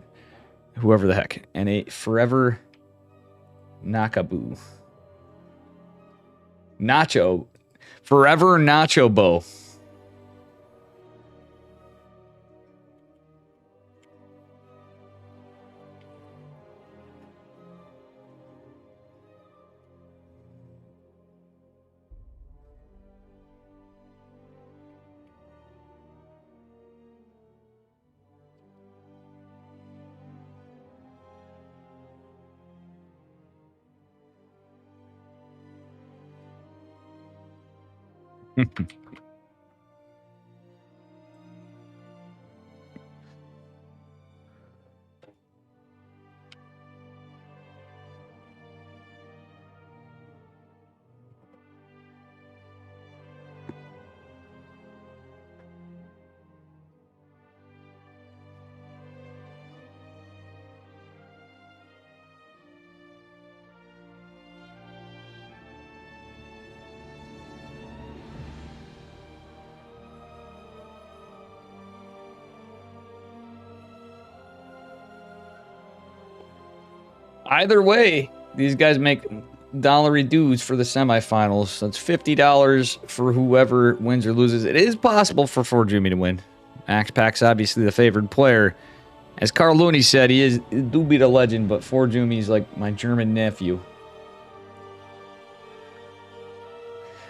whoever the heck, and a Forever Nakabu. Nacho. Forever Nacho Bow. Either way, these guys make dollary dues for the semifinals. That's $50 for whoever wins or loses. It is possible for Forjumi to win. Max Pac's obviously the favored player. As Carl Looney said, he do beat a legend, but Forjumi's like my German nephew.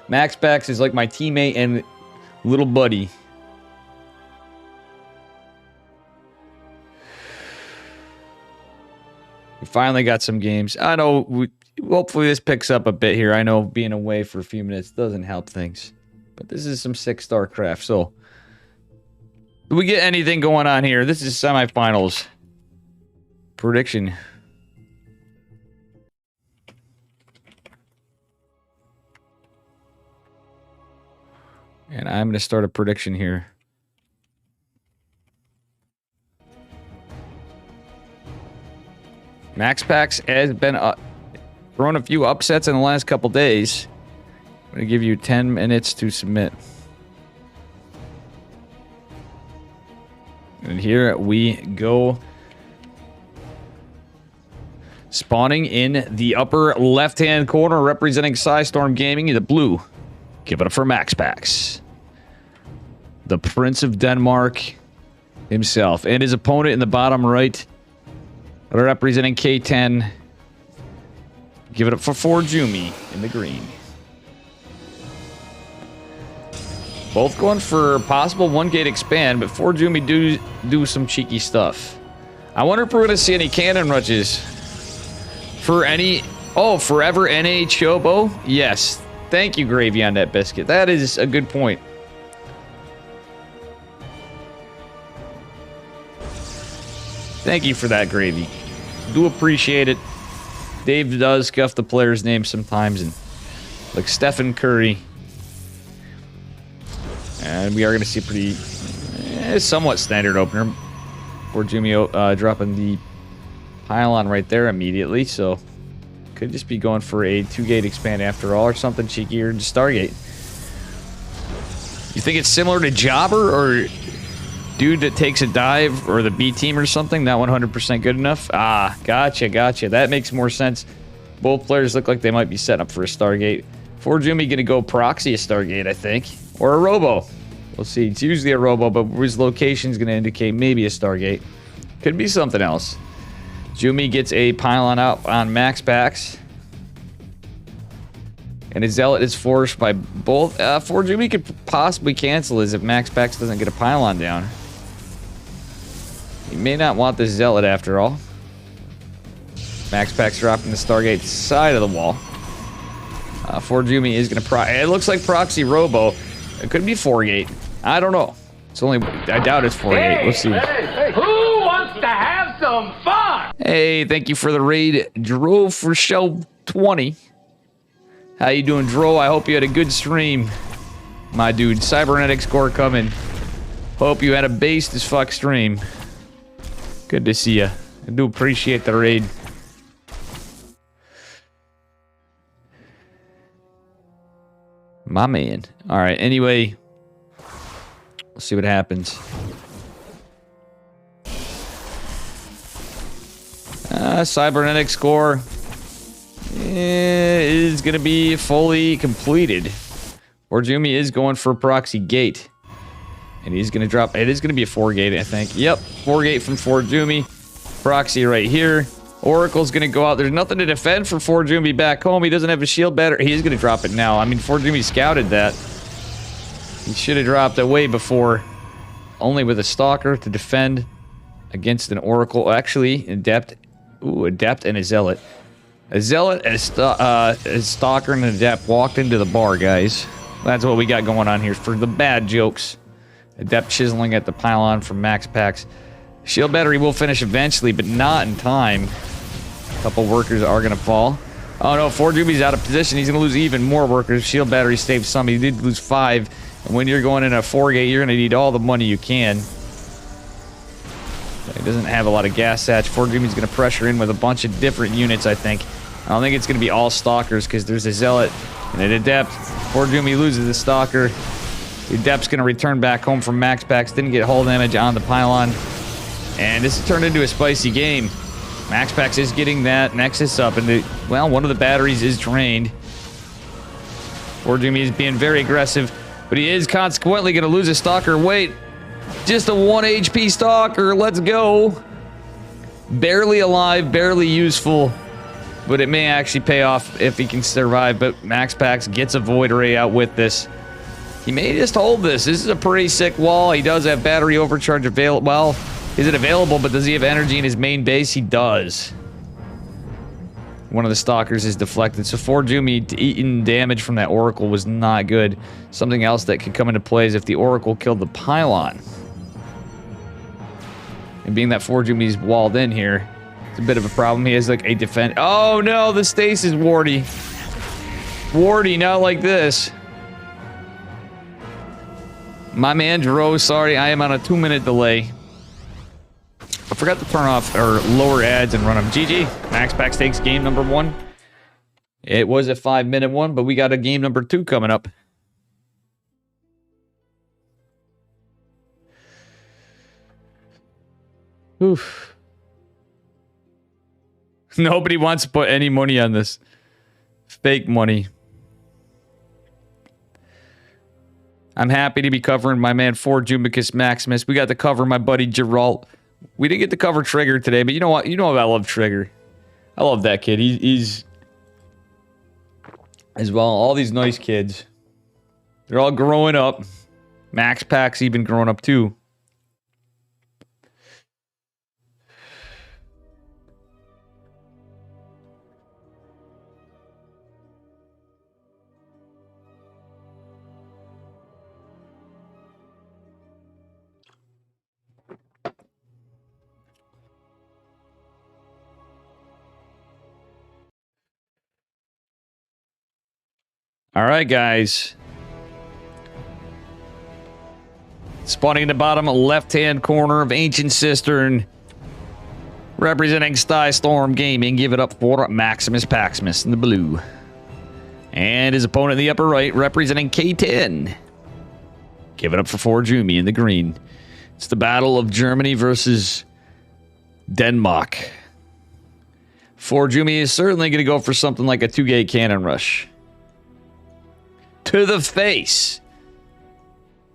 Max Pax is like my teammate and little buddy. We finally got some games. I know, hopefully this picks up a bit here. I know being away for a few minutes doesn't help things. But this is some sick StarCraft, so... Do we get anything going on here? This is semifinals. Prediction. And I'm going to start a prediction here. Max Pax has been thrown a few upsets in the last couple days. I'm going to give you 10 minutes to submit. And here we go. Spawning in the upper left-hand corner, representing Psystorm Gaming in the blue. Give it up for Max Pax. The Prince of Denmark himself. And his opponent in the bottom right, representing K10. Give it up for Forjumi in the green. Both going for possible one-gate expand, but Forjumi do some cheeky stuff. I wonder if we're going to see any cannon rushes for any... Oh, Forever NA Chobo? Yes. Thank you, Gravy on that biscuit. That is a good point. Thank you for that, Gravy. Do appreciate it. Dave does scuff the player's name sometimes, and like Stephen Curry. And we are going to see a pretty somewhat standard opener. For Jimmy dropping the pylon right there immediately, so could just be going for a 2-gate expand after all, or something cheeky, or just Stargate. You think it's similar to Jobber, or dude that takes a dive, or the B team or something? Not 100% good enough? Ah, gotcha. That makes more sense. Both players look like they might be setting up for a Stargate. For Jimmy, gonna go proxy a Stargate, I think, or a Robo. We'll see. It's usually a Robo, but his location is going to indicate maybe a Stargate. Could be something else. Jumi gets a pylon out on Max Packs. And his Zealot is forced by both. For Jumi could possibly cancel his if Max Packs doesn't get a pylon down. He may not want this Zealot after all. Max Packs dropping the Stargate side of the wall. For Jumi is going to it looks like proxy Robo. It could be 4-gate. I don't know. It's only... I doubt it's 4-gate. We'll see. Hey, who wants to have some fun? Hey, thank you for the raid. Dro for show 20. How you doing, Dro? I hope you had a good stream. My dude. Cybernetic score coming. Hope you had a based as fuck stream. Good to see ya. I do appreciate the raid. My man. Alright, anyway. Let's see what happens. Cybernetic score is going to be fully completed. Orjumi is going for proxy gate. And he's going to drop... It is going to be a 4-gate, I think. Yep, 4-gate from Forjumi. Proxy right here. Oracle's going to go out. There's nothing to defend for Forjumi back home. He doesn't have a shield battery. He's going to drop it now. I mean, Forjumi scouted that. He should have dropped it way before. Only with a Stalker to defend against an Oracle. Actually, Adept. Ooh, Adept and a Zealot. A Zealot, a Stalker, and an Adept walked into the bar, guys. That's what we got going on here for the bad jokes. Adept chiseling at the pylon from Max Packs. Shield battery will finish eventually, but not in time. A couple workers are going to fall. Oh no, Forjumi's out of position. He's going to lose even more workers. Shield battery saved some. He did lose 5. And when you're going in a 4-gate, you're going to need all the money you can. He doesn't have a lot of gas satch. Forjumi's going to pressure in with a bunch of different units, I think. I don't think it's going to be all Stalkers, because there's a Zealot and an Adept. Forjumi loses the Stalker. The Adept's going to return back home from Max Packs. Didn't get hull damage on the pylon. And this has turned into a spicy game. Max Packs is getting that Nexus up. And, well, one of the batteries is drained. Forjumi is being very aggressive. But he is consequently going to lose a Stalker. Wait. Just a 1 HP Stalker. Let's go. Barely alive. Barely useful. But it may actually pay off if he can survive. But Max Packs gets a Void Ray out with this. He may just hold this. This is a pretty sick wall. He does have battery overcharge available. Well, is it available, but does he have energy in his main base? He does. One of the Stalkers is deflected. So Forjumi eating damage from that Oracle was not good. Something else that could come into play is if the Oracle killed the pylon. And being that Forjumi's walled in here, it's a bit of a problem. He has like a defend. Oh no, the stasis wardy. Wardy, not like this. My man, Jero, sorry, I am on a 2-minute delay. I forgot to turn off or lower ads and run them. GG. Max Packs takes game number 1. It was a 5-minute one, but we got a game number 2 coming up. Oof. Nobody wants to put any money on this. Fake money. I'm happy to be covering my man Forjumicus Maximus. We got to cover my buddy Geralt. We didn't get to cover Trigger today, but you know what? You know I love Trigger. I love that kid. He's as well. All these nice kids. They're all growing up. Max Packs even growing up too. All right, guys. Spawning in the bottom left-hand corner of Ancient Cistern. Representing Storm Gaming. Give it up for Maximus Paximus in the blue. And his opponent in the upper right, representing K10. Give it up for Forjumi in the green. It's the battle of Germany versus Denmark. Forjumi is certainly going to go for something like a 2-gate cannon rush. To the face.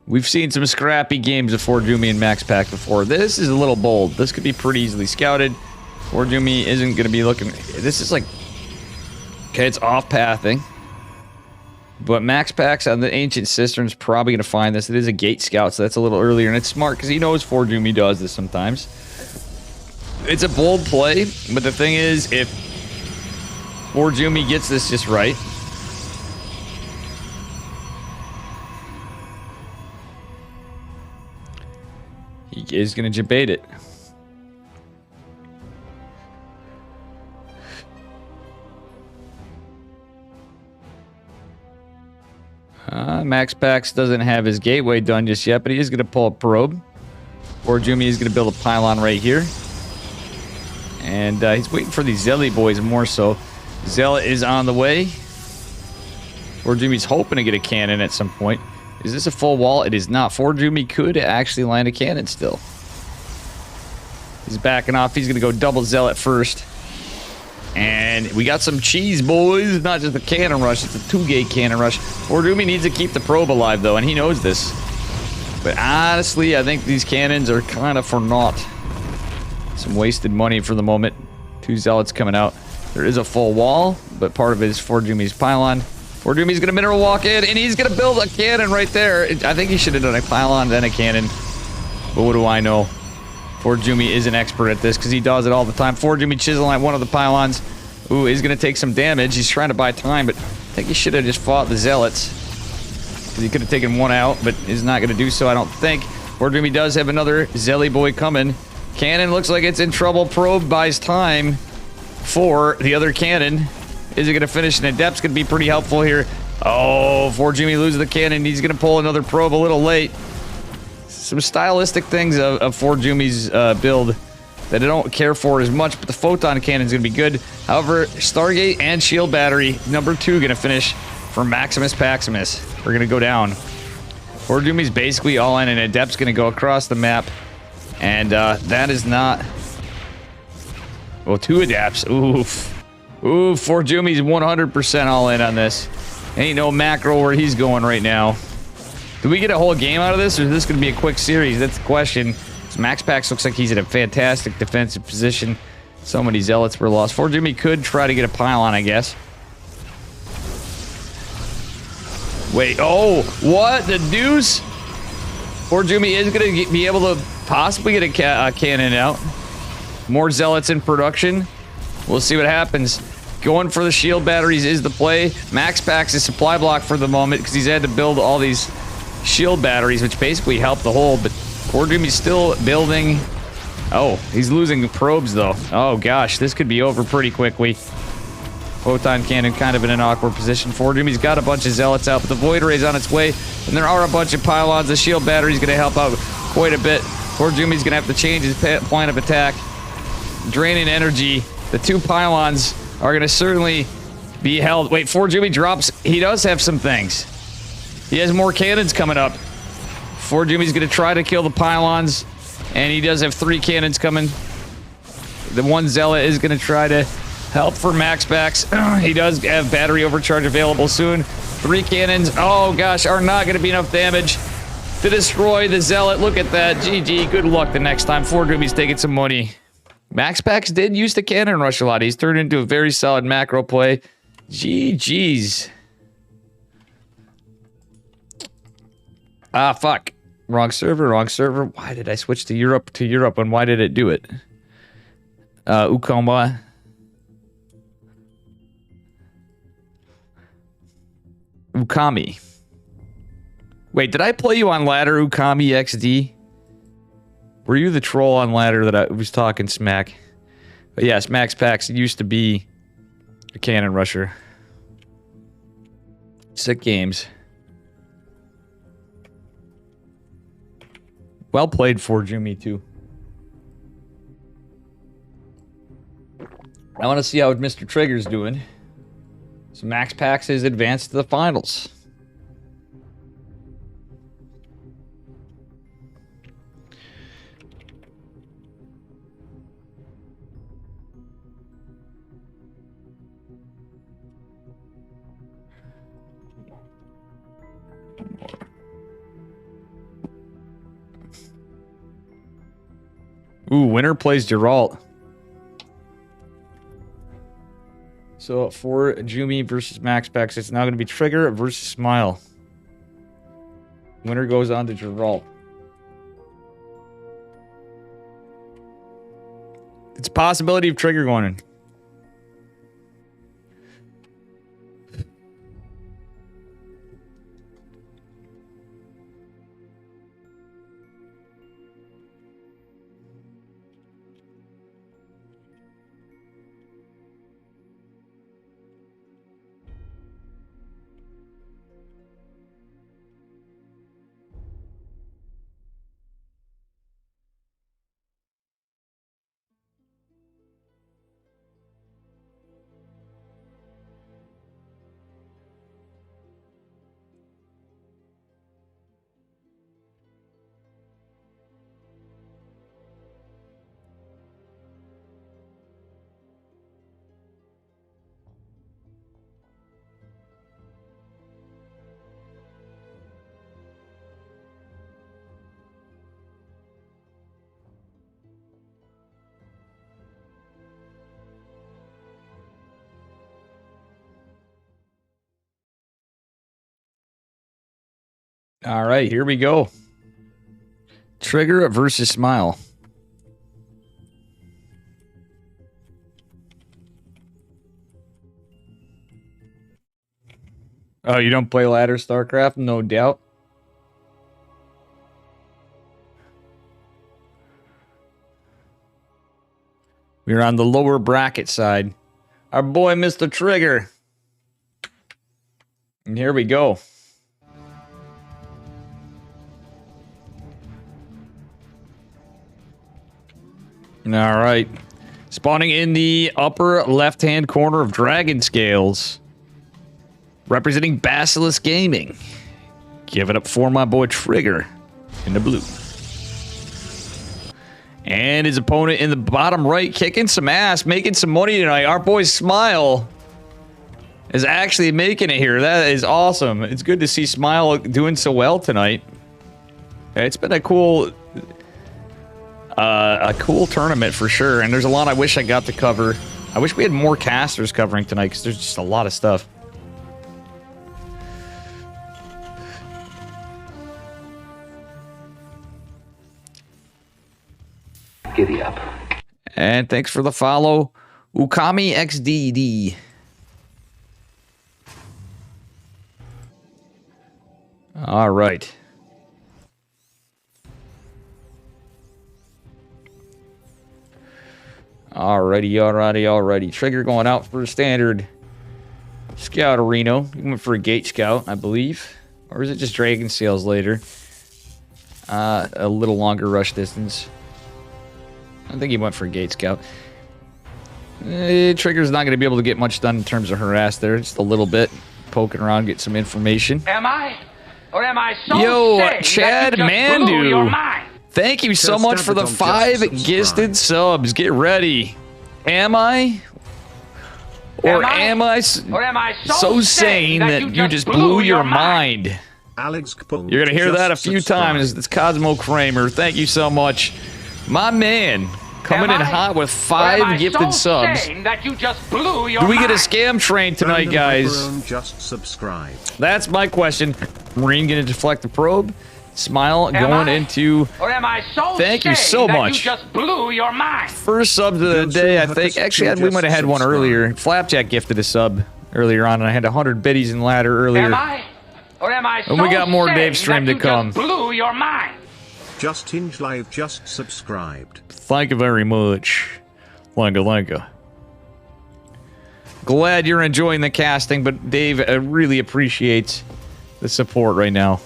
We've seen some scrappy games of Forjumi and Max Pack before. This is a little bold. This could be pretty easily scouted. Forjumi isn't going to be looking... This is like... Okay, it's off-pathing. But Max Pax on the Ancient Cistern's probably going to find this. It is a gate scout, so that's a little earlier. And it's smart because he knows Forjumi does this sometimes. It's a bold play, but the thing is, if Forjumi gets this just right... He is going to debate it. Max Pax doesn't have his gateway done just yet, but he is going to pull a probe. Forjumi is going to build a pylon right here. And he's waiting for these Zealot boys more so. Zealot is on the way. Forjumi's hoping to get a cannon at some point. Is this a full wall? It is not. Forjumi could actually land a cannon still. He's backing off. He's going to go double Zealot first. And we got some cheese, boys. Not just a cannon rush. It's a 2-gate cannon rush. Forjumi needs to keep the probe alive, though, and he knows this. But honestly, I think these cannons are kind of for naught. Some wasted money for the moment. 2 Zealots coming out. There is a full wall, but part of it is Forjumi's pylon. Forjumi's going to mineral walk in, and he's going to build a cannon right there. I think he should have done a pylon, then a cannon. But what do I know? Forjumi is an expert at this because he does it all the time. Forjumi chiseling at one of the pylons. Ooh, he's going to take some damage. He's trying to buy time, but I think he should have just fought the Zealots. Because he could have taken one out, but he's not going to do so, I don't think. Forjumi does have another Zelly boy coming. Cannon looks like it's in trouble. Probe buys time for the other cannon. Is it going to finish? And Adept's going to be pretty helpful here. Oh, Forjumi loses the cannon. He's going to pull another probe a little late. Some stylistic things of Forjumi's build that I don't care for as much, but the Photon Cannon is going to be good. However, Stargate and Shield Battery, number 2, going to finish for Maximus Paximus. We're going to go down. Forjumi's basically all in, and Adept's going to go across the map. And that is not... Well, 2 Adepts. Oof. Ooh, Forjumi's 100% all in on this. Ain't no macro where he's going right now. Do we get a whole game out of this, or is this going to be a quick series? That's the question. So Max Pax looks like he's in a fantastic defensive position. So many Zealots were lost. Forjumi could try to get a pylon, I guess. Wait, oh, what? The deuce? Forjumi is going to be able to possibly get a cannon out. More Zealots in production. We'll see what happens. Going for the shield batteries is the play. Max Pax is supply block for the moment because he's had to build all these shield batteries, which basically help the hold, but Forjumi's still building. Oh, he's losing probes, though. Oh, gosh, this could be over pretty quickly. Photon Cannon kind of in an awkward position. Forjumi's got a bunch of Zealots out, but the Void Ray's on its way, and there are a bunch of pylons. The shield battery's going to help out quite a bit. Forjumi's going to have to change his plan of attack. Draining energy. The 2 pylons are going to certainly be held. Wait, Forjumi drops. He does have some things. He has more cannons coming up. Forjumi's going to try to kill the pylons, and he does have 3 cannons coming. The 1 Zealot is going to try to help for Max Pax. He does have battery overcharge available soon. 3 cannons, oh gosh, are not going to be enough damage to destroy the Zealot. Look at that. GG. Good luck the next time. Forjumi's taking some money. Max Pax did use the cannon rush a lot. He's turned into a very solid macro play. GG's. Ah, fuck. Wrong server, wrong server. Why did I switch to Europe and why did it do it? Ukoma. Ukami. Wait, did I play you on ladder, Ukami XD? Were you the troll on ladder that I was talking smack? But yes, Max Pax used to be a cannon rusher. Sick games. Well played for Jimmy, too. I want to see how Mr. Trigger's doing. So Max Pax is advanced to the finals. Ooh, winner plays Geralt. So for Jumi versus Max Pax, it's now going to be Trigger versus Smile. Winner goes on to Geralt. It's a possibility of Trigger going in. All right, here we go. Trigger versus Smile. Oh, you don't play ladder StarCraft? No doubt. We're on the lower bracket side. Our boy, Mr. Trigger. And here we go. All right. Spawning in the upper left-hand corner of Dragon Scales. Representing Basilisk Gaming. Give it up for my boy Trigger in the blue. And his opponent in the bottom right, kicking some ass, making some money tonight. Our boy Smile is actually making it here. That is awesome. It's good to see Smile doing so well tonight. It's been a cool tournament for sure, and there's a lot I wish I got to cover. I wish we had more casters covering tonight because there's just a lot of stuff. Giddy up. And thanks for the follow, Ukami XDD. All right. Alrighty. Trigger going out for a standard Scout Reno. He went for a Gate Scout, I believe. Or is it just Dragon Sails later? A little longer rush distance. I think he went for a Gate Scout. Trigger's not going to be able to get much done in terms of harass there. Just a little bit. Poking around, get some information. Am I? Or am I so Yo, sick Chad that you just blew your Mandu. mind? Thank you so much for the 5 gifted subs. Get ready. Am I? Or am I so sane that you just blew your mind? Alex Capone. You're going to hear that a few times. It's Cosmo Kramer. Thank you so much. My man, coming in hot with 5 gifted subs. That you just blew your Do we get a mind? scam train tonight, guys? Just subscribe. That's my question. Marine going to deflect the probe. Smile going into... Or am I so Thank you so that much. You just blew your mind? First sub of the day, I think. Actually, we might have had one earlier. Flapjack gifted a sub earlier on, and I had 100 biddies in ladder earlier. Am I? Or am I so And we got more sane Dave stream that to you come. Just blew your mind. Just Hinge Live just subscribed. Thank you very much. Lanka. Glad you're enjoying the casting, but Dave really appreciates the support right now.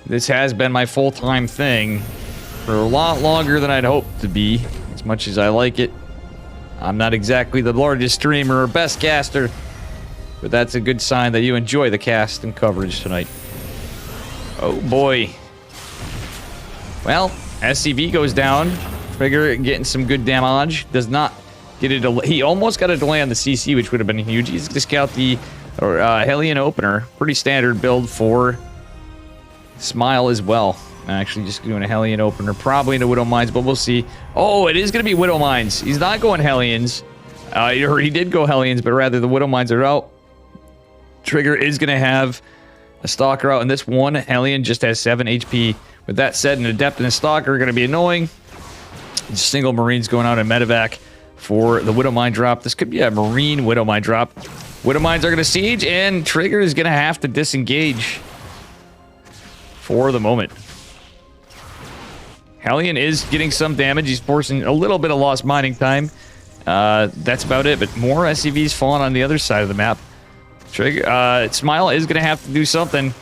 This has been my full-time thing for a lot longer than I'd hoped to be, as much as I like it. I'm not exactly the largest streamer or best caster, but that's a good sign that you enjoy the cast and coverage tonight. Oh boy. Well, SCV goes down. Trigger getting some good damage. Does not get a delay. He almost got a delay on the CC, which would have been huge. He's going to scout the Hellion Opener. Pretty standard build for Smile as well. Actually, just doing a Hellion Opener. Probably into Widow Mines, but we'll see. Oh, it is going to be Widow Mines. He's not going Hellions. Or he did go Hellions, but rather the Widow Mines are out. Trigger is going to have a Stalker out, and this one Hellion just has 7 HP. With that said, an Adept and a Stalker are going to be annoying. Single Marines going out in Medevac for the Widow Mine drop. This could be a Marine Widow Mine drop. Widow Mines are going to siege, and Trigger is going to have to disengage for the moment. Hellion is getting some damage. He's forcing a little bit of lost mining time. That's about it, but more SCVs falling on the other side of the map. Trigger, Smile is going to have to do something.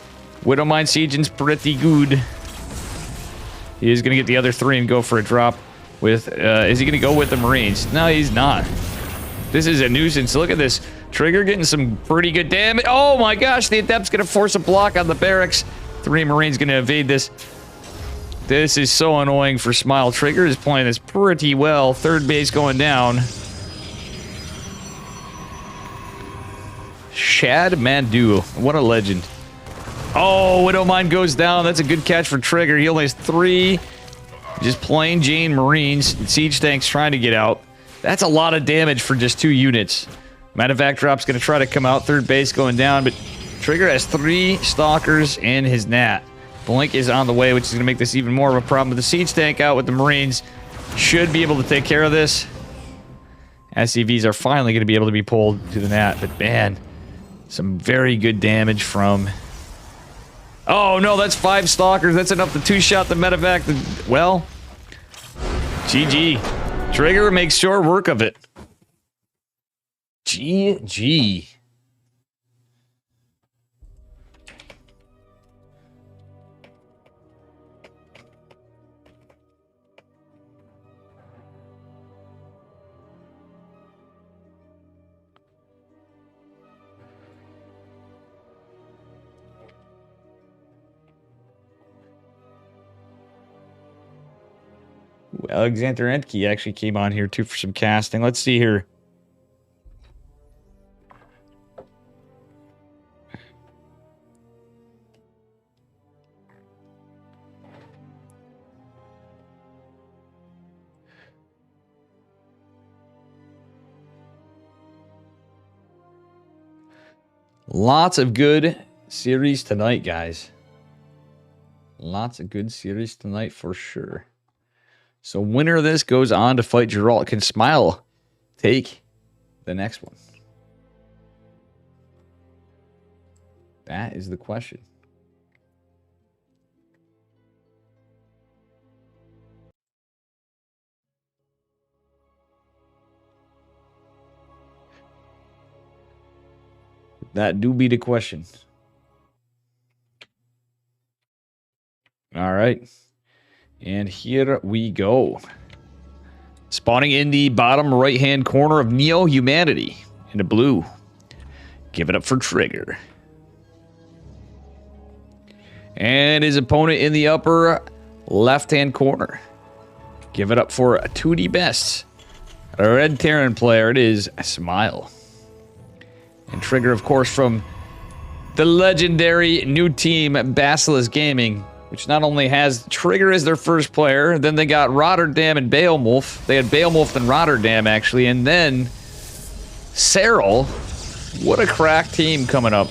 Widow Mine sieging's pretty good. He is going to get the other 3 and go for a drop. With is he going to go with the Marines? No, he's not. This is a nuisance. Look at this. Trigger getting some pretty good damage. Oh my gosh, the Adept's going to force a block on the barracks. 3 Marines going to evade this. This is so annoying for Smile. Trigger is playing this pretty well. 3rd base going down. Shad Mandu. What a legend. Oh, Widow Mine goes down. That's a good catch for Trigger. He only has 3 just plain Jane Marines. Siege tanks trying to get out. That's a lot of damage for just 2 units. Medevac drop's going to try to come out. 3rd base going down, but Trigger has 3 Stalkers and his Nat. Blink is on the way, which is going to make this even more of a problem. With the siege tank out with the Marines, should be able to take care of this. SCVs are finally going to be able to be pulled to the Nat, but man, some very good damage from... Oh no, that's 5 Stalkers. That's enough to 2-shot the Medevac. Well, GG. Trigger makes short work of it. GG. Alexander Entke actually came on here too for some casting. Let's see here. Lots of good series tonight, guys. Lots of good series tonight for sure. So winner of this goes on to fight Geralt. Can Smile take the next one? That is the question. That do be the question. All right. And here we go. Spawning in the bottom right-hand corner of Neo Humanity in the blue. Give it up for Trigger. And his opponent in the upper left-hand corner. Give it up for a 2D Best. A Red Terran player, it is Smile. And Trigger, of course, from the legendary new team, Basilisk Gaming, which not only has Trigger as their first player, then they got Rotterdam and Beowulf. They had Beowulf and Rotterdam, actually, and then Cyril. What a crack team coming up.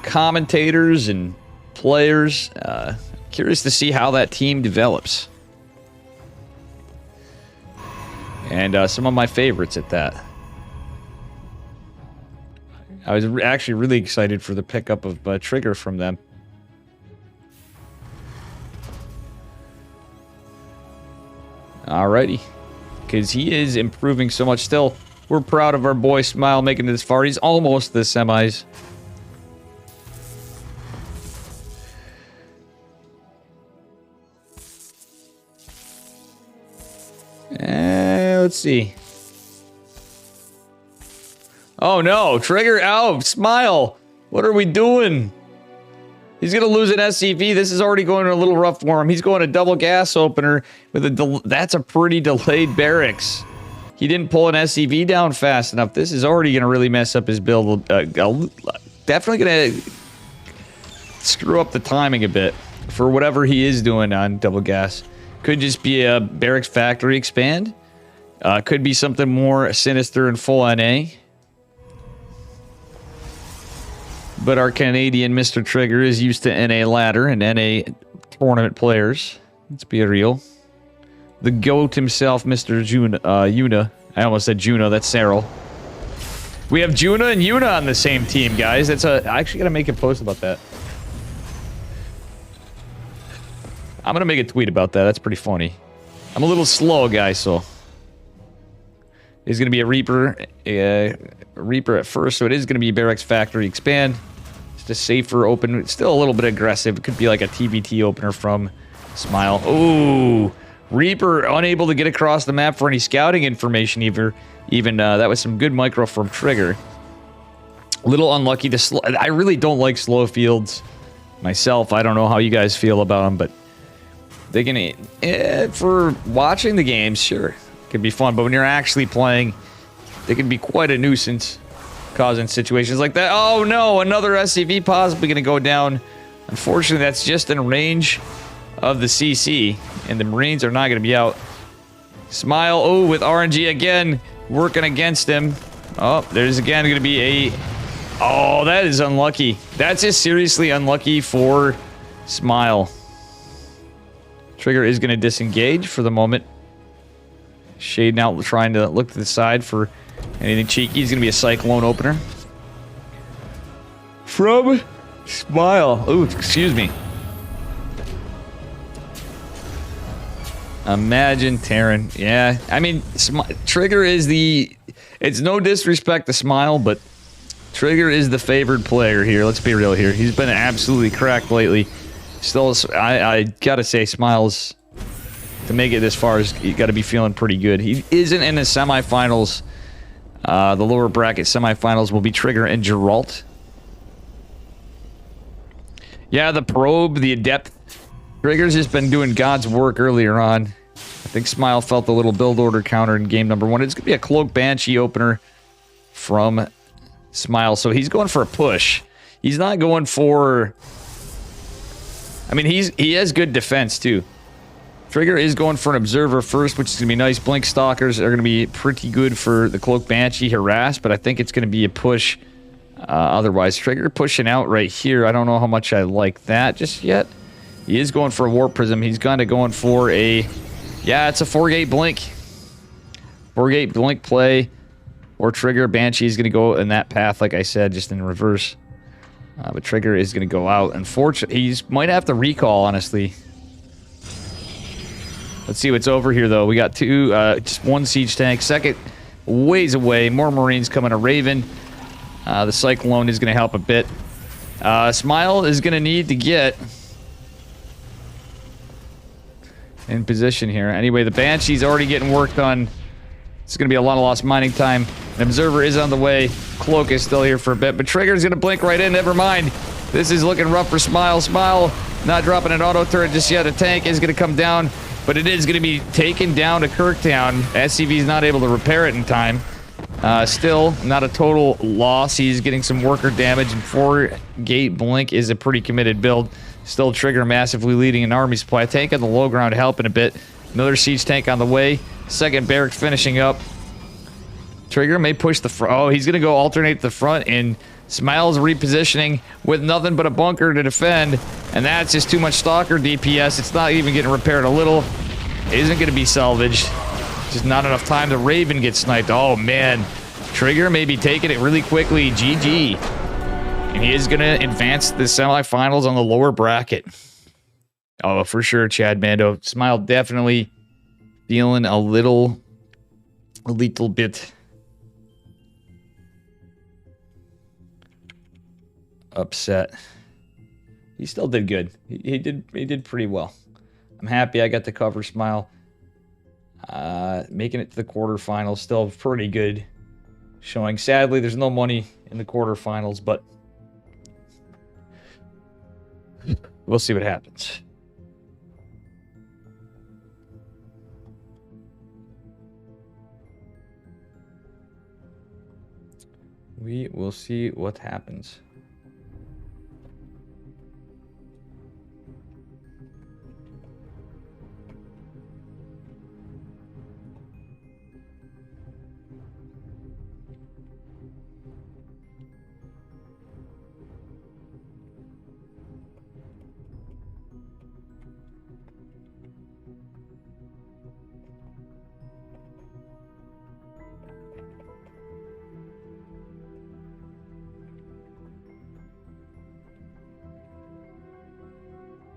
Commentators and players. Curious to see how that team develops. And some of my favorites at that. I was actually really excited for the pickup of Trigger from them. Alrighty. because he is improving so much. Still, we're proud of our boy Smile making it this far. He's almost to the semis. Let's see. Oh no, Trigger out. Smile. What are we doing? He's going to lose an SCV. This is already going a little rough for him. He's going a double gas opener with a that's a pretty delayed barracks. He didn't pull an SCV down fast enough. This is already going to really mess up his build. Definitely going to screw up the timing a bit for whatever he is doing on double gas. Could just be a barracks factory expand. Could be something more sinister and full NA. But our Canadian Mr. Trigger is used to NA ladder and NA tournament players. Let's be real. The GOAT himself, Mr. Yuna. I almost said Juno. That's Cyril. We have Juna and Yuna on the same team, guys. That's I actually got to make a post about that. I'm going to make a tweet about that. That's pretty funny. I'm a little slow, guys, so... It's going to be a Reaper at first, so it is going to be Barracks Factory Expand. Just a safer open. It's still a little bit aggressive. It could be like a TBT opener from Smile. Ooh, Reaper unable to get across the map for any scouting information. Even that was some good micro from Trigger. A little unlucky to slow. I really don't like slow fields myself. I don't know how you guys feel about them, but they can for watching the games, sure. Can be fun, but when you're actually playing, they can be quite a nuisance, causing situations like that. Oh no, another SCV possibly going to go down. Unfortunately, that's just in range of the CC, and the Marines are not going to be out. Smile, oh, with RNG again, working against him. Oh, there's again going to be a... Oh, that is unlucky. That's just seriously unlucky for Smile. Trigger is going to disengage for the moment. Shading out, trying to look to the side for anything cheeky. He's going to be a Cyclone opener. From Smile. Ooh, excuse me. Imagine Terran. Yeah, I mean, Trigger is the... It's no disrespect to Smile, but Trigger is the favored player here. Let's be real here. He's been absolutely cracked lately. Still, I gotta say, Smile's... To make it this far, you got to be feeling pretty good. He isn't in the semifinals. The lower bracket semifinals will be Trigger and Geralt. Yeah, the probe, the adept. Trigger's just been doing God's work earlier on. I think Smile felt a little build order counter in game number 1. It's going to be a Cloak Banshee opener from Smile. So he's going for a push. He's not going for... I mean, he has good defense, too. Trigger is going for an Observer first, which is going to be nice. Blink Stalkers are going to be pretty good for the Cloak Banshee harass, but I think it's going to be a push otherwise. Trigger pushing out right here. I don't know how much I like that just yet. He is going for a Warp Prism. He's kind of going for a... Yeah, it's a 4-gate Blink. 4-gate Blink play. Or Trigger. Banshee is going to go in that path, like I said, just in reverse. But Trigger is going to go out. Unfortunately, he might have to recall, honestly. Let's see what's over here, though. We got just one siege tank. Second, ways away. More Marines coming. A Raven. The Cyclone is going to help a bit. Smile is going to need to get in position here. Anyway, the Banshee's already getting worked on. It's going to be a lot of lost mining time. An Observer is on the way. Cloak is still here for a bit, but Trigger's going to blink right in. Never mind. This is looking rough for Smile. Smile not dropping an auto turret just yet. A tank is going to come down. But it is going to be taken down to Kirktown. SCV is not able to repair it in time. Still, not a total loss. He's getting some worker damage, and 4-gate Blink is a pretty committed build. Still, Trigger massively leading an army supply. Tank on the low ground helping a bit. Another siege tank on the way. Second barracks finishing up. Trigger may push the front. Oh, he's going to go alternate the front, and Smile's repositioning with nothing but a bunker to defend. And that's just too much Stalker DPS. It's not even getting repaired a little. It isn't going to be salvaged. Just not enough time. The Raven gets sniped. Oh, man. Trigger may be taking it really quickly. GG. And he is going to advance the semifinals on the lower bracket. Oh, for sure, Chad Mando. Smile definitely feeling a little a little bit upset. He still did good. He did pretty well. I'm happy I got the cover smile. Making it to the quarterfinals, still pretty good showing. Sadly, there's no money in the quarterfinals, but we'll see what happens. We will see what happens.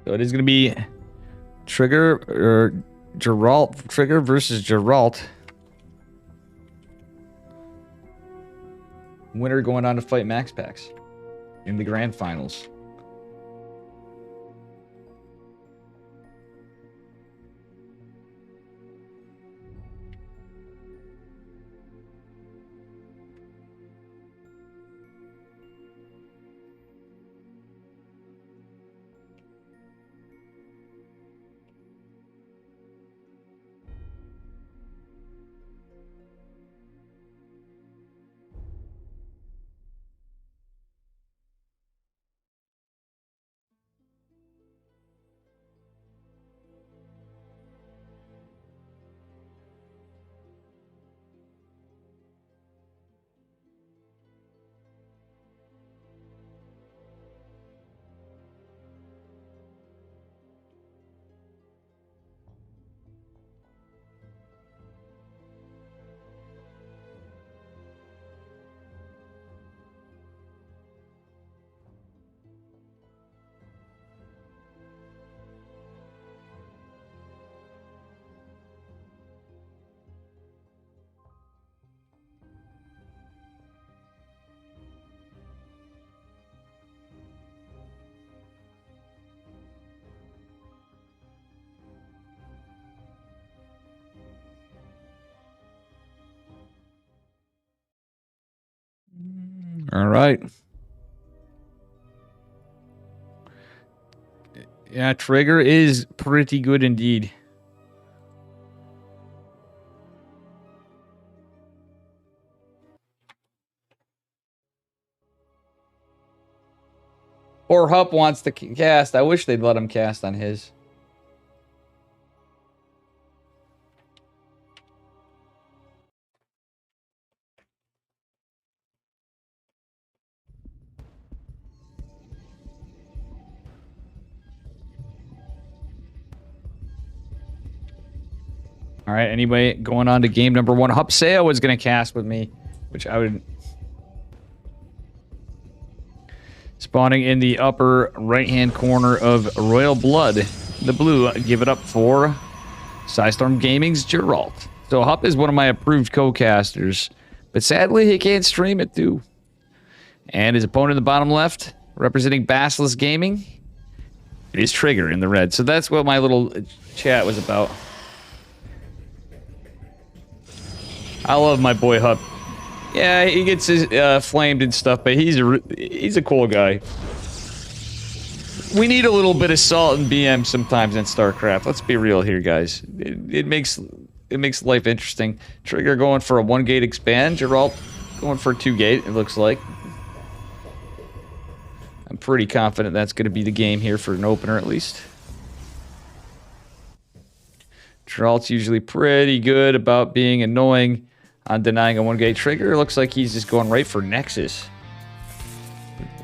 So it is going to be Trigger versus Geralt. Winner going on to fight Max Pax in the grand finals. All right. Yeah, Trigger is pretty good indeed. Or Hup wants to cast. I wish they'd let him cast on his. All right, anyway, going on to game number 1. Hupseo was going to cast with me, which I would... Spawning in the upper right-hand corner of Royal Blood. The blue, give it up for Psystorm Gaming's Geralt. So Hup is one of my approved co-casters, but sadly he can't stream it too. And his opponent in the bottom left, representing Basilisk Gaming, is Trigger in the red. So that's what my little chat was about. I love my boy Hup. Yeah, he gets his, flamed and stuff, but he's a cool guy. We need a little bit of salt and BM sometimes in StarCraft. Let's be real here, guys. It makes life interesting. Trigger going for a 1-gate expand. Geralt going for a 2-gate, it looks like. I'm pretty confident that's going to be the game here for an opener, at least. Geralt's usually pretty good about being annoying on denying a 1-gate trigger. Looks like he's just going right for Nexus.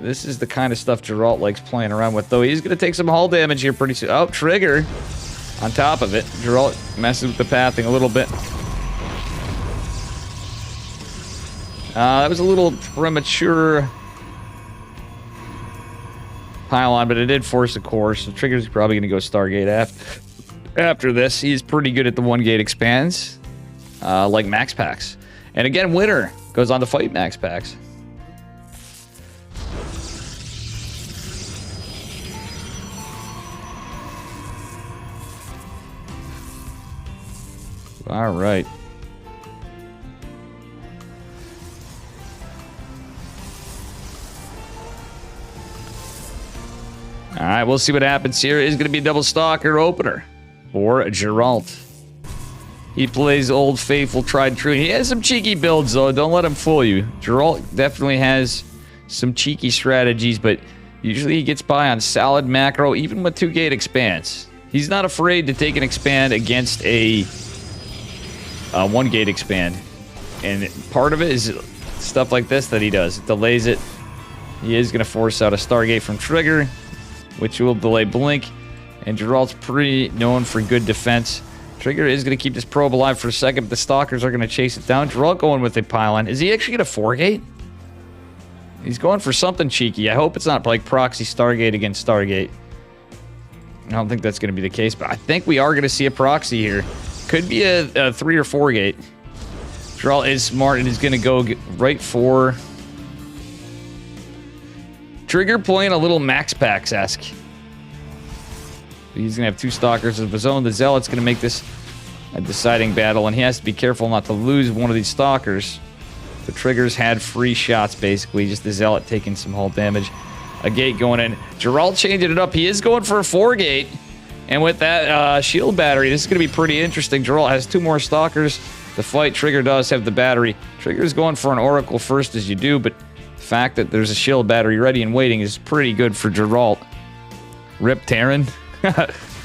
This is the kind of stuff Geralt likes playing around with, though. He's going to take some hull damage here pretty soon. Oh, Trigger on top of it. Geralt messes with the pathing a little bit. That was a little premature pylon, but it did force a core, so Trigger's probably going to go Stargate after this. He's pretty good at the 1-gate expands. like max packs. And again, winner goes on to fight max packs. All right. All right, we'll see what happens here. It is going to be a double stalker opener for Geralt. He plays Old Faithful, tried and true. He has some cheeky builds, though. Don't let him fool you. Geralt definitely has some cheeky strategies, but usually he gets by on solid macro, even with 2-gate expands. He's not afraid to take an expand against a 1-gate expand. And part of it is stuff like this that he does. It delays it. He is going to force out a Stargate from Trigger, which will delay Blink. And Geralt's pretty known for good defense. Trigger is going to keep this probe alive for a second, but the Stalkers are going to chase it down. Geralt going with a pylon. Is he actually going to 4-gate? He's going for something cheeky. I hope it's not like proxy Stargate against Stargate. I don't think that's going to be the case, but I think we are going to see a proxy here. Could be a 3 or 4-gate. Geralt is smart and is going to go right for... Trigger playing a little Max Packs-esque. He's going to have 2 Stalkers of his own. The Zealot's going to make this a deciding battle, and he has to be careful not to lose one of these Stalkers. The Triggers had free shots, basically. Just the Zealot taking some hull damage. A gate going in. Geralt changing it up. He is going for a 4-gate. And with that shield battery, this is going to be pretty interesting. Geralt has 2 more Stalkers to fight. Trigger does have the battery. Trigger's going for an Oracle first, as you do, but the fact that there's a shield battery ready and waiting is pretty good for Geralt. Rip Terran.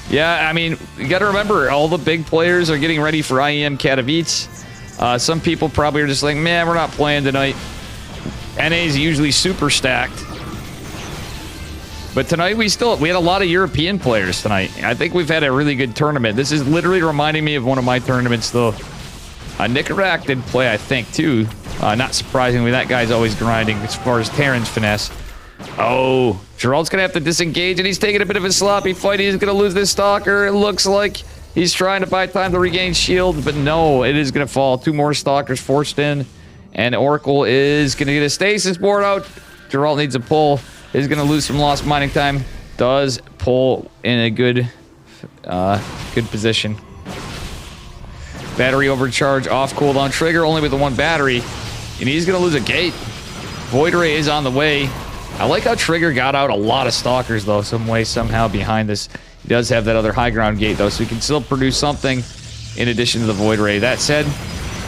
Yeah, I mean, you got to remember, all the big players are getting ready for IEM Katowice. Some people probably are just like, man, we're not playing tonight. NA's usually super stacked. But tonight we had a lot of European players tonight. I think we've had a really good tournament. This is literally reminding me of one of my tournaments, though. Nicarak did play, I think, too. Not surprisingly, that guy's always grinding as far as Terran's finesse. Oh, Geralt's going to have to disengage, and he's taking a bit of a sloppy fight. He's going to lose this Stalker. It looks like he's trying to buy time to regain shield, but no, it is going to fall. 2 more Stalkers forced in, and Oracle is going to get a stasis board out. Geralt needs a pull. Is going to lose some lost mining time. Does pull in a good position. Battery overcharge, off cooldown. Trigger only with the 1 battery, and he's going to lose a gate. Void Ray is on the way. I like how Trigger got out a lot of Stalkers, though, some way, somehow behind this. He does have that other high ground gate, though, so he can still produce something in addition to the Void Ray. That said,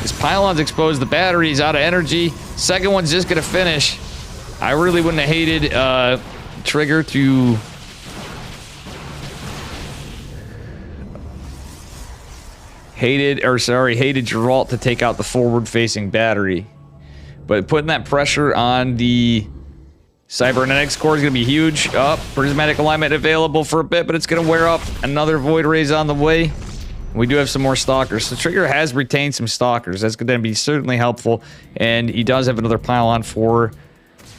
his pylon's exposed. The battery's out of energy. Second one's just going to finish. I really wouldn't have hated Trigger to... hated Geralt to take out the forward-facing battery. But putting that pressure on the Cybernetics core is going to be huge. Prismatic alignment available for a bit, but it's going to wear up. Another Void Ray's on the way. We do have some more Stalkers. So Trigger has retained some Stalkers. That's going to be certainly helpful. And he does have another pylon for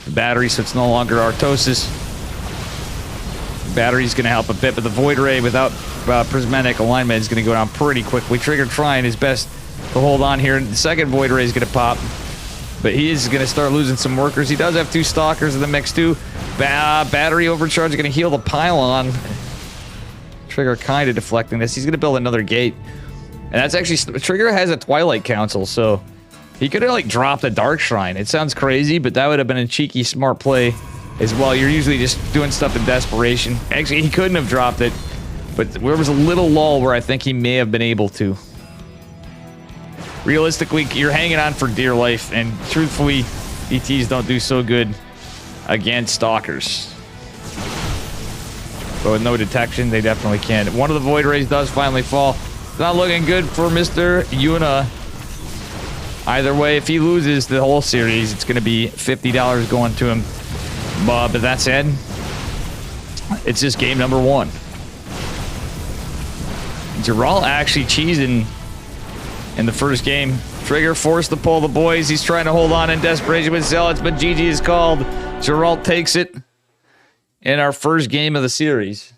the battery, so it's no longer Artosis. Battery's going to help a bit, but the Void Ray without prismatic alignment is going to go down pretty quickly. Trigger trying his best to hold on here. The second Void Ray is going to pop, but he is going to start losing some workers. He does have 2 Stalkers in the mix too. Battery overcharge is going to heal the pylon. Trigger kind of deflecting this. He's going to build another gate. And that's actually... Trigger has a Twilight Council, so he could have, like, dropped a Dark Shrine. It sounds crazy, but that would have been a cheeky, smart play as well. You're usually just doing stuff in desperation. Actually, he couldn't have dropped it, but there was a little lull where I think he may have been able to. Realistically, you're hanging on for dear life, and truthfully, ETs don't do so good against Stalkers. But with no detection, they definitely can. One of the Void Rays does finally fall. It's not looking good for Mr. Yuna. Either way, if he loses the whole series, it's going to be $50 going to him. But that said, it's just game number 1. Geralt actually cheesing in the first game. Trigger forced to pull the boys. He's trying to hold on in desperation with Zealots, but GG is called. Geralt takes it in our first game of the series.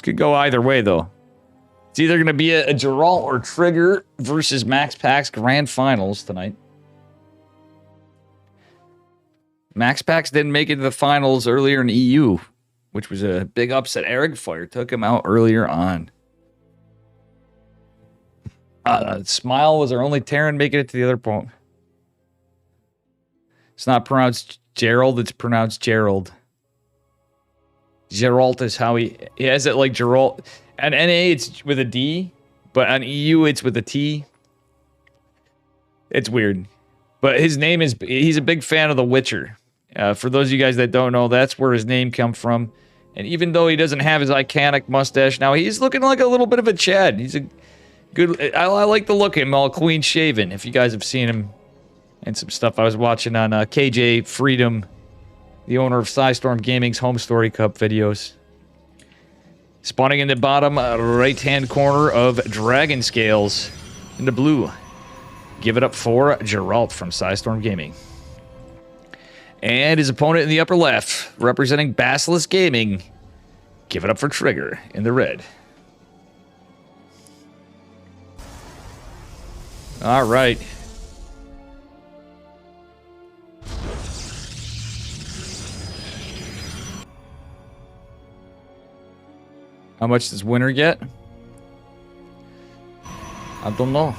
This could go either way, though. It's either going to be a Geralt or Trigger versus Max Pax Grand Finals tonight. Max Pax didn't make it to the finals earlier in EU, which was a big upset. Eric Fire took him out earlier on. Smile was our only Terran making it to the other point. It's not pronounced Gerald, it's pronounced Gerald. Geralt is how he has it like Geralt. At NA, it's with a D, but on EU, it's with a T. It's weird. But his name is, he's a big fan of The Witcher. For those of you guys that don't know, that's where his name comes from. And even though he doesn't have his iconic mustache now, he's looking like a little bit of a Chad. He's a good, I like the look of him, all clean shaven. If you guys have seen him and some stuff I was watching on KJ Freedom, the owner of Psystorm Gaming's Home Story Cup videos. Spawning in the bottom right-hand corner of Dragon Scales in the blue. Give it up for Geralt from Psystorm Gaming. And his opponent in the upper left, representing Basilisk Gaming. Give it up for Trigger in the red. All right. How much does winner get? I don't know.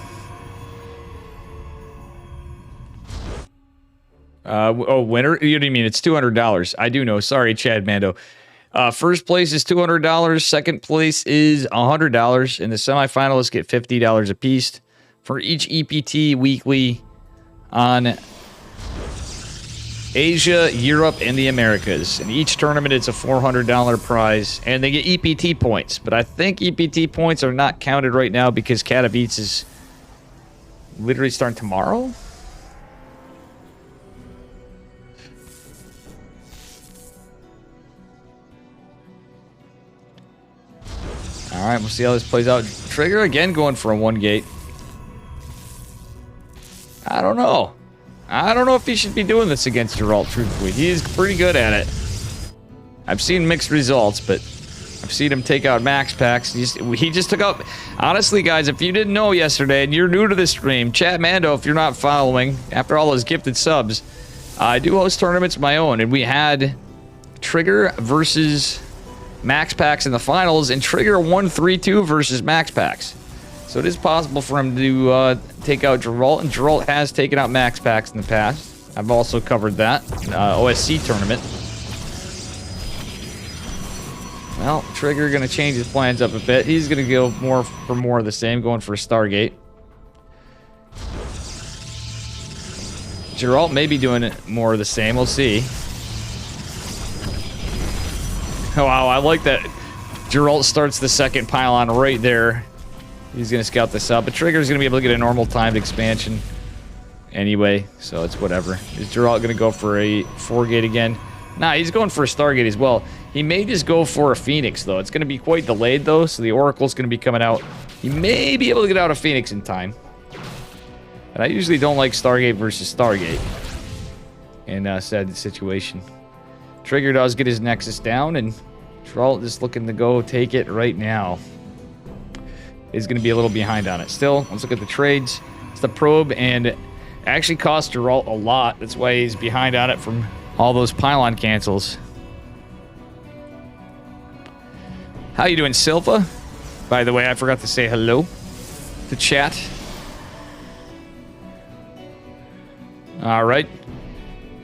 Winner? You know what I mean? It's $200. I do know. Sorry, Chad Mando. First place is $200. Second place is $100. And the semifinalists get $50 apiece for each EPT weekly on Asia, Europe, and the Americas. In each tournament, it's a $400 prize, and they get EPT points. But I think EPT points are not counted right now because Katowice is literally starting tomorrow. All right, we'll see how this plays out. Trigger again going for a 1 gate. I don't know. I don't know if he should be doing this against Geralt, truthfully. He is pretty good at it. I've seen mixed results, but I've seen him take out Max Pax. He just took out... Honestly, guys, if you didn't know yesterday and you're new to this stream, Chat Mando, if you're not following, after all his gifted subs, I do host tournaments of my own, and we had Trigger versus Max Pax in the finals, and Trigger won 3-2 versus Max Pax. So it is possible for him to take out Geralt, and Geralt has taken out Max Pax in the past. I've also covered that OSC tournament. Well, Trigger going to change his plans up a bit. He's going to go more of the same, going for a Stargate. Geralt may be doing it more of the same. We'll see. Oh, wow, I like that. Geralt starts the second pylon right there. He's going to scout this out, but Trigger's going to be able to get a normal timed expansion anyway, so it's whatever. Is Geralt going to go for a 4-gate again? Nah, he's going for a Stargate as well. He may just go for a Phoenix, though. It's going to be quite delayed, though, so the Oracle's going to be coming out. He may be able to get out a Phoenix in time. And I usually don't like Stargate versus Stargate in a sad situation. Trigger does get his Nexus down, and Geralt is looking to go take it right now. Is going to be a little behind on it. Still, let's look at the trades. It's the probe, and it actually cost Geralt a lot. That's why he's behind on it from all those pylon cancels. How you doing, Silva? By the way, I forgot to say hello to chat. All right.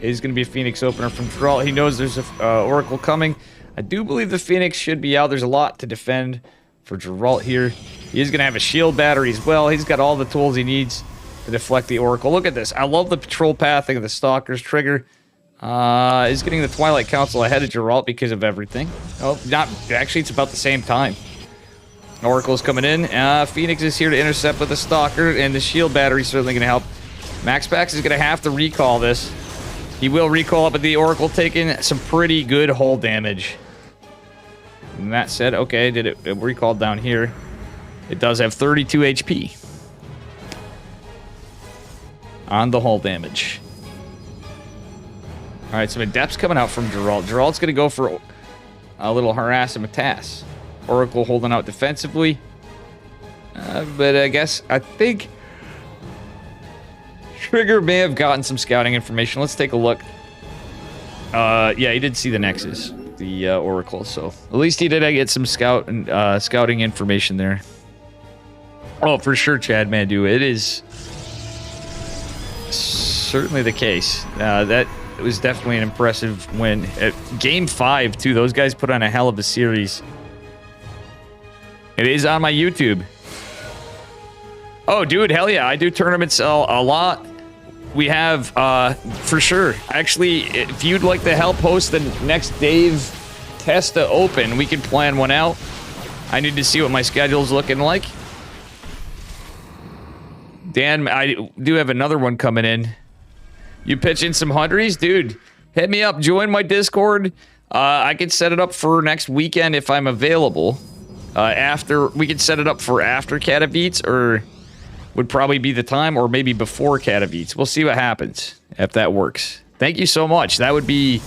It is going to be a Phoenix opener from Geralt. He knows there's a Oracle coming. I do believe the Phoenix should be out. There's a lot to defend for Geralt here. He is going to have a shield battery as well. He's got all the tools he needs to deflect the Oracle. Look at this. I love the patrol pathing of the Stalkers. Trigger is getting the Twilight Council ahead of Geralt because of everything. Oh, not actually. It's about the same time. Oracle's coming in. Phoenix is here to intercept with the Stalker, and the shield battery is certainly going to help. Max Pax is going to have to recall this. He will recall it, but the Oracle taking some pretty good hull damage. And that said, okay, did it recall down here? It does have 32 HP on the hull damage. All right, some adepts coming out from Geralt. Geralt's going to go for a little harass and Matas. Oracle holding out defensively. But I think Trigger may have gotten some scouting information. Let's take a look. Yeah, he did see the Nexus, the Oracle, so at least he did get some scouting information there. Oh, for sure, Chad Mandu. It is certainly the case. That was definitely an impressive win. At Game 5, too, those guys put on a hell of a series. It is on my YouTube. Oh, dude, hell yeah. I do tournaments a lot. We have, for sure. Actually, if you'd like to help host the next Dave Testa Open, we can plan one out. I need to see what my schedule's looking like. Dan, I do have another one coming in. You pitching some hundreds? Dude, hit me up. Join my Discord. I can set it up for next weekend if I'm available. We could set it up for after Katowice, or would probably be the time, or maybe before Katowice. We'll see what happens, if that works. Thank you so much. That would be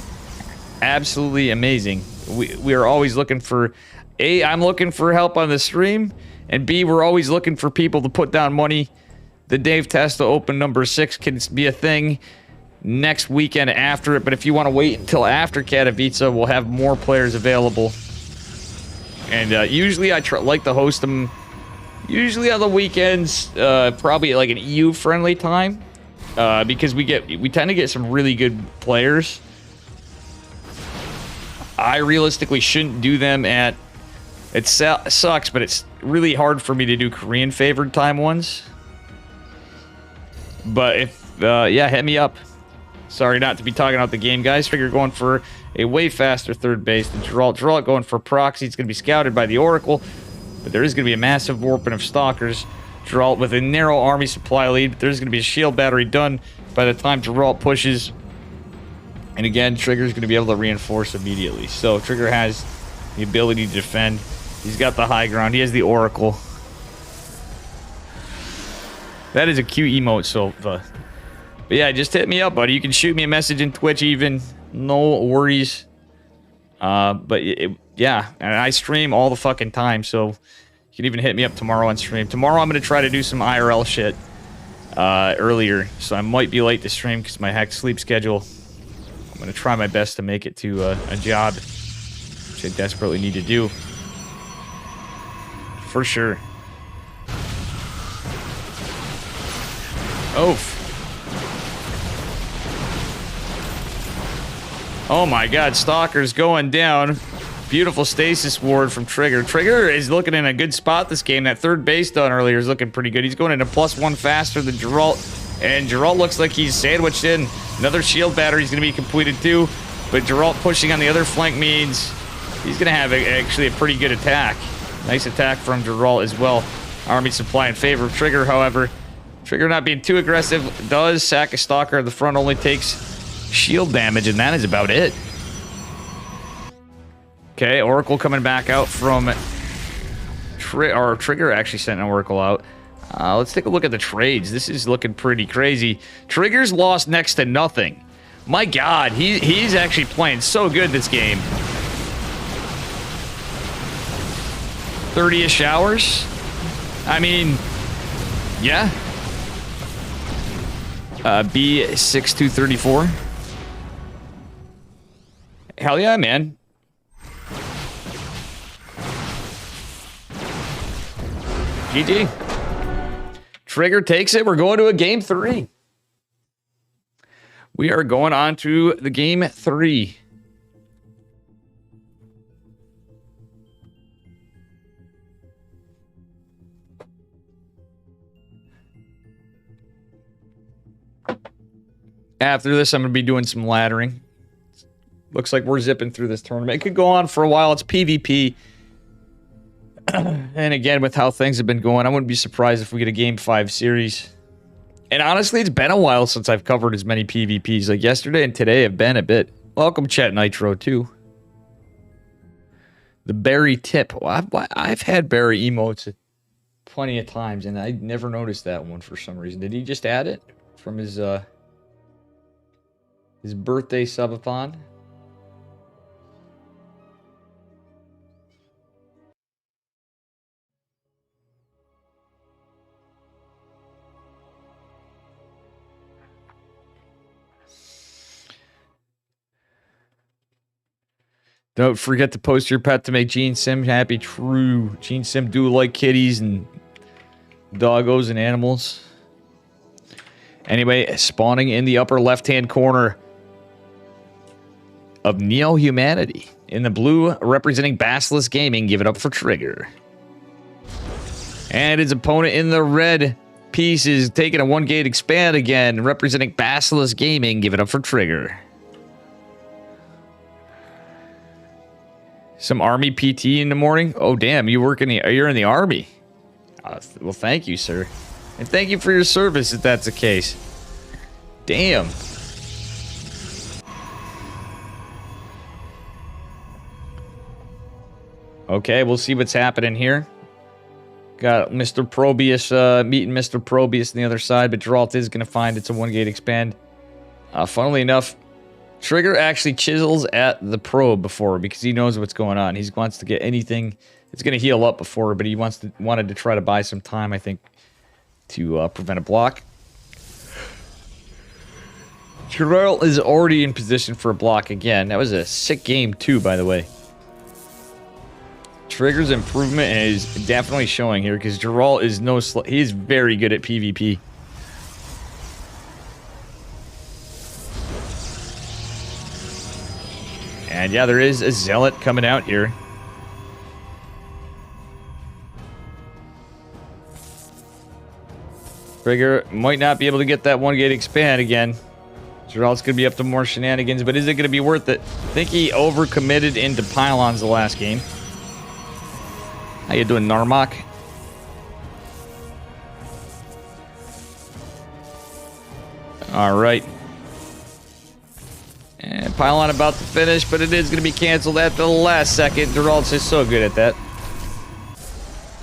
absolutely amazing. We are always looking for... A, I'm looking for help on the stream, and B, we're always looking for people to put down money. The Dave Testa Open number 6 can be a thing next weekend after it, but if you want to wait until after Katowice, we'll have more players available. And usually I like to host them usually on the weekends, probably like an EU-friendly time, because we tend to get some really good players. I realistically shouldn't do them at... It sucks, but it's really hard for me to do Korean favored time ones. But if, yeah, hit me up. Sorry not to be talking about the game, guys. Figure going for a way faster third base than Geralt. Geralt going for proxy. It's going to be scouted by the Oracle. But there is going to be a massive warping of stalkers. Geralt with a narrow army supply lead. But there's going to be a shield battery done by the time Geralt pushes. And again, Trigger's going to be able to reinforce immediately. So Trigger has the ability to defend. He's got the high ground. He has the Oracle. That is a cute emote, so... But yeah, just hit me up, buddy. You can shoot me a message in Twitch even. No worries. But yeah, and I stream all the fucking time, so... You can even hit me up tomorrow on stream. Tomorrow I'm going to try to do some IRL shit earlier, so I might be late to stream because my hacked sleep schedule. I'm going to try my best to make it to a job, which I desperately need to do. For sure. Oh my god, Stalker's going down. Beautiful stasis ward from Trigger. Trigger is looking in a good spot this game. That third base done earlier is looking pretty good. He's going into +1 faster than Geralt. And Geralt looks like he's sandwiched in. Another shield battery is going to be completed too. But Geralt pushing on the other flank means he's going to have actually a pretty good attack. Nice attack from Geralt as well. Army supply in favor of Trigger, however. Trigger not being too aggressive does sack a Stalker at the front, only takes shield damage, and that is about it. Okay, Oracle coming back out from... Trigger actually sent an Oracle out. Let's take a look at the trades. This is looking pretty crazy. Trigger's lost next to nothing. My god, he's actually playing so good this game. 30-ish hours? I mean, yeah. B6234. Hell yeah, man. GG. Trigger takes it. We're going to a game 3. We are going on to the game 3. After this, I'm going to be doing some laddering. Looks like we're zipping through this tournament. It could go on for a while. It's PvP. And again, with how things have been going, I wouldn't be surprised if we get a Game 5 series. And honestly, it's been a while since I've covered as many PvPs. Like yesterday and today have been a bit. Welcome, Chat Nitro, too. The Barry tip. Well, I've had Barry emotes plenty of times, and I never noticed that one for some reason. Did he just add it from his birthday subathon? Don't forget to post your pet to make Gene Sim happy. True. Gene Sim do like kitties and doggos and animals. Anyway, spawning in the upper left-hand corner of Neo Humanity. In the blue, representing Basilisk Gaming, give it up for Trigger. And his opponent in the red piece is taking a 1-gate expand again, representing Basilisk Gaming, give it up for Trigger. Some Army PT in the morning? Oh, damn, you're in the Army. Well, thank you, sir. And thank you for your service if that's the case. Damn. Okay, we'll see what's happening here. Got Mr. Probius meeting Mr. Probius on the other side, but Geralt is going to find it's a 1-gate expand. Funnily enough, Trigger actually chisels at the probe before because he knows what's going on. He wants to get anything. It's going to heal up before, but he wanted to try to buy some time, I think, to prevent a block. Geralt is already in position for a block again. That was a sick game too, by the way. Trigger's improvement is definitely showing here because Geralt is he's very good at PvP. And yeah, there is a Zealot coming out here. Trigger might not be able to get that 1-gate expand again. Geralt's going to be up to more shenanigans, but is it going to be worth it? I think he overcommitted into pylons the last game. How you doing, Narmak? All right. And pylon about to finish, but it is going to be canceled at the last second. Geralt's just so good at that.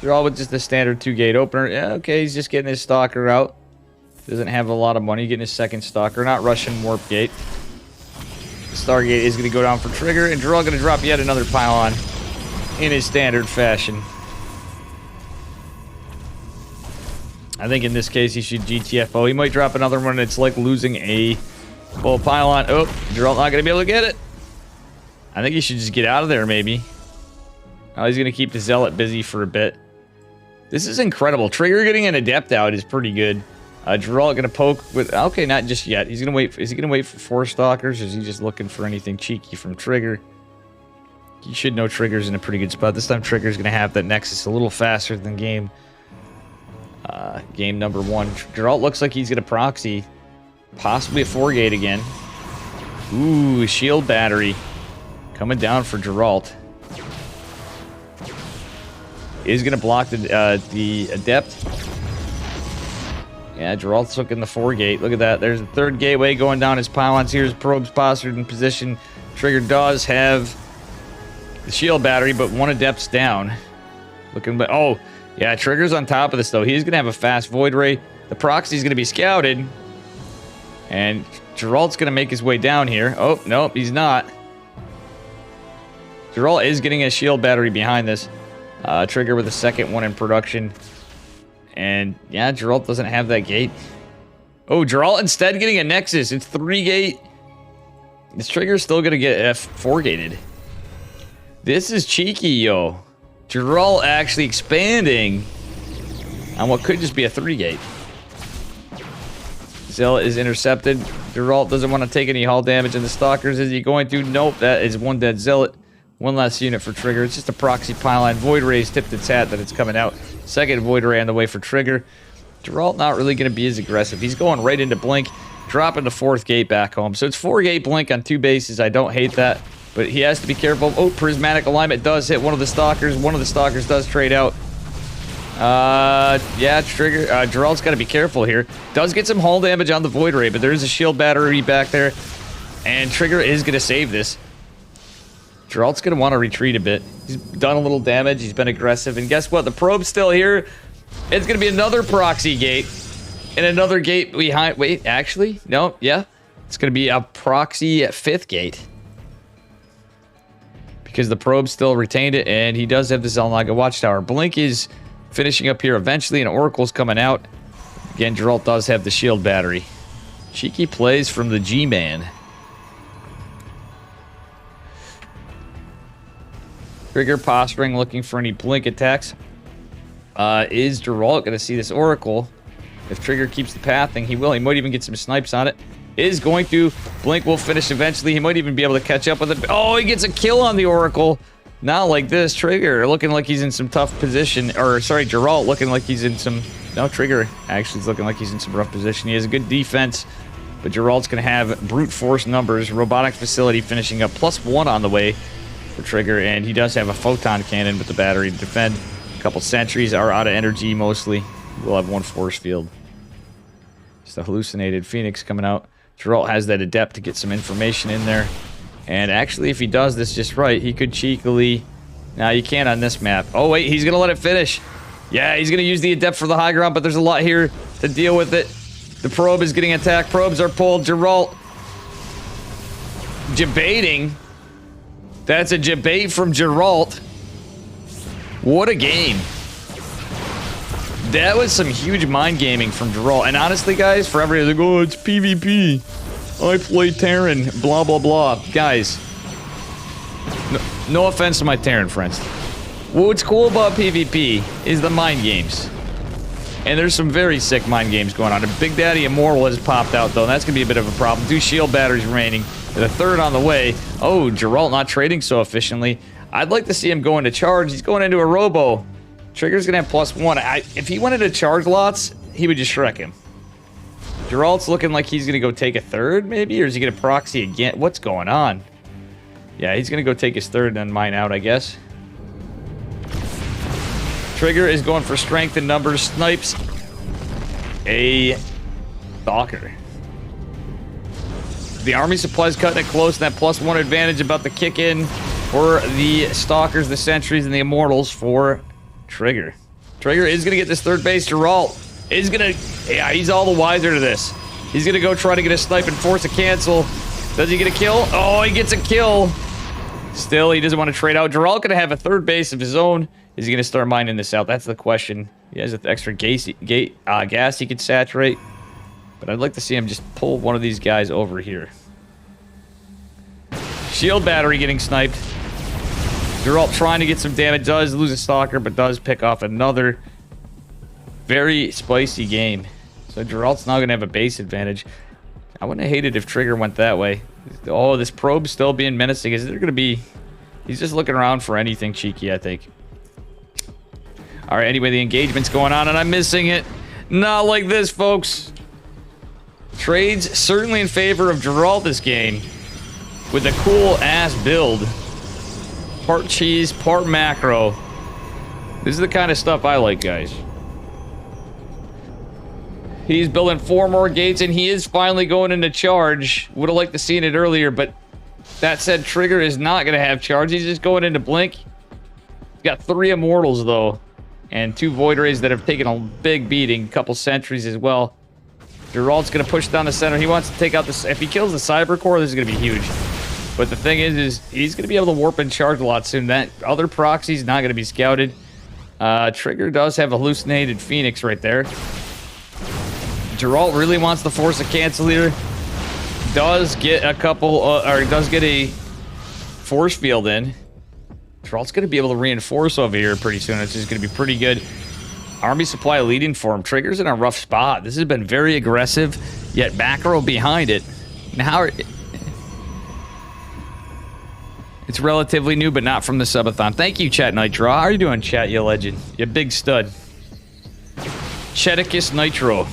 Geralt with just the standard 2-gate opener. Yeah, okay, he's just getting his stalker out. Doesn't have a lot of money. Getting his second stalker. Not rushing warp gate. Stargate is going to go down for Trigger, and Geralt going to drop yet another pylon in his standard fashion. I think in this case he should GTFO. He might drop another one. It's like losing a full pylon. Oh, Geralt not going to be able to get it. I think he should just get out of there, maybe. Oh, he's going to keep the Zealot busy for a bit. This is incredible. Trigger getting an Adept out is pretty good. Geralt going to poke with... Okay, not just yet. He's going to wait... Is he going to wait for 4 Stalkers, or is he just looking for anything cheeky from Trigger? You should know Trigger's in a pretty good spot. This time Trigger's going to have that Nexus a little faster than game number 1. Geralt looks like he's going to proxy. Possibly a 4-gate again. Ooh, shield battery. Coming down for Geralt. Is going to block the Adept. Yeah, Geralt's looking the 4-gate. Look at that. There's a 3rd gateway going down his pylons. Here's Probe's postured in position. Trigger does have the shield battery, but 1 Adept's down. Looking, but oh, yeah, Trigger's on top of this, though. He's going to have a fast Void Ray. The Proxy's going to be scouted. And Geralt's going to make his way down here. Oh, nope, he's not. Geralt is getting a shield battery behind this. Trigger with a 2nd one in production. And yeah, Geralt doesn't have that gate. Oh, Geralt instead getting a Nexus. It's 3-gate. This Trigger's still going to get F4-gated. This is cheeky, yo. Geralt actually expanding on what could just be a 3-gate. Zealot is intercepted. Geralt doesn't want to take any hull damage in the Stalkers. Is he going to? Nope, that is 1 dead Zealot. 1 less unit for Trigger. It's just a proxy pylon. Void Ray's tipped its hat that it's coming out. 2nd Void Ray on the way for Trigger. Geralt not really going to be as aggressive. He's going right into Blink, dropping the 4th gate back home. So it's 4-gate Blink on 2 bases. I don't hate that, but he has to be careful. Oh, Prismatic Alignment does hit one of the Stalkers. One of the Stalkers does trade out. Yeah, Trigger. Geralt's got to be careful here. Does get some hull damage on the Void Ray, but there is a shield battery back there, and Trigger is going to save this. Geralt's going to want to retreat a bit. He's done a little damage. He's been aggressive. And guess what? The probe's still here. It's going to be another proxy gate. And another gate behind... Wait, actually? No, yeah. It's going to be a proxy 5th gate. Because the probe still retained it. And he does have the Xel'Naga Watchtower. Blink is finishing up here eventually. And Oracle's coming out. Again, Geralt does have the shield battery. Cheeky plays from the G-Man. Trigger posturing, looking for any blink attacks. Is Geralt going to see this Oracle? If Trigger keeps the pathing, he will. He might even get some snipes on it. Is going to. Blink will finish eventually. He might even be able to catch up with it. Oh, he gets a kill on the Oracle. Not like this. Trigger looking like he's in some tough position. Or, sorry, Geralt looking like he's in some... No, Trigger actually is looking like he's in some rough position. He has a good defense. But Geralt's going to have brute force numbers. Robotic facility finishing up +1 on the way for Trigger. And he does have a photon cannon with the battery to defend. A couple sentries are out of energy mostly. We'll have 1 force field. Just a hallucinated Phoenix coming out. Geralt has that adept to get some information in there. And actually, if he does this just right, he could cheekily... Now, you can't on this map. Oh, wait, he's going to let it finish. Yeah, he's going to use the adept for the high ground, but there's a lot here to deal with it. The probe is getting attacked. Probes are pulled. Geralt... Debating. That's a debate from Geralt. What a game. That was some huge mind gaming from Geralt. And honestly, guys, for everybody to go, oh, it's PvP. I play Terran. Blah, blah, blah. Guys, no offense to my Terran friends. What's cool about PvP is the mind games. And there's some very sick mind games going on. Big Daddy Immortal has popped out, though. And that's going to be a bit of a problem. 2 shield batteries remaining. The 3rd on the way. Oh, Geralt not trading so efficiently. I'd like to see him go into charge. He's going into a robo. Trigger's going to have +1. If he went into charge lots, he would just Shrek him. Geralt's looking like he's going to go take a 3rd, maybe? Or is he going to proxy again? What's going on? Yeah, he's going to go take his 3rd and then mine out, I guess. Trigger is going for strength and numbers. Snipes a Stalker. The army supply's cutting it close, and that +1 advantage about to kick in for the Stalkers, the Sentries, and the Immortals for Trigger. Trigger is going to get this 3rd base. Geralt is going to... Yeah, he's all the wiser to this. He's going to go try to get a snipe and force a cancel. Does he get a kill? Oh, he gets a kill. Still, he doesn't want to trade out. Geralt going to have a 3rd base of his own. Is he going to start mining this out? That's the question. He has extra gas he could saturate. But I'd like to see him just pull one of these guys over here. Shield battery getting sniped. Geralt trying to get some damage. Does lose a Stalker, but does pick off another very spicy game. So Geralt's now going to have a base advantage. I wouldn't have hated if Trigger went that way. Oh, this probe's still being menacing. Is there going to be... He's just looking around for anything cheeky, I think. All right, anyway, the engagement's going on, and I'm missing it. Not like this, folks. Trades certainly in favor of Geralt this game. With a cool-ass build. Part cheese, part macro. This is the kind of stuff I like, guys. He's building 4 more gates, and he is finally going into charge. Would have liked to seen it earlier, but that said, Trigger is not going to have charge. He's just going into blink. He's got 3 Immortals, though, and 2 Void Rays that have taken a big beating. A couple Sentries as well. Geralt's going to push down the center. He wants to take out this. If he kills the Cyber Core, this is going to be huge. But the thing is he's going to be able to warp and charge a lot soon. That other proxy's not going to be scouted. Trigger does have a hallucinated Phoenix right there. Geralt really wants to force a cancel here. Does get a couple, or does get a force field in. Geralt's going to be able to reinforce over here pretty soon. It's just going to be pretty good. Army supply leading for him. Trigger's in a rough spot. This has been very aggressive, yet macro behind it. Now it's relatively new, but not from the subathon. Thank you, Chat Nitro. How are you doing, Chat, you legend? You big stud. Cheticus Nitro.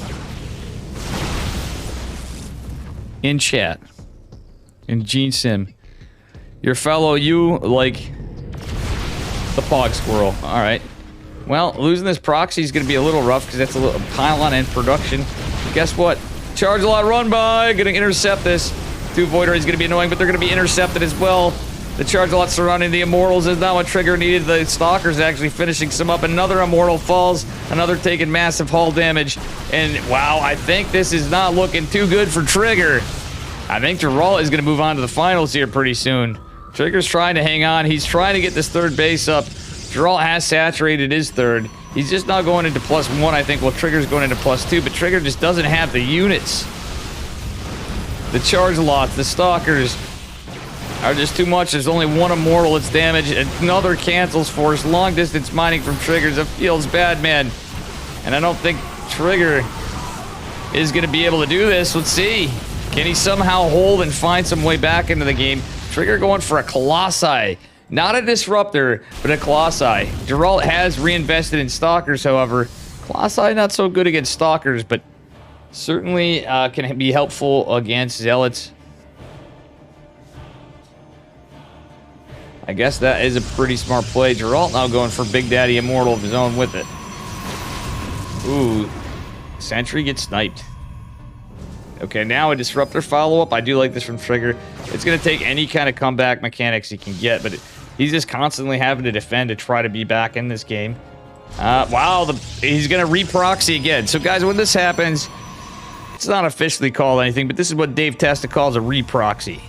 In chat. In Gene Sim. Your fellow, you like the Pog Squirrel. Alright. Well, losing this proxy is going to be a little rough because that's a little pylon and production. But guess what? Charge a lot, run by. Going to intercept this. 2 Void Rays is going to be annoying, but they're going to be intercepted as well. The charge a lot surrounding the Immortals is not what Trigger needed. The Stalker's actually finishing some up. Another Immortal falls. Another taking massive hull damage. And wow, I think this is not looking too good for Trigger. I think Geralt is going to move on to the finals here pretty soon. Trigger's trying to hang on. He's trying to get this 3rd base up. Geralt has saturated his 3rd. He's just now going into +1, I think, while Trigger's going into +2, but Trigger just doesn't have the units. The charge lots, the Stalkers. are just too much. There's only one immortal. It's damage. Another cancels force. Long distance mining from triggers. It feels bad, man. And I don't think Trigger is going to be able to do this. Let's see. Can he somehow hold and find some way back into the game? Trigger going for a Colossi. Not a Disruptor, but a Colossi. Geralt has reinvested in Stalkers, however. Colossi not so good against Stalkers, but certainly can be helpful against Zealots. I guess that is a pretty smart play. Geralt now going for Big Daddy Immortal of his own with it. Ooh. Sentry gets sniped. Okay, now a Disruptor follow-up. I do like this from Trigger. It's going to take any kind of comeback mechanics he can get, but he's just constantly having to defend to try to be back in this game. Wow, he's going to re-proxy again. So, guys, when this happens, it's not officially called anything, but this is what Dave Testa calls a re-proxy.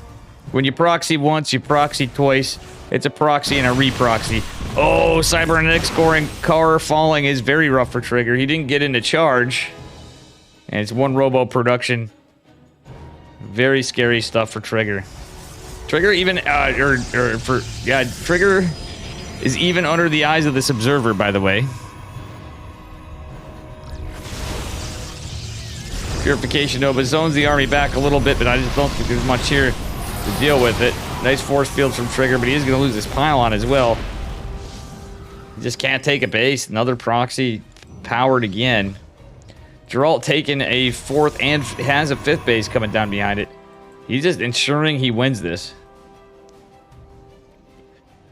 When you proxy once, you proxy twice. It's a proxy and a re-proxy. Oh, Cybernetic scoring car falling is very rough for Trigger. He didn't get into charge. And it's one robo production. Very scary stuff for Trigger. Trigger even, Trigger is even under the eyes of this observer, by the way. Purification Nova zones the army back a little bit, but I just don't think there's much here to deal with it. Nice force fields from Trigger, but he is going to lose his pylon as well. He just can't take a base. Another proxy powered again. Geralt taking a fourth and has a fifth base coming down behind it. He's just ensuring he wins this.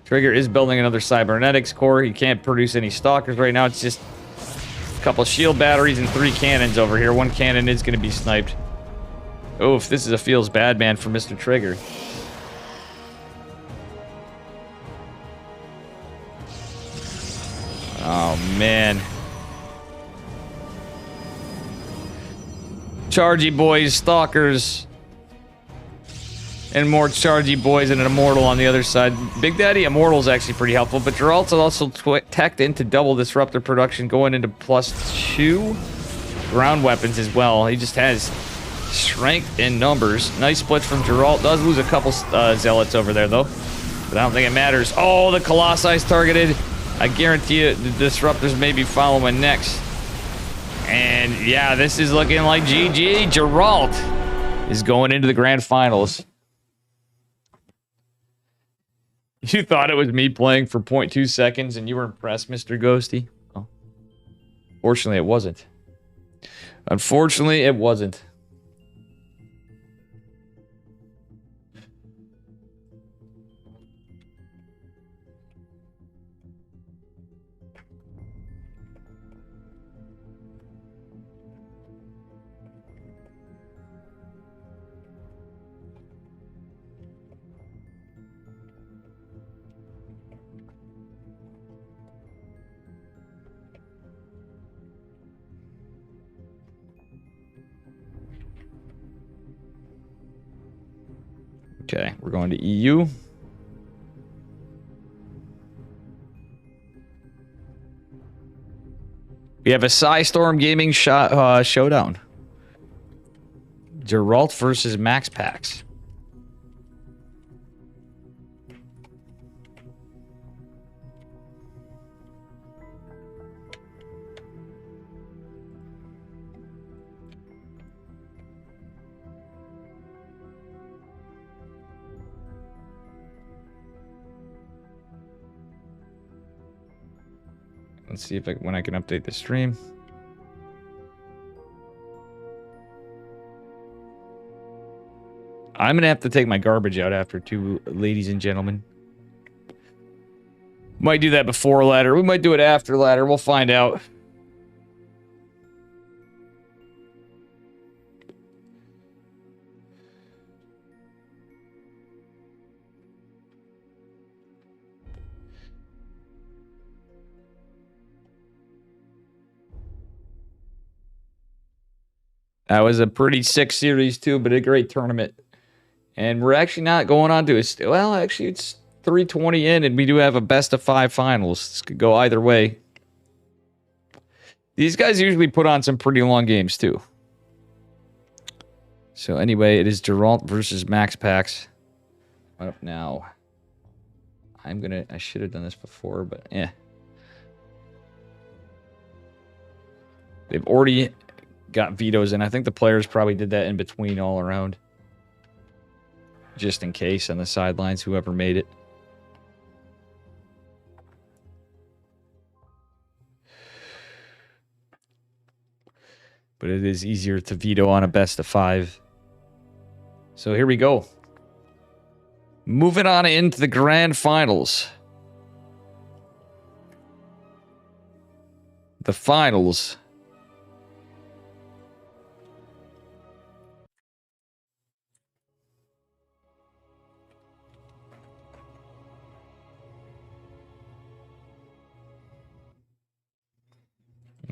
Trigger is building another cybernetics core. He can't produce any stalkers right now. It's just a couple shield batteries and 3 cannons over here. One cannon is going to be sniped. Oof, this is a feels bad man for Mr. Trigger. Oh, man. Chargy boys, stalkers, and more chargy boys and an immortal on the other side. Big Daddy Immortal is actually pretty helpful, but Geralt's also teched into double disruptor production, going into +2 ground weapons as well. He just has strength in numbers. Nice splits from Geralt. Does lose a couple zealots over there though, but I don't think it matters. Oh, the Colossi targeted. I guarantee you the disruptors may be following next. And yeah, this is looking like GG. Geralt is going into the grand finals. You thought it was me playing for 0.2 seconds and you were impressed, Mr. Ghosty? Oh. Fortunately, it wasn't. Unfortunately, it wasn't. Okay, we're going to EU. We have a Psystorm Gaming showdown. Geralt versus Max Pax. Let's see if when I can update the stream. I'm gonna have to take my garbage out after 2, ladies and gentlemen. Might do that before ladder. We might do it after ladder. We'll find out. That was a pretty sick series too, but a great tournament. And we're actually not going on to it. Well, actually, it's 3:20 in, and we do have a best-of-5 finals. This could go either way. These guys usually put on some pretty long games too. So anyway, it is Geralt versus Max Pax. up now. I should have done this before, but yeah. They've already got vetoes, and I think the players probably did that in between all around. Just in case on the sidelines, whoever made it. But it is easier to veto on a best of 5. So here we go. Moving on into the grand finals. The finals.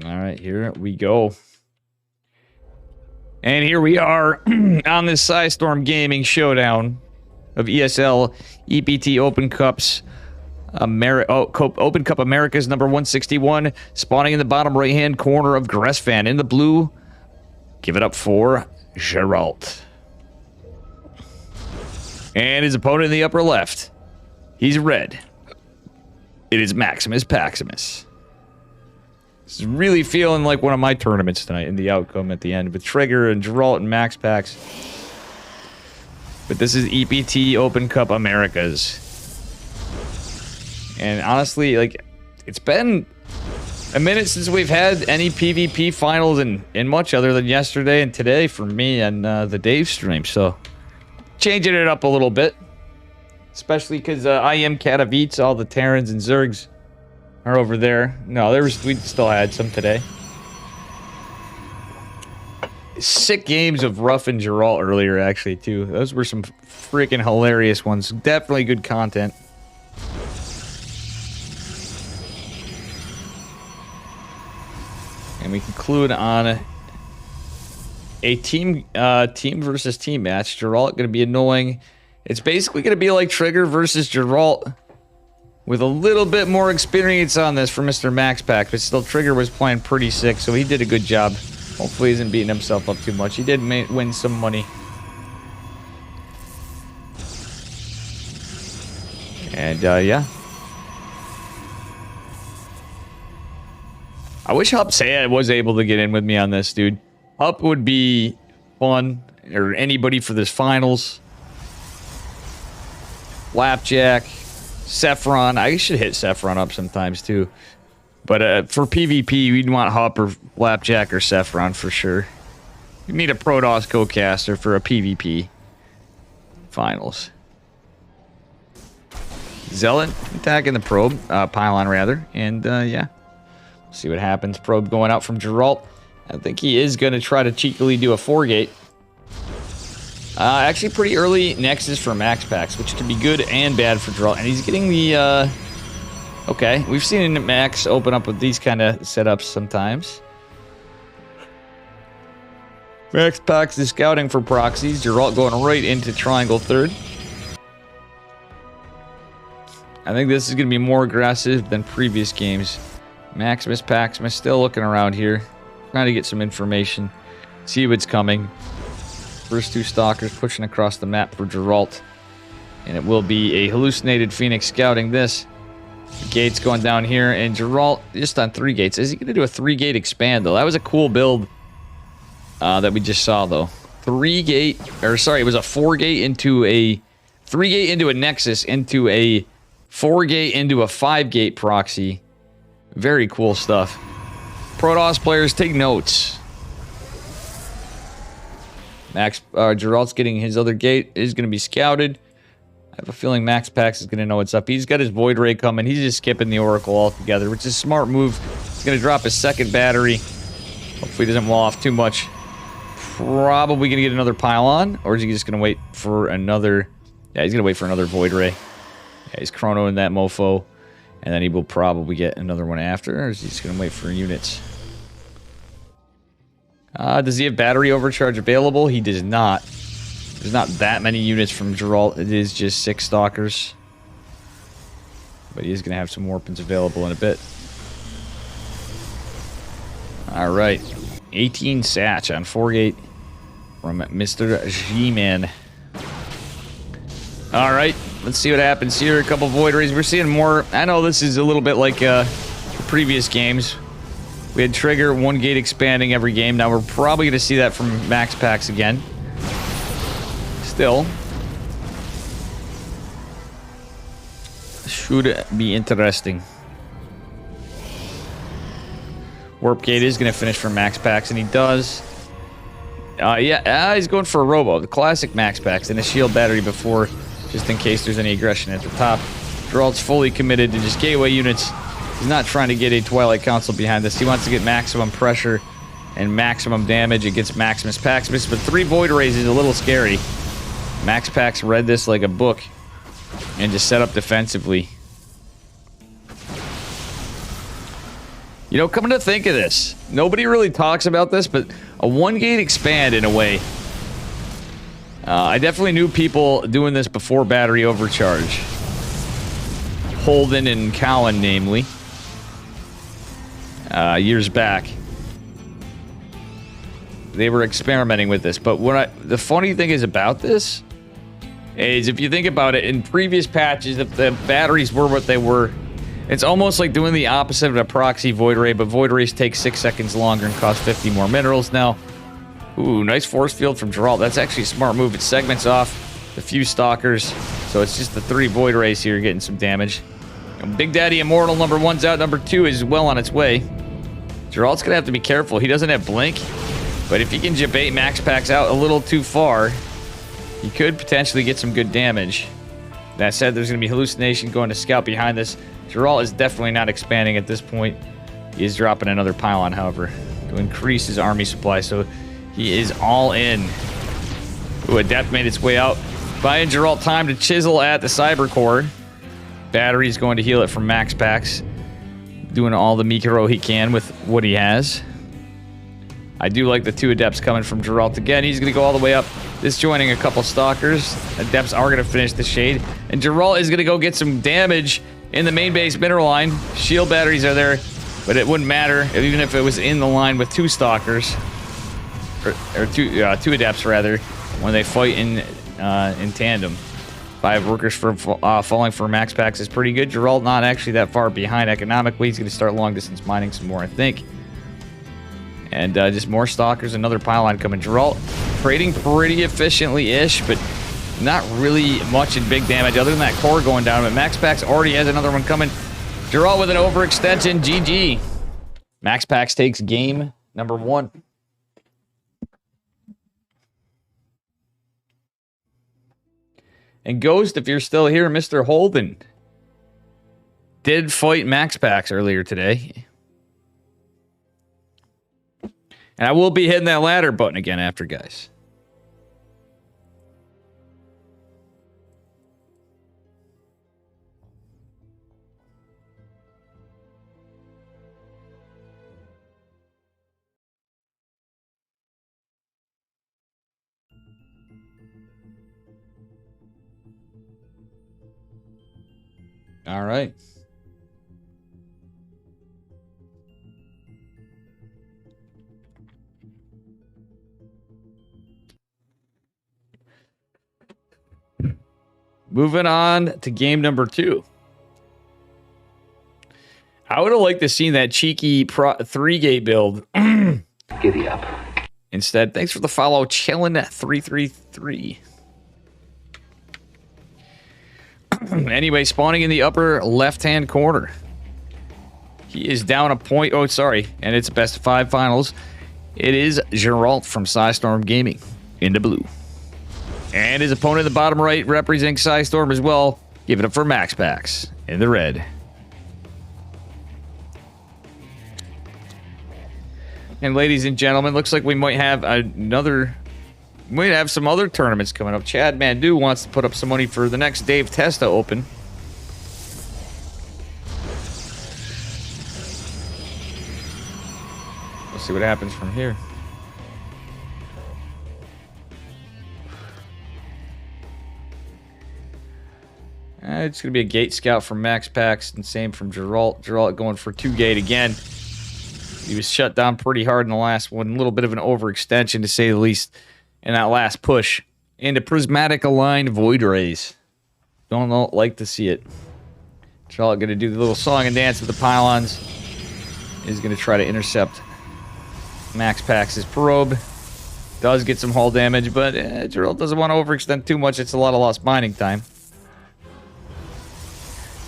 All right, here we go. And here we are on this Psystorm Gaming Showdown of ESL EPT Open Cups. Open Cup Americas number 161, spawning in the bottom right-hand corner of Gressfan. In the blue, give it up for Geralt. And his opponent in the upper left, he's red. It is Maximus Paximus. This is really feeling like one of my tournaments tonight in the outcome at the end with Trigger and Geralt and Max Pax. But this is EPT Open Cup Americas. And honestly, like, it's been a minute since we've had any PvP finals in much other than yesterday and today for me and the Dave stream. So, changing it up a little bit. Especially because I am Katowice, all the Terrans and Zergs are over there. No, we still had some today. Sick games of Ruff and Geralt earlier, actually, too. Those were some freaking hilarious ones. Definitely good content. And we conclude on a team versus team match. Geralt going to be annoying. It's basically going to be like Trigger versus Geralt with a little bit more experience on this for Mr. Max Pack, but still Trigger was playing pretty sick, so he did a good job. Hopefully he isn't beating himself up too much. He did win some money. And, yeah. I wish Hup Sayed was able to get in with me on this, dude. Hup would be fun, or anybody for this finals. Flapjack, Saffron. I should hit Saffron up sometimes, too. But for PvP, we'd want Hup or Flapjack or Saffron for sure. You need a Protoss co-caster for a PvP finals. Zealot attacking the probe, pylon rather, and yeah. See what happens. Probe going out from Geralt. I think he is going to try to cheekily do a 4-gate. Actually, pretty early Nexus for Max Packs, which could be good and bad for Geralt. And he's getting the... Okay, we've seen Max open up with these kind of setups sometimes. Max Packs is scouting for proxies. Geralt going right into Triangle third. I think this is going to be more aggressive than previous games. Maximus Paximus still looking around here. Trying to get some information. See what's coming. First two Stalkers pushing across the map for Geralt. And it will be a hallucinated Phoenix scouting this. The gates going down here. And Geralt just on 3 gates. Is he going to do a 3-gate expand, though? That was a cool build that we just saw, though. 3-gate... Or, sorry, it was a 4-gate into a... 3-gate into a Nexus into a 4-gate into a 5-gate proxy. Very cool stuff. Protoss players, take notes. Geralt's getting his other gate. Is going to be scouted. I have a feeling Max Pax is going to know what's up. He's got his Void Ray coming. He's just skipping the Oracle altogether, which is a smart move. He's going to drop his second battery. Hopefully he doesn't wall off too much. Probably going to get another pylon. Or is he just going to wait for another... Yeah, he's going to wait for another Void Ray. Yeah, he's chronoing that mofo. And then he will probably get another one after. Or is he just going to wait for units? Does he have battery overcharge available? He does not. There's not that many units from Geralt. It is just 6 Stalkers. But he is going to have some weapons available in a bit. Alright. 18 Satch on 4-gate from Mr. G-Man. All right, let's see what happens here. A couple Void Rays. We're seeing more. I know this is a little bit like previous games. We had Trigger, 1 gate expanding every game. Now we're probably going to see that from Max Packs again. Still. Should be interesting. Warp Gate is going to finish for Max Packs, and he does. He's going for a Robo. The classic Max Packs and a shield battery before, just in case there's any aggression at the top. Geralt's fully committed to just gateway units. He's not trying to get a Twilight Council behind this. He wants to get maximum pressure and maximum damage against Maximus Paximus, but 3 Void Rays is a little scary. Max Packs read this like a book and just set up defensively. You know, coming to think of this, nobody really talks about this, but a 1-gate expand in a way. I definitely knew people doing this before battery overcharge. Holden and Cowan, namely. Years back. They were experimenting with this, but the funny thing is about this is if you think about it, in previous patches, if the batteries were what they were, it's almost like doing the opposite of a proxy Void Ray, but Void Rays take 6 seconds longer and cost 50 more minerals now. Ooh, nice force field from Geralt. That's actually a smart move. It segments off the few Stalkers, so it's just the 3 Void Rays here getting some damage. And Big Daddy Immortal number 1's out. Number 2 is well on its way. Geralt's going to have to be careful. He doesn't have Blink, but if he can debate Max Packs out a little too far, he could potentially get some good damage. That said, there's going to be Hallucination going to scout behind this. Geralt is definitely not expanding at this point. He is dropping another pylon, however, to increase his army supply, so he is all in. Ooh, Adept made its way out. Buying Geralt time to chisel at the Cyber Core. Battery's going to heal it from Max Packs. Doing all the Mikiro he can with what he has. I do like the 2 Adepts coming from Geralt again. He's going to go all the way up. Disjoining a couple Stalkers. Adepts are going to finish the Shade. And Geralt is going to go get some damage in the main base mineral line. Shield batteries are there, but it wouldn't matter even if it was in the line with 2 Stalkers. Or 2 Adepts, rather, when they fight in tandem. 5 workers for falling for Max Packs is pretty good. Geralt not actually that far behind economically. He's going to start long distance mining some more, I think. And just more Stalkers, another pylon coming. Geralt trading pretty efficiently-ish, but not really much in big damage other than that core going down. But Max Packs already has another one coming. Geralt with an overextension. GG. Max Packs takes game number 1. And Ghost, if you're still here, Mr. Holden did fight Max Packs earlier today. And I will be hitting that ladder button again after, guys. All right. Moving on to game number 2. I would have liked to see that cheeky 3-gate build. Giddy up. Instead, thanks for the follow, Chillin333. Anyway, spawning in the upper left-hand corner. He is down a point. Oh, sorry. And it's best of 5 finals. It is Geralt from Psystorm Gaming in the blue. And his opponent in the bottom right representing Psystorm as well. Give it up for Max Packs in the red. And ladies and gentlemen, looks like we might have some other tournaments coming up. Chad Mandu wants to put up some money for the next Dave Testa Open. We'll see what happens from here. It's going to be a gate scout from Max Packs and same from Geralt. Geralt going for 2-gate again. He was shut down pretty hard in the last one. A little bit of an overextension, to say the least, in that last push into prismatic aligned Void Rays. Don't like to see it. Charlotte going to do the little song and dance with the pylons. Is going to try to intercept Max Pax's probe. Does get some hull damage, but Geralt doesn't want to overextend too much. It's a lot of lost mining time.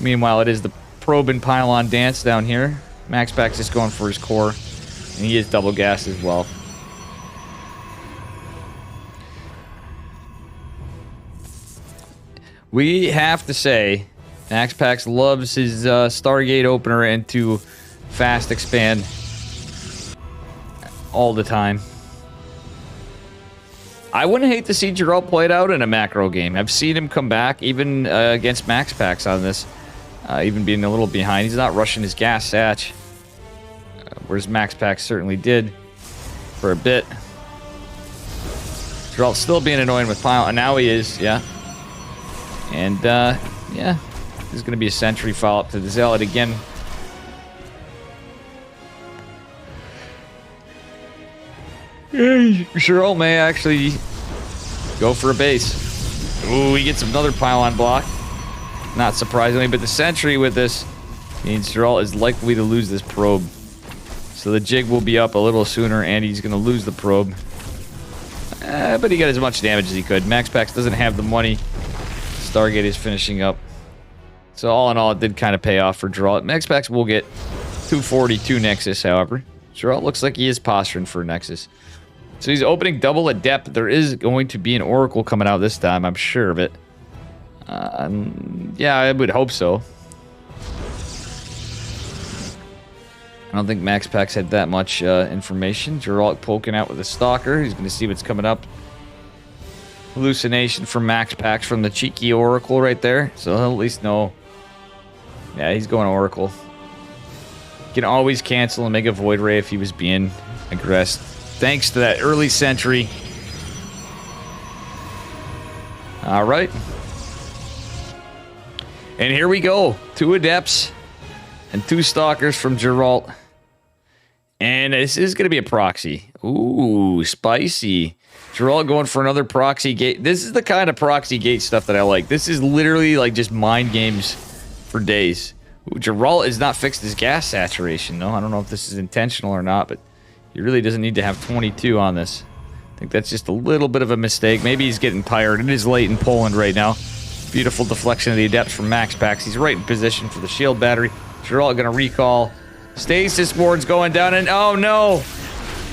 Meanwhile, it is the probe and pylon dance down here. Max Pax is going for his core, and he is double gas as well. We have to say, Max Pax loves his Stargate opener and to fast expand all the time. I wouldn't hate to see Geralt play it out in a macro game. I've seen him come back, even against Max Pax on this, even being a little behind. He's not rushing his gas satch, whereas Max Pax certainly did for a bit. Geralt's still being annoying with pile, and now he is, yeah. And, yeah, there's going to be a sentry follow-up to the Zealot again. Geralt may actually go for a base. Ooh, he gets another pylon block. Not surprisingly, but the sentry with this means Geralt is likely to lose this probe. So the jig will be up a little sooner, and he's going to lose the probe. But he got as much damage as he could. Max Pax doesn't have the money. Stargate is finishing up. So all in all, it did kind of pay off for Geralt. Max Pax will get 242 Nexus, however. Geralt looks like he is posturing for Nexus. So he's opening double at depth. There is going to be an Oracle coming out this time, I'm sure of it. Yeah, I would hope so. I don't think Max Pax had that much information. Geralt poking out with a Stalker. He's going to see what's coming up. Hallucination from Max Pax from the cheeky Oracle right there. So he'll at least know. Yeah, he's going Oracle. Can always cancel and make a Void Ray if he was being aggressed. Thanks to that early sentry. Alright. And here we go. 2 Adepts and 2 Stalkers from Geralt. And this is going to be a proxy. Ooh, spicy. Geralt going for another proxy gate. This is the kind of proxy gate stuff that I like. This is literally like just mind games for days. Ooh, Geralt has not fixed his gas saturation, though. I don't know if this is intentional or not, but he really doesn't need to have 22 on this. I think that's just a little bit of a mistake. Maybe he's getting tired. It is late in Poland right now. Beautiful deflection of the Adepts from Max Pax. He's right in position for the shield battery. Geralt going to recall. Stasis ward's going down, and oh no!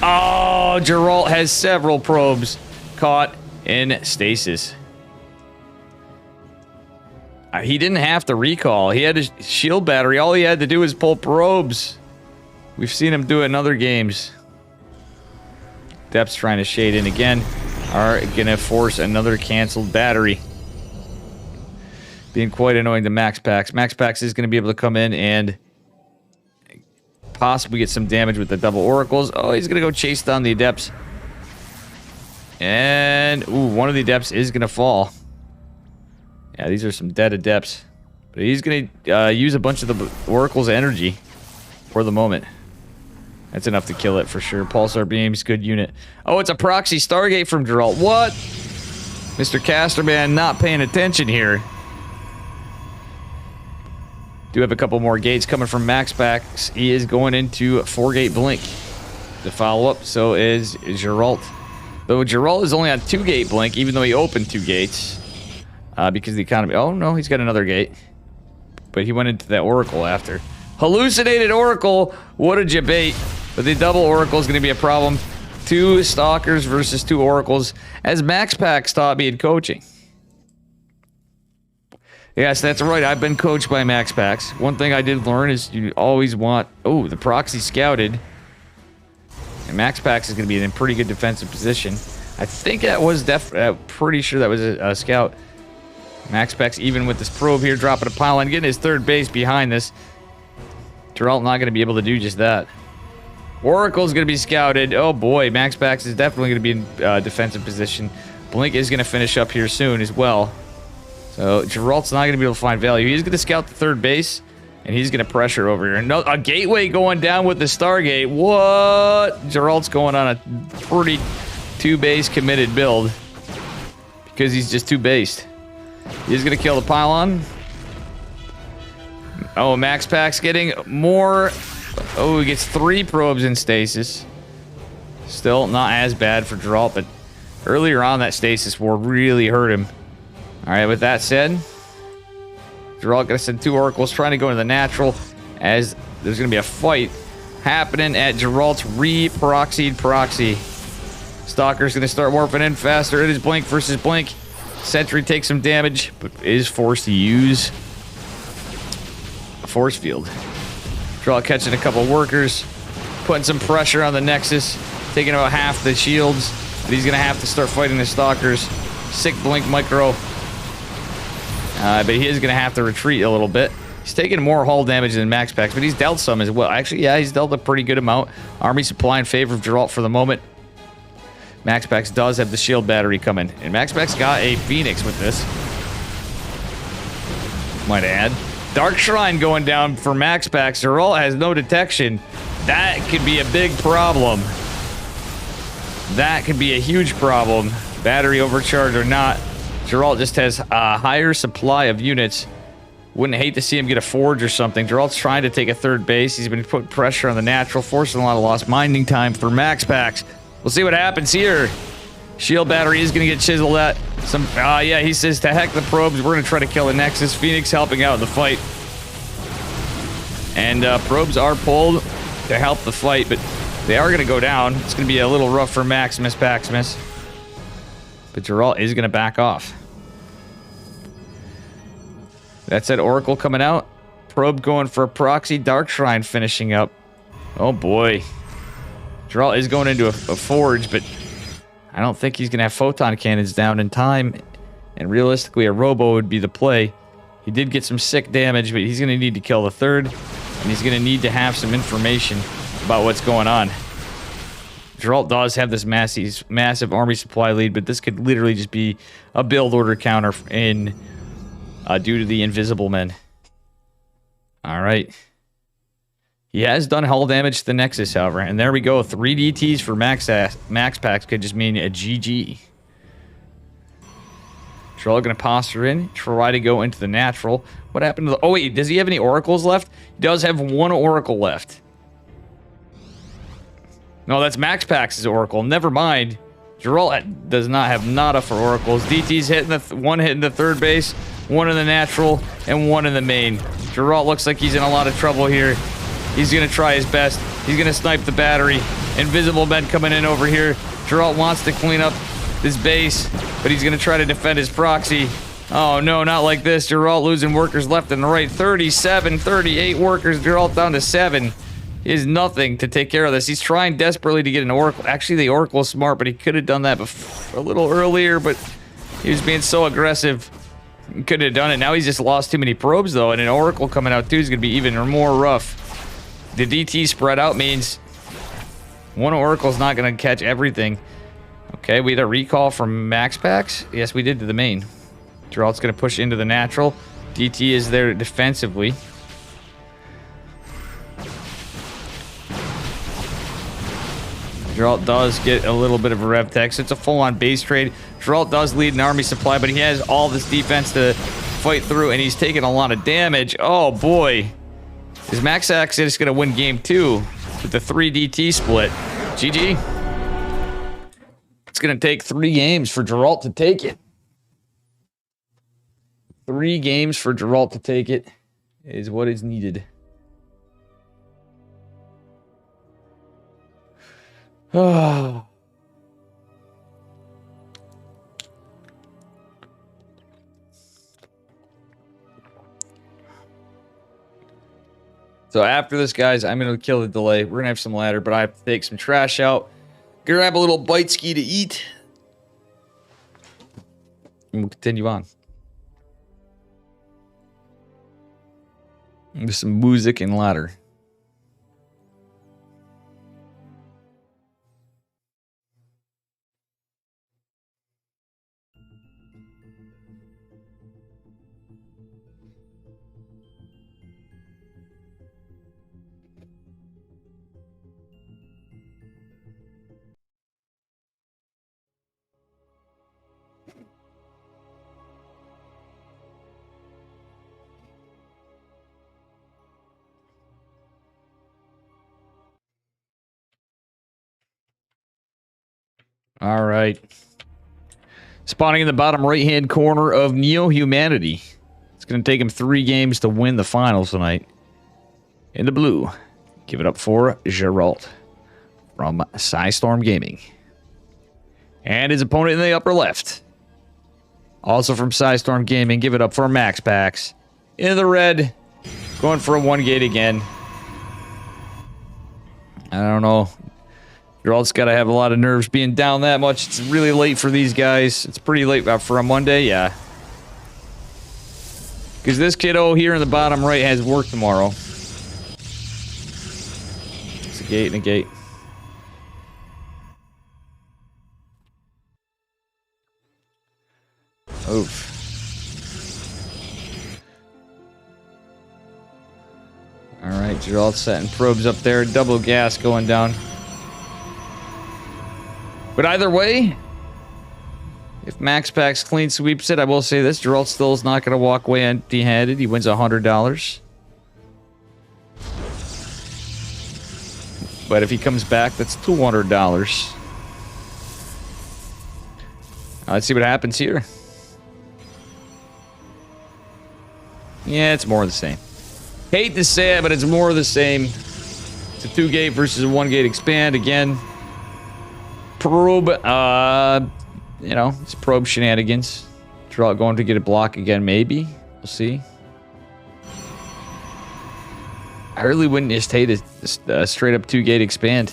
Oh, Geralt has several probes caught in stasis. He didn't have to recall. He had his shield battery. All he had to do was pull probes. We've seen him do it in other games. Depth's trying to shade in again. Are going to force another canceled battery. Being quite annoying to Max Pax. Max Pax is going to be able to come in and possibly get some damage with the double oracles. Oh, he's gonna go chase down the Adepts. And ooh, one of the Adepts is gonna fall. Yeah, these are some dead Adepts. But he's gonna use a bunch of the Oracle's energy for the moment. That's enough to kill it for sure. Pulsar beams, good unit. Oh, it's a proxy Stargate from Geralt. What? Mr. Casterman not paying attention here. Do have a couple more gates coming from Max Pax. He is going into 4-gate blink to follow up. So is Geralt. Though Geralt is only on 2-gate blink, even though he opened 2 gates. Because the economy... Oh, no, he's got another gate. But he went into that Oracle after. Hallucinated Oracle! What a debate. But the double Oracle is going to be a problem. 2 Stalkers versus 2 Oracles. As Max Pax taught me in coaching. Yes, that's right. I've been coached by Max Pax. One thing I did learn is you always want... Oh, the proxy scouted. And Max Pax is going to be in a pretty good defensive position. I think that was pretty sure that was a scout. Max Pax, even with this probe here, dropping a pylon, getting his 3rd base behind this. Geralt not going to be able to do just that. Oracle's going to be scouted. Oh boy, Max Pax is definitely going to be in defensive position. Blink is going to finish up here soon as well. So Geralt's not going to be able to find value. He's going to scout the 3rd base, and he's going to pressure over here. No, a gateway going down with the Stargate. What? Geralt's going on a pretty 2-base committed build because he's just 2-based. He's going to kill the pylon. Oh, Max Pack's getting more. Oh, he gets 3 probes in stasis. Still not as bad for Geralt, but earlier on that stasis ward really hurt him. All right, with that said, Geralt going to send 2 oracles trying to go into the natural as there's going to be a fight happening at Geralt's re-proxied proxy. Stalker's going to start morphing in faster. It is Blink versus Blink. Sentry takes some damage, but is forced to use a force field. Geralt catching a couple workers, putting some pressure on the Nexus, taking about half the shields, but he's going to have to start fighting the Stalkers. Sick Blink micro. But he is going to have to retreat a little bit. He's taking more hull damage than Max Packs, but he's dealt some as well. Actually, yeah, he's dealt a pretty good amount. Army supply in favor of Geralt for the moment. Max Packs does have the shield battery coming. And Max Packs got a Phoenix with this. Might add. Dark Shrine going down for Max Packs. Geralt has no detection. That could be a big problem. That could be a huge problem. Battery overcharge or not. Geralt just has a higher supply of units. Wouldn't hate to see him get a forge or something. Geralt's trying to take a 3rd base. He's been putting pressure on the natural, forcing a lot of lost mining time for Max Packs. We'll see what happens here. Shield battery is going to get chiseled at. Yeah, he says to heck the probes. We're going to try to kill the Nexus. Phoenix helping out in the fight. And probes are pulled to help the fight, but they are going to go down. It's going to be a little rough for Maximus Paximus. But Geralt is going to back off. That said, Oracle coming out. Probe going for a proxy. Dark Shrine finishing up. Oh boy. Geralt is going into a forge, but I don't think he's going to have photon cannons down in time. And realistically, a robo would be the play. He did get some sick damage, but he's going to need to kill the 3rd. And he's going to need to have some information about what's going on. Geralt does have this massive army supply lead, but this could literally just be a build order counter in due to the invisible men. All right. He has done hull damage to the Nexus, however. And there we go. 3 DTs for Max Packs could just mean a GG. Geralt going to posture in. Try to go into the natural. What happened to the... Oh, wait. Does he have any oracles left? He does have 1 oracle left. No, that's Max Packs' oracle. Never mind. Geralt does not have nada for oracles. DT's hitting one hitting the 3rd base, 1 in the natural, and 1 in the main. Geralt looks like he's in a lot of trouble here. He's going to try his best. He's going to snipe the battery. Invisible men coming in over here. Geralt wants to clean up this base, but he's going to try to defend his proxy. Oh, no, not like this. Geralt losing workers left and right. 37, 38 workers. Geralt down to 7. He has nothing to take care of this. He's trying desperately to get an oracle. Actually, the oracle is smart, but he could have done that a little earlier, but he was being so aggressive. He couldn't have done it. Now he's just lost too many probes, though, and an oracle coming out, too, is going to be even more rough. The DT spread out means 1 oracle's not going to catch everything. Okay, we had a recall from Max Packs. Yes, we did to the main. Geralt's going to push into the natural. DT is there defensively. Geralt does get a little bit of a rev tech, so it's a full-on base trade. Geralt does lead an army supply, but he has all this defense to fight through, and he's taking a lot of damage. Oh, boy. Is Max Packs just going to win game 2 with the 3 DT split? GG. It's going to take 3 games for Geralt to take it. 3 games for Geralt to take it is what is needed. Oh. So after this, guys, I'm going to kill the delay. We're going to have some ladder, but I have to take some trash out. Grab a little bite ski to eat. And we'll continue on. With some music and ladder. All right. Spawning in the bottom right-hand corner of Neo-Humanity. It's going to take him 3 games to win the finals tonight. In the blue, give it up for Geralt from Psystorm Gaming. And his opponent in the upper left, also from Psystorm Gaming, give it up for Max Pax. In the red, going for a 1 gate again. I don't know. Geralt's got to have a lot of nerves being down that much. It's really late for these guys. It's pretty late for a Monday, yeah. Because this kiddo here in the bottom right has work tomorrow. It's a gate and a gate. Oof. Alright, Geralt's setting probes up there. Double gas going down. But either way, if Max Pax clean sweeps it, I will say this. Geralt still is not going to walk away empty-handed. He wins $100. But if he comes back, that's $200. Let's see what happens here. Yeah, it's more of the same. Hate to say it, but it's more of the same. It's a 2-gate versus a 1-gate expand again. Probe, you know, it's probe shenanigans. Geralt going to get a block again, maybe. We'll see. I really wouldn't just hate a straight up 2-gate expand.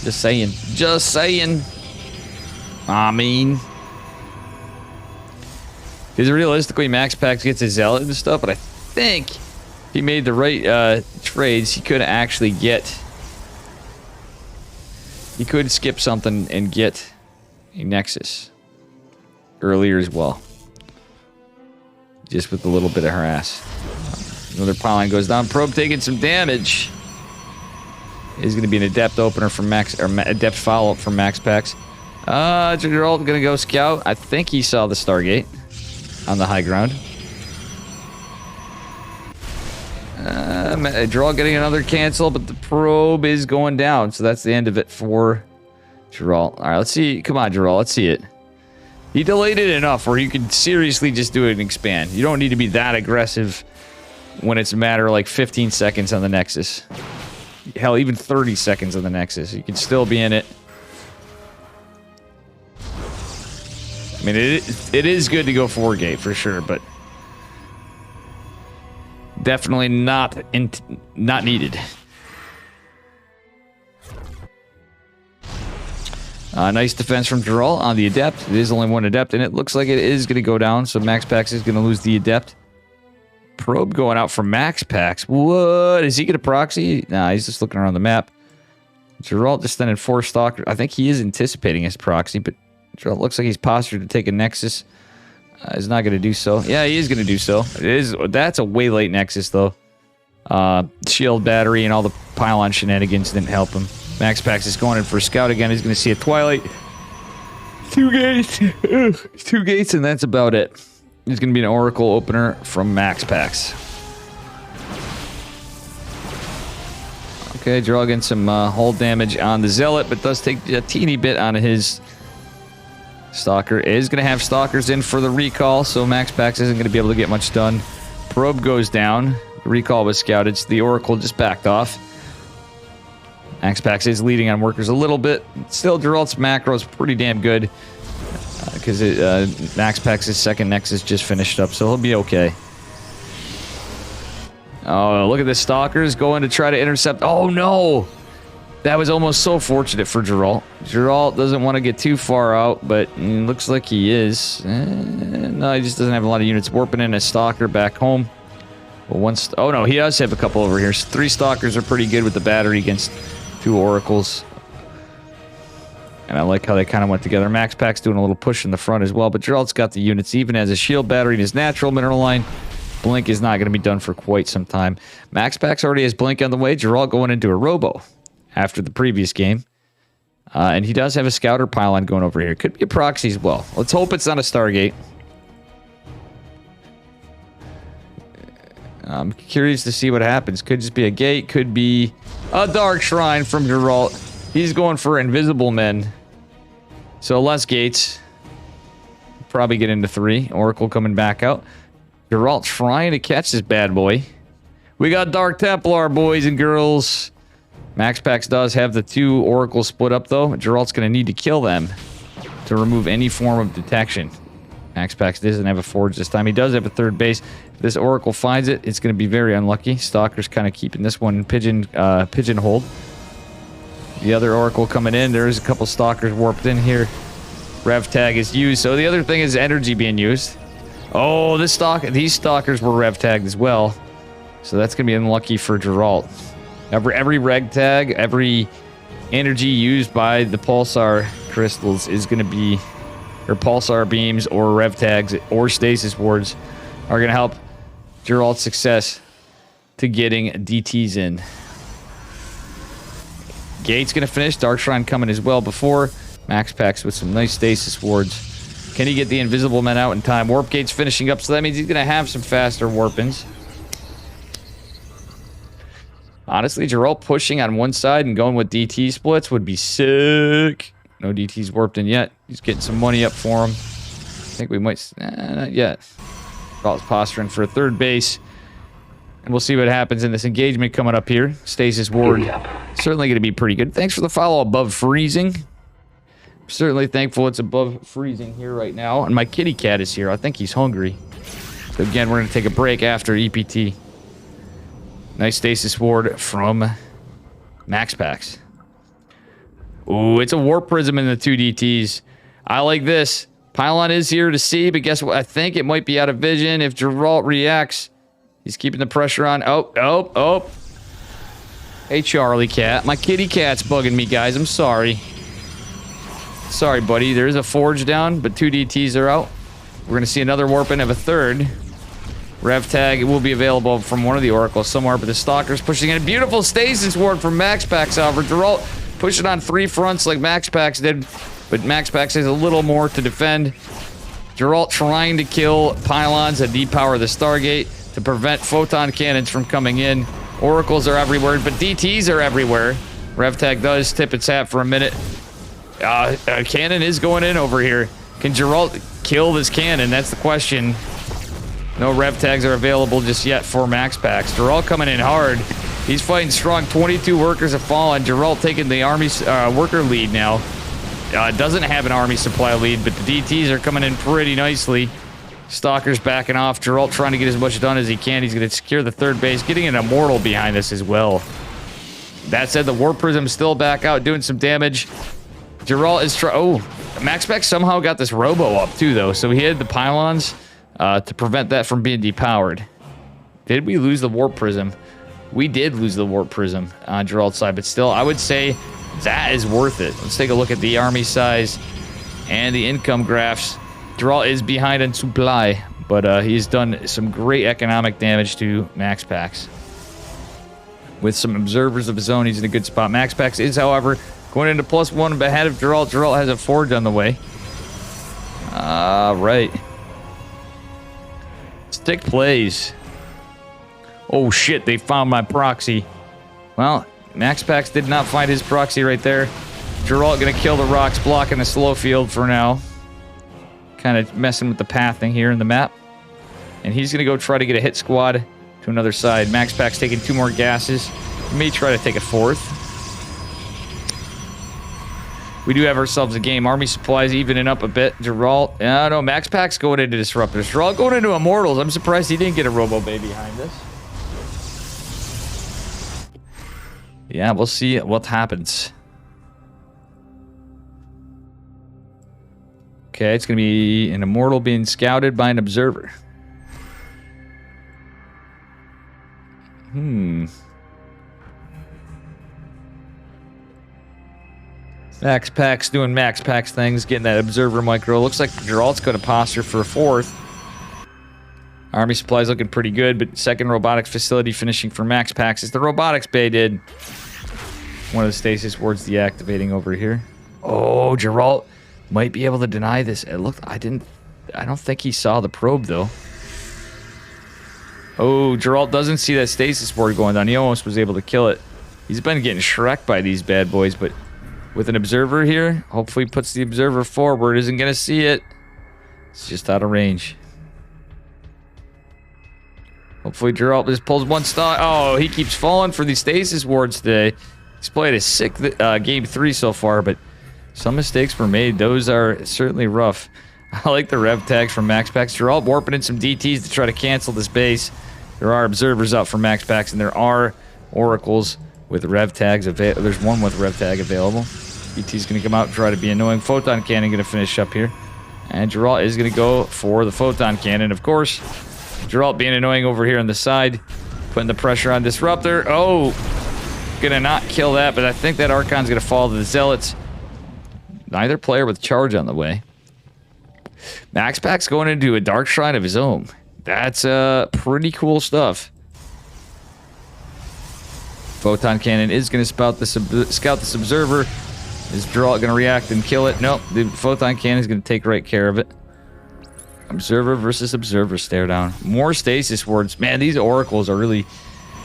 Just saying. Just saying. I mean, because realistically, Max Pax gets a Zealot and stuff, but I think if he made the right trades, he could actually get... He could skip something and get a Nexus earlier as well. Just with a little bit of harass. Another pylon goes down. Probe taking some damage. Is going to be an Adept opener from Max, or Adept follow-up from Max Pax. Geralt going to go scout. I think he saw the Stargate on the high ground. Geralt getting another cancel, but the probe is going down, so that's the end of it for Geralt. All right, let's see. Come on, Geralt, let's see it. He delayed it enough where you can seriously just do it and expand. You don't need to be that aggressive when it's a matter of like 15 seconds on the Nexus. Hell, even 30 seconds on the Nexus. You can still be in it. I mean, it is good to go 4-gate for sure, but definitely not needed. Nice defense from Geralt on the Adept. It is only one Adept, and it looks like it is going to go down, so Max Pax is going to lose the Adept. Probe going out for Max Pax. What? Is he going to proxy? Nah, he's just looking around the map. Geralt just sending 4 Stalkers. I think he is anticipating his proxy, but Geralt looks like he's postured to take a Nexus. He's not going to do so. Yeah, he is going to do so. That's a way late Nexus, though. Shield battery and all the pylon shenanigans didn't help him. Max Pax is going in for a scout again. He's going to see a Twilight. 2 gates. 2 gates, and that's about it. He's going to be an Oracle opener from Max Pax. Okay, Geralt getting some hull damage on the Zealot, but does take a teeny bit on his Stalker. Is going to have Stalkers in for the recall, so Max Pax isn't going to be able to get much done. Probe goes down. The recall was scouted, so the Oracle just backed off. Max Pax is leading on workers a little bit. Still, Geralt's macro is pretty damn good. Because Max Pax's second Nexus just finished up, so he'll be okay. Oh, look at the Stalkers going to try to intercept. Oh, no! That was almost so fortunate for Geralt. Geralt doesn't want to get too far out, but it looks like he is. No, he just doesn't have a lot of units. Warping in a Stalker back home. Well, oh, no, he does have a couple over here. 3 Stalkers are pretty good with the battery against 2 Oracles. And I like how they kind of went together. Max Pax doing a little push in the front as well, but Geralt's got the units. Even as a shield battery in his natural mineral line, Blink is not going to be done for quite some time. Max Pax already has Blink on the way. Geralt going into a Robo after the previous game. And he does have a Scouter pylon going over here. Could be a proxy as well. Let's hope it's not a Stargate. I'm curious to see what happens. Could just be a gate. Could be a Dark Shrine from Geralt. He's going for Invisible Men. So less gates. Probably get into 3. Oracle coming back out. Geralt trying to catch this bad boy. We got Dark Templar, boys and girls. MaxPax does have the 2 Oracles split up, though. Geralt's going to need to kill them to remove any form of detection. MaxPax doesn't have a forge this time. He does have a 3rd base. If this Oracle finds it, it's going to be very unlucky. Stalker's kind of keeping this one pigeonholed. The other Oracle coming in. There's a couple Stalkers warped in here. Rev tag is used. So the other thing is energy being used. Oh, these Stalkers were rev tagged as well. So that's going to be unlucky for Geralt. Every reg tag, every energy used by the pulsar crystals is going to be, or pulsar beams, or rev tags, or stasis wards are going to help Geralt's success to getting DTs in. Gate's going to finish. Dark Shrine coming as well before. MaxPax with some nice stasis wards. Can he get the invisible men out in time? Warp Gate's finishing up, so that means he's going to have some faster warp-ins. Honestly, Geralt pushing on one side and going with DT splits would be sick. No DTs warped in yet. He's getting some money up for him. I think we might... not yet. Geralt's posturing for a 3rd base. And we'll see what happens in this engagement coming up here. Stasis ward. Certainly going to be pretty good. Thanks for the follow above freezing. Certainly thankful it's above freezing here right now. And my kitty cat is here. I think he's hungry. So again, we're going to take a break after EPT. Nice stasis ward from MaxPax. Ooh, it's a warp prism in the 2 DTs. I like this. Pylon is here to see, but guess what? I think it might be out of vision if Geralt reacts. He's keeping the pressure on. Oh. Hey, Charlie cat. My kitty cat's bugging me, guys. I'm sorry. Sorry, buddy. There is a forge down, but 2 DTs are out. We're going to see another warp in of a 3rd. Rev tag will be available from one of the Oracles somewhere, but the Stalker's pushing in a beautiful stasis ward from MaxPax. However, Geralt pushing on 3 fronts like MaxPax did, but MaxPax has a little more to defend. Geralt trying to kill pylons that depower the Stargate to prevent photon cannons from coming in. Oracles are everywhere, but DTs are everywhere. Rev tag does tip its hat for a minute. A cannon is going in over here. Can Geralt kill this cannon? That's the question. No rev tags are available just yet for MaxPax. Geralt coming in hard. He's fighting strong. 22 workers have fallen. Geralt taking the army worker lead now. Doesn't have an army supply lead, but the DTs are coming in pretty nicely. Stalker's backing off. Geralt trying to get as much done as he can. He's going to secure the 3rd base, getting an Immortal behind this as well. That said, the Warp Prism still back out, doing some damage. Geralt is MaxPax somehow got this Robo up too, though, so he had the pylons to prevent that from being depowered. Did we lose the Warp Prism? We did lose the Warp Prism on Geralt's side, but still, I would say that is worth it. Let's take a look at the army size and the income graphs. Geralt is behind in supply, but he's done some great economic damage to MaxPax. With some observers of his own, he's in a good spot. MaxPax is, however, going into +1 ahead of Geralt. Geralt has a forge on the way. Right. Stick plays. Oh shit, they found my proxy. Well, MaxPax did not find his proxy right there. Geralt gonna kill the rocks blocking the slow field for now. Kind of messing with the pathing here in the map. And he's gonna go try to get a hit squad to another side. MaxPax taking 2 more gases. May try to take a 4th. We do have ourselves a game. Army supplies evening up a bit. Geralt. No, MaxPax going into Disruptors. Geralt going into Immortals. I'm surprised he didn't get a Robo Bay behind this. Yeah, we'll see what happens. Okay, it's going to be an Immortal being scouted by an Observer. MaxPax doing MaxPax things, getting that Observer micro. Looks like Geralt's going to posture for a 4th. Army supplies looking pretty good, but 2nd robotics facility finishing for MaxPax as the robotics bay did. One of the stasis wards deactivating over here. Oh, Geralt might be able to deny this. It looked, I don't think he saw the probe though. Oh, Geralt doesn't see that stasis ward going down. He almost was able to kill it. He's been getting shreked by these bad boys, but with an observer here. Hopefully puts the observer forward. Isn't going to see it. It's just out of range. Hopefully Geralt just pulls one stock. Oh, he keeps falling for these stasis wards today. He's played a sick game 3 so far, but some mistakes were made. Those are certainly rough. I like the rev tags from Max Packs. Geralt warping in some DTs to try to cancel this base. There are observers out for Max Packs, and there are oracles with rev tags available. There's one with rev tag available. DT's going to come out and try to be annoying. Photon Cannon going to finish up here. And Geralt is going to go for the Photon Cannon, of course. Geralt being annoying over here on the side. Putting the pressure on Disruptor. Oh! Gonna not kill that, but I think that Archon's going to fall to the Zealots. Neither player with charge on the way. Max Pac's going into a Dark Shrine of his own. That's pretty cool stuff. Photon Cannon is going to scout this Observer. Is Geralt going to react and kill it? Nope. The Photon Cannon is going to take right care of it. Observer versus Observer stare down. More stasis wards. Man, these oracles are really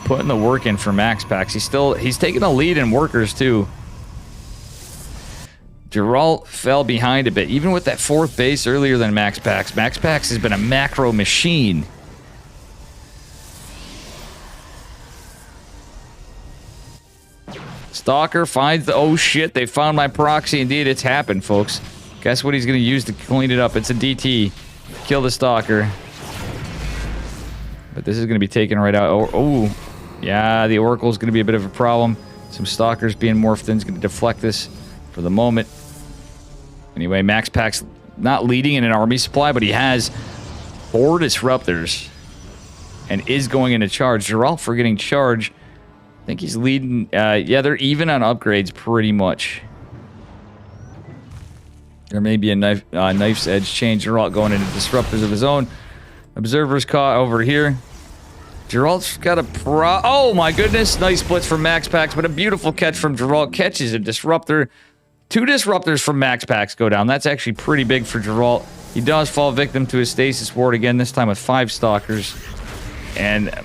putting the work in for Max Packs. He's taking the lead in workers too. Geralt fell behind a bit, even with that 4th base earlier than Max Packs. Max Packs has been a macro machine. Stalker finds the... Oh shit, they found my proxy. Indeed, it's happened, folks. Guess what he's going to use to clean it up? It's a DT. Kill the Stalker. But this is going to be taken right out. Oh, yeah, the Oracle's going to be a bit of a problem. Some Stalkers being morphed in is going to deflect this for the moment. Anyway, Max Pac's not leading in an army supply, but he has 4 Disruptors and is going into charge. Geralt for getting charge. I think he's leading. Yeah, they're even on upgrades pretty much. There may be a knife's edge change. Geralt going into Disruptors of his own. Observers caught over here. Geralt's got a oh my goodness. Nice splits from Max Packs, but a beautiful catch from Geralt. Catches a Disruptor. 2 Disruptors from Max Packs go down. That's actually pretty big for Geralt. He does fall victim to his stasis ward again, this time with 5 Stalkers. And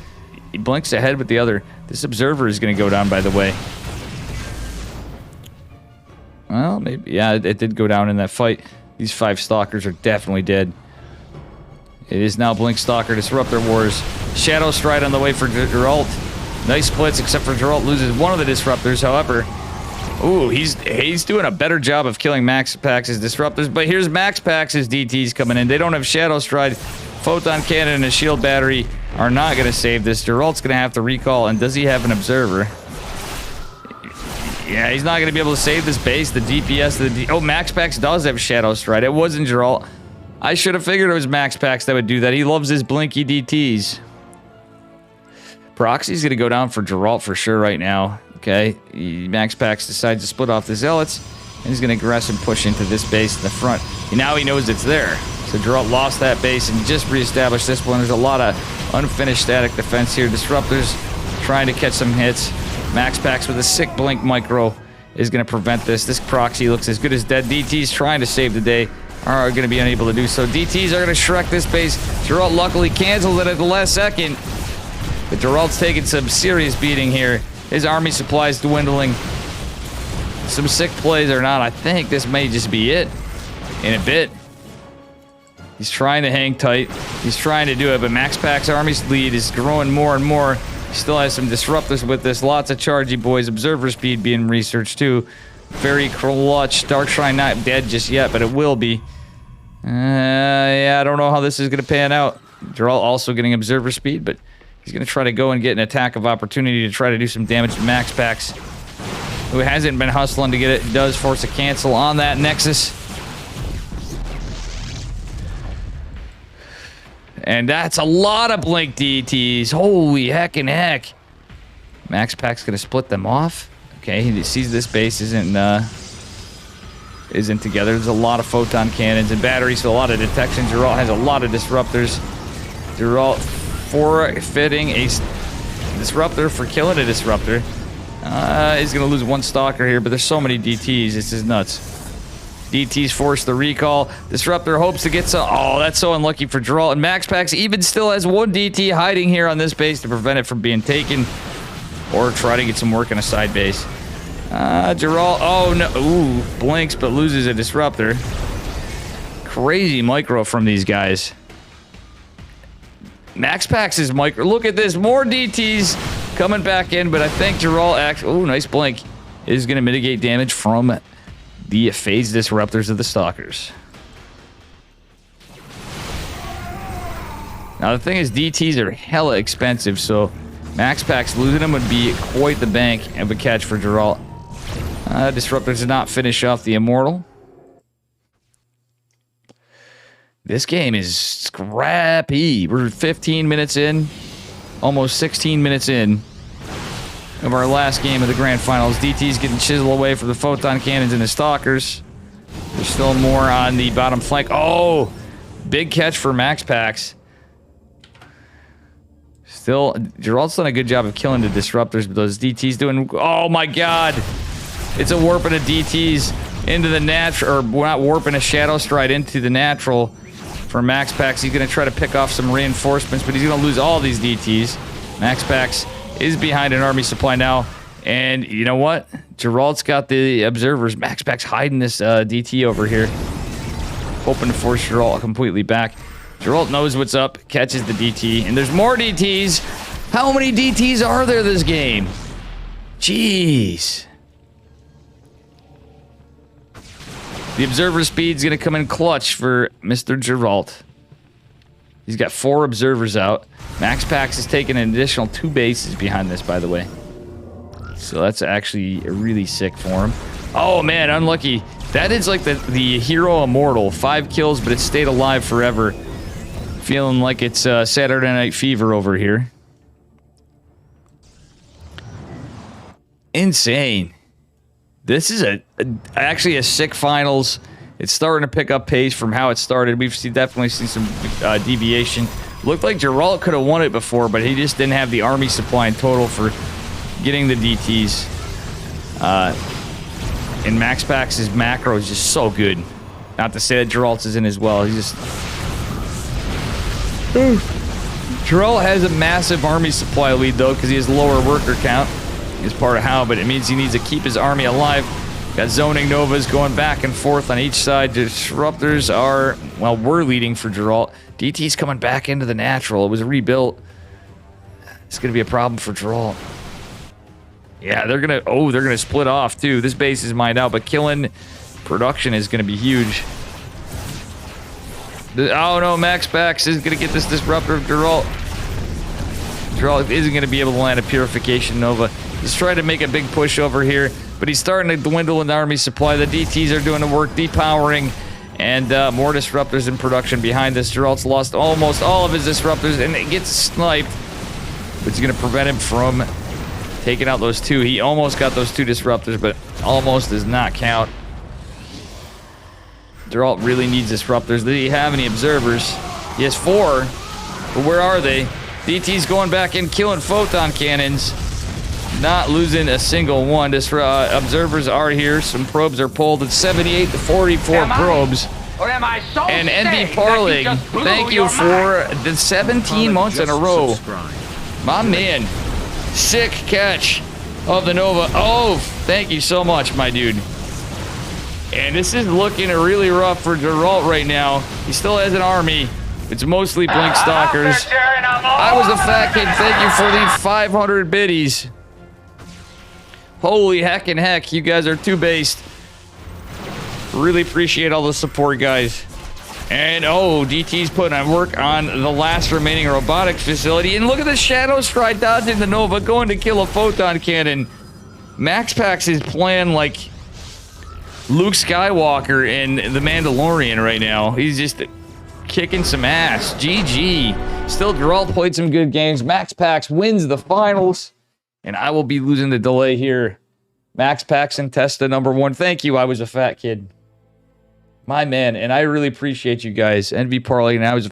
he blinks ahead with the other. This Observer is going to go down, by the way. Well, maybe. Yeah, it did go down in that fight. These 5 Stalkers are definitely dead. It is now Blink Stalker Disruptor Wars. Shadow Stride on the way for Geralt. Nice splits, except for Geralt loses one of the Disruptors, however. Ooh, he's doing a better job of killing Max Packs' Disruptors, but here's Max Packs' DTs coming in. They don't have Shadow Stride. Photon Cannon and a Shield Battery are not going to save this. Geralt's going to have to recall, and does he have an Observer? Yeah, he's not going to be able to save this base. The DPS, oh, Max Packs does have Shadow Stride. It wasn't Geralt. I should have figured it was Max Packs that would do that. He loves his blinky DTs. Proxy's going to go down for Geralt for sure right now. Okay, Max Packs decides to split off the Zealots, and he's going to aggress and push into this base in the front. Now he knows it's there. So Geralt lost that base and just reestablished this one. There's a lot of unfinished static defense here. Disruptors trying to catch some hits. Max Packs with a sick blink micro is going to prevent this. This proxy looks as good as dead. DT's trying to save the day. Are going to be unable to do so. DTs are going to Shrek this base. Geralt luckily cancels it at the last second. But Geralt's taking some serious beating here. His army supplies dwindling. Some sick plays or not. I think this may just be it in a bit. He's trying to hang tight. He's trying to do it, but Max Pac's army's lead is growing more and more. He still has some Disruptors with this. Lots of chargy boys. Observer speed being researched too. Very clutch. Dark Shrine not dead just yet, but it will be. Yeah, I don't know how this is going to pan out. Geralt also getting Observer speed, but he's going to try to go and get an attack of opportunity to try to do some damage to Max Packs, who hasn't been hustling to get it. Does force a cancel on that Nexus. And that's a lot of Blink DTs. Holy heck and heck. Max Pac's going to split them off. Okay, he sees this base isn't together. There's a lot of Photon Cannons and batteries, so a lot of detection. Geralt has a lot of Disruptors. Geralt forfeiting a Disruptor for killing a Disruptor. He's going to lose 1 Stalker here, but there's so many DTs. This is nuts. DTs force the recall. Disruptor hopes to get some. Oh, that's so unlucky for Geralt. And Max Packs even still has 1 DT hiding here on this base to prevent it from being taken or try to get some work in a side base. Geralt. Oh, no. Ooh, blinks, but loses a disruptor. Crazy micro from these guys. Max Pax is micro. Look at this. More DTs coming back in, but I think Geralt actually... Oh, nice blink. Is going to mitigate damage from the phase disruptors of the Stalkers. Now, the thing is, DTs are hella expensive, so Max Pax losing them would be quite the bank of a catch for Geralt. Disruptors did not finish off the Immortal. This game is scrappy. We're 15 minutes in, almost 16 minutes in of our last game of the Grand Finals. DT's getting chiseled away from the Photon Cannons and the Stalkers. There's still more on the bottom flank. Oh, big catch for Max Pax. Still, Geralt's done a good job of killing the disruptors, but those DTs doing... Oh my god! It's a warping of DTs into the natural... Or not warping a Shadow Stride into the natural for Max Pax. He's going to try to pick off some reinforcements, but he's going to lose all these DTs. Max Pax is behind an army supply now. And you know what? Geralt's got the observers. Max Pax hiding this DT over here. Hoping to force Geralt completely back. Geralt knows what's up, catches the DT, and there's more DTs. How many DTs are there this game? Jeez. The observer speed's gonna come in clutch for Mr. Geralt. He's got 4 observers out. Max Pax is taking an additional 2 bases behind this, by the way. So that's actually really sick for him. Oh man, unlucky. That is like the hero immortal. 5 kills, but it stayed alive forever. Feeling like it's Saturday Night Fever over here. Insane. This is actually a sick finals. It's starting to pick up pace from how it started. We've definitely seen some deviation. Looked like Geralt could have won it before, but he just didn't have the army supply in total for getting the DTs. And Max Pax's macro is just so good. Not to say that Geralt's isn't as well. He's just... Geralt has a massive army supply lead, though, because he has lower worker count. Is part of how, but it means he needs to keep his army alive. Got zoning novas going back and forth on each side. Disruptors are, well, we're leading for Geralt. DT's coming back into the natural. It was rebuilt. It's going to be a problem for Geralt. Yeah, they're going to split off, too. This base is mined out, but killing production is going to be huge. Oh, no, Max Pax is going to get this disruptor of Geralt. Geralt isn't going to be able to land a Purification Nova. He's trying to make a big push over here, but he's starting to dwindle in the army supply. The DTs are doing the work, depowering, and more disruptors in production behind this. Geralt's lost almost all of his disruptors, and it gets sniped. But it's going to prevent him from taking out those 2. He almost got those 2 disruptors, but almost does not count. Geralt really needs disruptors. Did he have any observers? He has 4, but where are they? DT's going back in, killing photon cannons. Not losing a single one. Observers are here. Some probes are pulled. It's 78 to 44 probes. Or am I so And NB sick Parling, that you just blew thank you your for mind? the 17 months in a row. My man. Sick catch of the Nova. Oh, thank you so much, my dude. And this is looking really rough for Geralt right now. He still has an army. It's mostly Blink Stalkers. I was a fat kid. Thank you for the 500 biddies. Holy heck and heck, you guys are too based. Really appreciate all the support, guys. And DT's putting on work on the last remaining robotics facility. And look at the Shadow Stride dodging the Nova, going to kill a photon cannon. Max Pax is playing like Luke Skywalker in The Mandalorian right now. He's just kicking some ass. GG. Still, Geralt played some good games. Max Pax wins the finals. And I will be losing the delay here. Max Pax and Testa #1. Thank you. I was a fat kid. My man. And I really appreciate you guys. NB Parley and I was